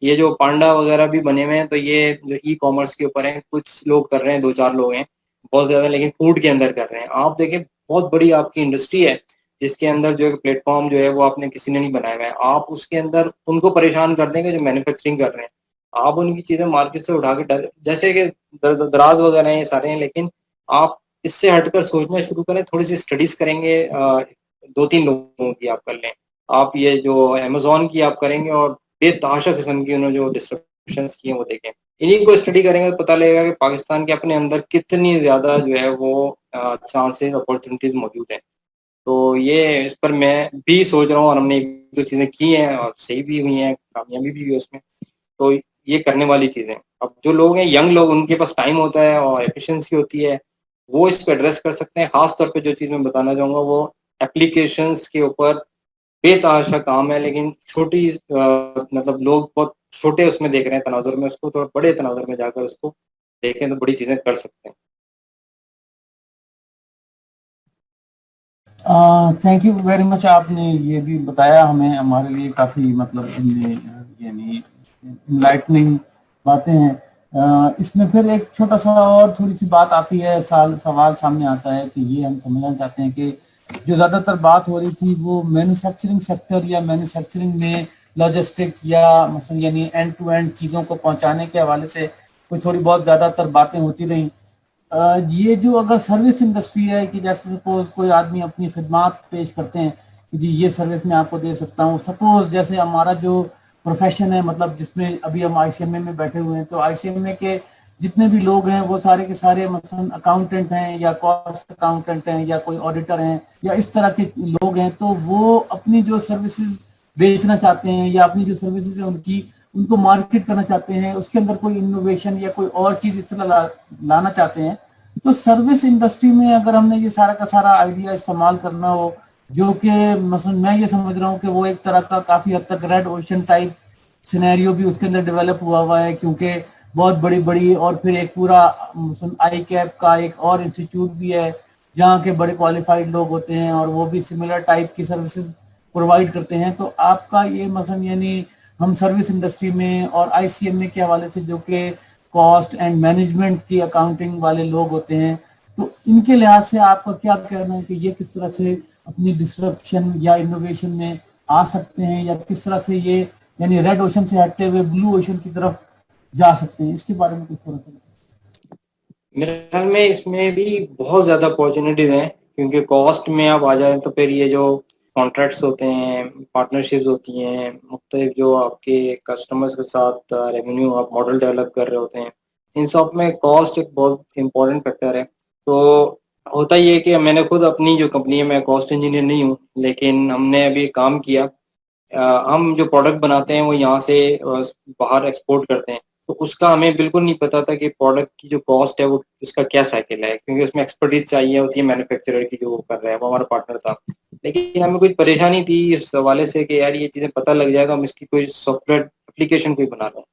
ये जो पांडा वगैरह भी बने हुए हैं, तो ये जो ई कॉमर्स के ऊपर है, कुछ लोग कर रहे हैं, 2-4 लोग हैं बहुत ज्यादा, लेकिन फूड के अंदर कर रहे हैं। आप देखें, बहुत बड़ी आपकी इंडस्ट्री है जिसके अंदर जो है प्लेटफॉर्म जो है वो आपने किसी ने नहीं बनाया हुआ है। आप उसके अंदर उनको परेशान कर देंगे जो मैन्युफैक्चरिंग कर रहे हैं। आप उनकी चीजें मार्केट से उठा के जैसे कि दराज वगैरह हैं, ये सारे हैं, लेकिन आप इससे हटकर सोचना शुरू करें, थोड़ी सी स्टडीज करेंगे, 2-3 लोगों की आप कर लें। आप ये जो अमेजोन की आप करेंगे और बेतहाशा किस्म की उन्होंने जो डिस्ट्रप्शन की है वो देखें। इन्हीं को स्टडी करेंगे तो पता लगेगा कि पाकिस्तान के अपने अंदर कितनी ज्यादा जो है वो चांसेस अपॉर्चुनिटीज मौजूद हैं। तो ये इस पर मैं भी सोच रहा हूँ, और हमने एक दो चीजें की हैं और सही भी हुई हैं, कामयाबी भी हुई है उसमें। तो ये करने वाली चीजें, अब जो लोग हैं, यंग लोग, उनके पास टाइम होता है और एफिशिएंसी होती है, वो इसको एड्रेस कर सकते हैं। खास तौर पे जो चीज मैं बताना चाहूंगा वो एप्लीकेशंस के ऊपर बेतहाशा काम है, लेकिन छोटी मतलब लोग बहुत छोटे उसमें देख रहे हैं तनाजुर में, उसको थोड़ा बड़े तनाजुर में जाकर उसको देखें तो बड़ी चीजें कर सकते हैं। Thank you very much. आपने ये भी बताया हमें, हमारे लिए काफ़ी मतलब यानी इनलाइटनिंग बातें हैं। इसमें फिर एक छोटा सा और थोड़ी सी बात आती है, सवाल सामने आता है कि ये हम समझना चाहते हैं कि जो ज़्यादातर बात हो रही थी वो मैन्युफैक्चरिंग सेक्टर या मैन्युफैक्चरिंग में लॉजिस्टिक या मसलन यानी एंड टू एंड चीज़ों को पहुंचाने के हवाले से कोई थोड़ी बहुत ज़्यादातर बातें होती रहीं। ये जो अगर सर्विस इंडस्ट्री है कि जैसे सपोज कोई आदमी अपनी खिदमात पेश करते हैं कि जी ये सर्विस मैं आपको दे सकता हूँ, सपोज जैसे हमारा जो प्रोफेशन है, मतलब जिसमें अभी हम आईसीएमए में बैठे हुए हैं, तो आईसीएमए के जितने भी लोग हैं वो सारे के सारे मतलब अकाउंटेंट हैं या कॉस्ट अकाउंटेंट हैं या कोई ऑडिटर हैं या इस तरह के लोग हैं, तो वो अपनी जो सर्विसेज बेचना चाहते हैं या अपनी जो सर्विसेज है उनकी उनको मार्केट करना चाहते हैं, उसके अंदर कोई इनोवेशन या कोई और चीज इस तरह लाना चाहते हैं। तो सर्विस इंडस्ट्री में अगर हमने ये सारा का सारा आइडिया इस्तेमाल करना हो, जो कि मसलन मैं ये समझ रहा हूँ कि वो एक तरह का काफी हद तक रेड ओशन टाइप सिनेरियो भी उसके अंदर डेवलप हुआ है, क्योंकि बहुत बड़ी बड़ी और फिर एक पूरा आई कैप का एक और इंस्टीट्यूट भी है जहाँ के बड़े क्वालिफाइड लोग होते हैं और वो भी सिमिलर टाइप की सर्विसेज प्रोवाइड करते हैं। तो आपका ये मतलब यानी हम सर्विस इंडस्ट्री में और आईसीएमए के हवाले से जो कि कॉस्ट एंड मैनेजमेंट की अकाउंटिंग वाले लोग होते हैं, तो इनके लिहाज से आपका क्या कहना है कि ये किस तरह से अपनी डिस्ट्रप्शन या इनोवेशन में आ सकते हैं, या किस तरह से ये यानी रेड ओशन से हटते हुए ब्लू ओशन की तरफ जा सकते हैं? इसके बारे में कुछ थोड़ा सा। मेरे ख्याल में इसमें भी बहुत ज्यादा अपॉर्चुनिटीज हैं, क्योंकि कॉस्ट में आप आ जाए तो फिर ये जो कॉन्ट्रैक्ट्स होते हैं, पार्टनरशिप्स होती हैं, मुख्तलिफ जो आपके कस्टमर्स के साथ रेवेन्यू आप मॉडल डेवलप कर रहे होते हैं, इन सब में कॉस्ट एक बहुत इंपॉर्टेंट फैक्टर है। तो होता ये है कि मैंने खुद अपनी जो कंपनी है, मैं कॉस्ट इंजीनियर नहीं हूँ, लेकिन हमने अभी काम किया। हम जो प्रोडक्ट बनाते हैं वो यहाँ से बाहर एक्सपोर्ट करते हैं, तो उसका हमें बिल्कुल नहीं पता था कि प्रोडक्ट की जो कॉस्ट है वो उसका क्या साइकिल है, क्योंकि उसमें एक्सपर्टीज चाहिए होती है मैन्युफैक्चरर की जो वो कर रहा है, वो हमारा पार्टनर था। लेकिन हमें कुछ परेशानी थी इस हवाले से कि यार ये चीजें पता लग जाएगा, हम इसकी कोई सॉफ्टवेयर एप्लीकेशन कोई बना रहे हैं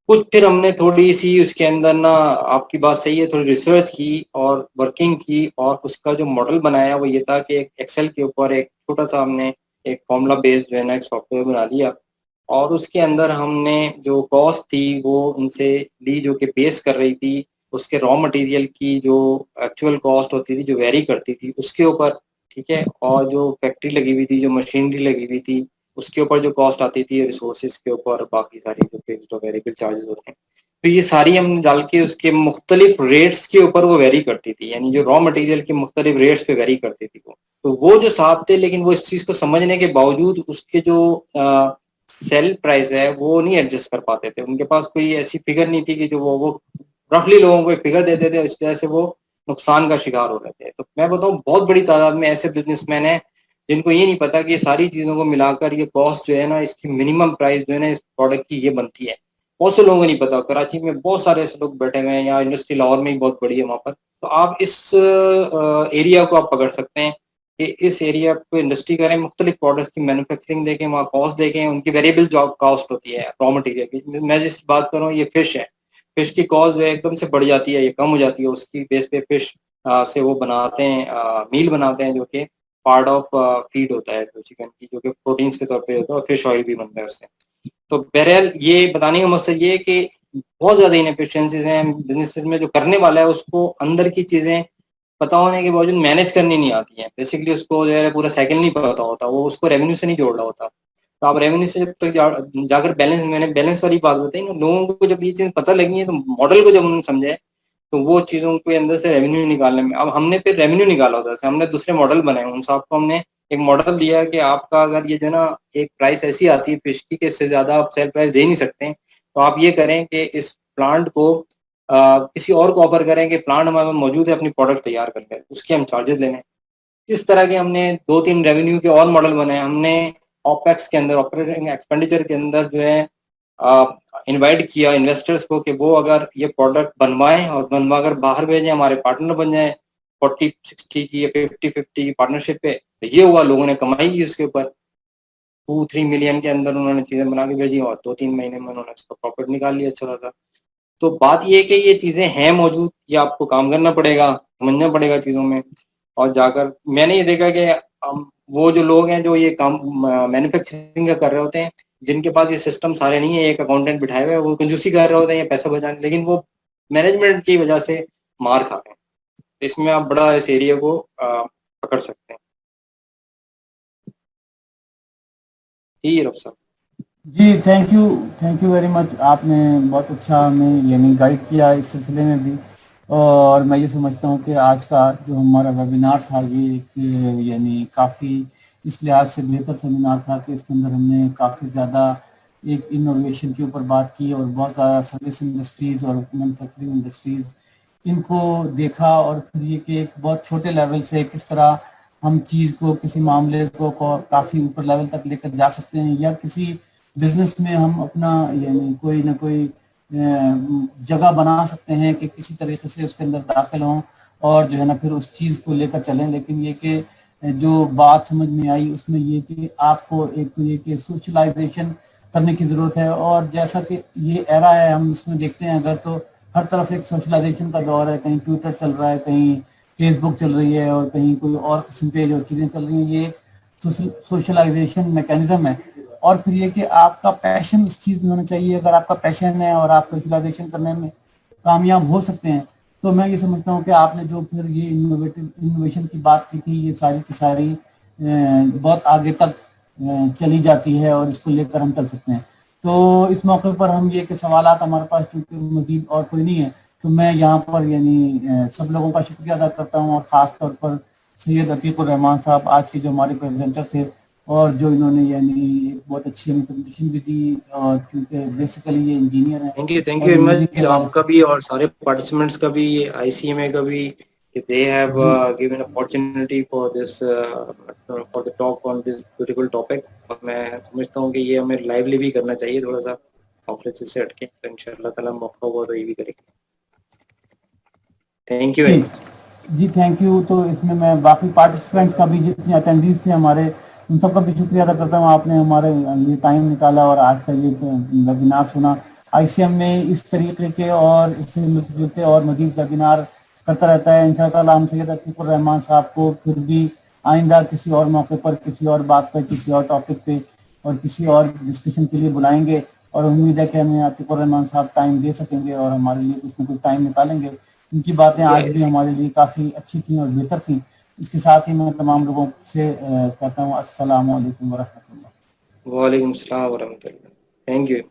कुछ। फिर हमने थोड़ी सी उसके अंदर ना, आपकी बात सही है, थोड़ी रिसर्च की और वर्किंग की, और उसका जो मॉडल बनाया वो ये था कि एक एक्सेल के ऊपर एक छोटा सा हमने एक फॉर्मूला बेस्ड जो है ना एक सॉफ्टवेयर बना लिया, और उसके अंदर हमने जो कॉस्ट थी वो उनसे ली जो कि बेस कर रही थी उसके रॉ मटेरियल की जो एक्चुअल कॉस्ट होती थी, जो वेरी करती थी उसके ऊपर, ठीक है, और जो फैक्ट्री लगी हुई थी, जो मशीनरी लगी हुई थी, उसके ऊपर जो कॉस्ट आती थी, रिसोर्सेज के ऊपर, बाकी सारी जो फिक्स्ड और वेरिएबल चार्जेस होते हैं, तो ये सारी हमने डाल के उसके मुख्तलिफ रेट्स के ऊपर वो वेरी करती थी, यानी जो रॉ मटेरियल के मुख्तलिफ रेट्स पे वेरी करती थी वो। तो वो जो साहब थे, लेकिन वो इस चीज को समझने के बावजूद उसके जो सेल प्राइस है वो नहीं एडजस्ट कर पाते थे, उनके पास कोई ऐसी फिगर नहीं थी कि जो वो रफली लोगों को एक फिगर देते थे, इस वजह से वो नुकसान का शिकार हो रहे थे। तो मैं बताऊं बहुत बड़ी तादाद में ऐसे बिजनेसमैन हैं जिनको ये नहीं पता कि ये सारी चीजों को मिलाकर ये कॉस्ट जो है ना, इसकी मिनिमम प्राइस जो है ना इस प्रोडक्ट की ये बनती है। बहुत से लोगों को नहीं पता, कराची में बहुत सारे ऐसे लोग बैठे हुए हैं, यहाँ इंडस्ट्री लाहौर में ही बहुत बड़ी है वहाँ पर। तो आप इस एरिया को आप पकड़ सकते हैं कि इस एरिया को इंडस्ट्री करें, मुख्तलिफ प्रोडक्ट्स की मैन्युफैक्चरिंग देखें, वहाँ कॉस्ट देखें, उनकी वेरिएबल जॉब कॉस्ट होती है रॉ मटेरियल की। मैं जिस बात कर रहा हूँ ये फिश है, फिश की कॉस्ट जो है एकदम से बढ़ जाती है, ये कम हो जाती है, उसकी बेस पे फिश से वो बनाते हैं मील बनाते हैं जो कि पार्ट ऑफ फीड होता है जो चिकन की, जो कि प्रोटीन्स के तौर पे होता है, और फिश ऑयल भी बनता है उससे। तो बहरहाल ये बताने का मकसद ये है कि बहुत ज्यादा इनएफिशिएंसीज हैं बिजनेसेस में, जो करने वाला है उसको अंदर की चीजें पता होने के बावजूद मैनेज करनी नहीं आती हैं। बेसिकली उसको जो है पूरा साइकिल नहीं पता होता, वो उसको रेवेन्यू से नहीं जोड़ रहा होता। तो आप रेवेन्यू से जब तक जाकर बैलेंस, मैंने बैलेंस वाली बात बताई ना, लोगों को जब ये चीज पता लगी है तो मॉडल को जब उन्होंने समझे तो वो चीजों के अंदर से रेवेन्यू निकालने में, अब हमने फिर रेवेन्यू निकाला होता है, हमने दूसरे मॉडल बनाए, उन साहब को हमने एक मॉडल दिया कि आपका अगर ये जो ना एक प्राइस ऐसी आती है फिश की कि इससे ज्यादा आप सेल प्राइस दे नहीं सकते, तो आप ये करें कि इस प्लांट को किसी और को ऑफर करें कि प्लांट हमारे पास मौजूद है, अपनी प्रोडक्ट तैयार कर ले, उसके हम चार्जेस ले लें। इस तरह के हमने दो तीन रेवेन्यू के और मॉडल बनाए। हमने ऑपेक्स के अंदर, ऑपरेटिंग एक्सपेंडिचर के अंदर जो है इनवाइट किया इन्वेस्टर्स को कि वो अगर ये प्रोडक्ट बनवाएं और बनवा कर बाहर भेजें, हमारे पार्टनर बन जाए 40-60 की या 50-50 की पार्टनरशिप पे। तो ये हुआ, लोगों ने कमाई की उसके ऊपर, 2-3 मिलियन के अंदर उन्होंने चीजें बना के भेजी और 2-3 महीने में उन्होंने उसका प्रॉफिट निकाल लिया अच्छा खासा। तो बात ये है कि ये चीजें हैं मौजूद, ये आपको काम करना पड़ेगा, समझना पड़ेगा चीजों में। और जाकर मैंने ये देखा कि वो जो लोग हैं जो ये काम मैन्युफैक्चरिंग का कर रहे होते हैं, जिनके पास ये सिस्टम सारे नहीं है, एक अकाउंटेंट बिठाए हुए, वो कंजूसी कर रहे होते हैं ये पैसा बचाने, लेकिन वो मैनेजमेंट की वजह से मार खा रहे हैं। तो इसमें आप बड़ा इस एरिया को पकड़ सकते हैं। जी रब साहब। जी थैंक यू वेरी मच। आपने बहुत अच्छा हमें यानी गाइड किया इस सिलसिले में भी, और मैं ये समझता हूँ कि आज का जो हमारा वेबिनार था ये एक यानी काफ़ी इस लिहाज से बेहतर सेमिनार था कि इसके अंदर हमने काफ़ी ज़्यादा एक इनोवेशन के ऊपर बात की और बहुत ज़्यादा सर्विस इंडस्ट्रीज और मैन्युफैक्चरिंग इंडस्ट्रीज इनको देखा, और फिर ये कि एक बहुत छोटे लेवल से किस तरह हम चीज़ को, किसी मामले को काफ़ी ऊपर लेवल तक लेकर जा सकते हैं, या किसी बिजनेस में हम अपना यानी कोई ना कोई जगह बना सकते हैं कि किसी तरीके से उसके अंदर दाखिल हों और जो है ना फिर उस चीज़ को लेकर चलें। लेकिन ये कि जो बात समझ में आई उसमें ये कि आपको एक तो ये कि सोशलाइजेशन करने की ज़रूरत है, और जैसा कि ये एरा है हम इसमें देखते हैं अगर, तो हर तरफ एक सोशलाइजेशन का दौर है, कहीं ट्विटर चल रहा है, कहीं फेसबुक चल रही है, और कहीं कोई और किस्म के जो चीज़ें चल रही हैं, ये सोशलाइजेशन मैकेनिज्म है। और फिर ये कि आपका पैशन इस चीज़ में होना चाहिए। अगर आपका पैशन है और आप सोशलाइजेशन करने में कामयाब हो सकते हैं, तो मैं ये समझता हूँ कि आपने जो फिर ये इनोवेशन की बात की थी, ये सारी की सारी बहुत आगे तक चली जाती है और इसको लेकर हम चल सकते हैं। तो इस मौके पर हम ये कि सवालात हमारे पास चूँकि मजीद और कोई नहीं है, तो मैं यहाँ पर यानी सब लोगों का शुक्रिया अदा करता हूँ, और ख़ास तौर पर सैयद अतीकुर रहमान साहब आज के जो हमारे प्रेजेंटर थे, और जो इन्होंने यानी बहुत अच्छी हमें प्रेजेंटेशन भी दी, और क्योंकि बेसिकली ये इंजीनियर हैं थैंक यू और वेरी इंजीनियरिंग के मच, हवाले आपका से। भी और सारे पार्टिसिपेंट्स का भी, ICMA का भी, they have ji given opportunity for this for the talk on this beautiful topic। और मैं समझता हूँ कि ये हमें लाइवली भी करना चाहिए थोड़ा सा ऑफिस से हटके, तो इंशाल्लाह ताला मौका हुआ तो ये भी करेंगे। थैंक यू वेरी जी मच। जी थैंक यू। तो इसमें मैं बाकी पार्टिसिपेंट्स का भी, जितने अटेंडीज थे हमारे, उन सबका भी शुक्रिया अदा करता हूँ। आपने हमारे लिए टाइम निकाला और आज का ये वेबिनार सुना। ICM में इस तरीके के और इससे मिलते जुलते और मजीद वेबिनार करता रहता है। इंशाअल्लाह हम सैयद अतीकुर रहमान साहब को फिर भी आइंदा किसी और मौके पर, किसी और बात पर, किसी और टॉपिक पे और किसी और डिस्कशन के लिए बुलाएंगे, और उम्मीद है कि हमें अतीकुर रहमान साहब टाइम दे सकेंगे और हमारे लिए कुछ न कुछ टाइम निकालेंगे। उनकी बातें आज भी यस, हमारे लिए काफ़ी अच्छी थी और बेहतर थी। इसके साथ ही मैं तमाम लोगों से कहता हूँ अस्सलामु अलैकुम व रहमतुल्लाह। वालेकुम सलाम व रहमतुल्लाह। Thank you.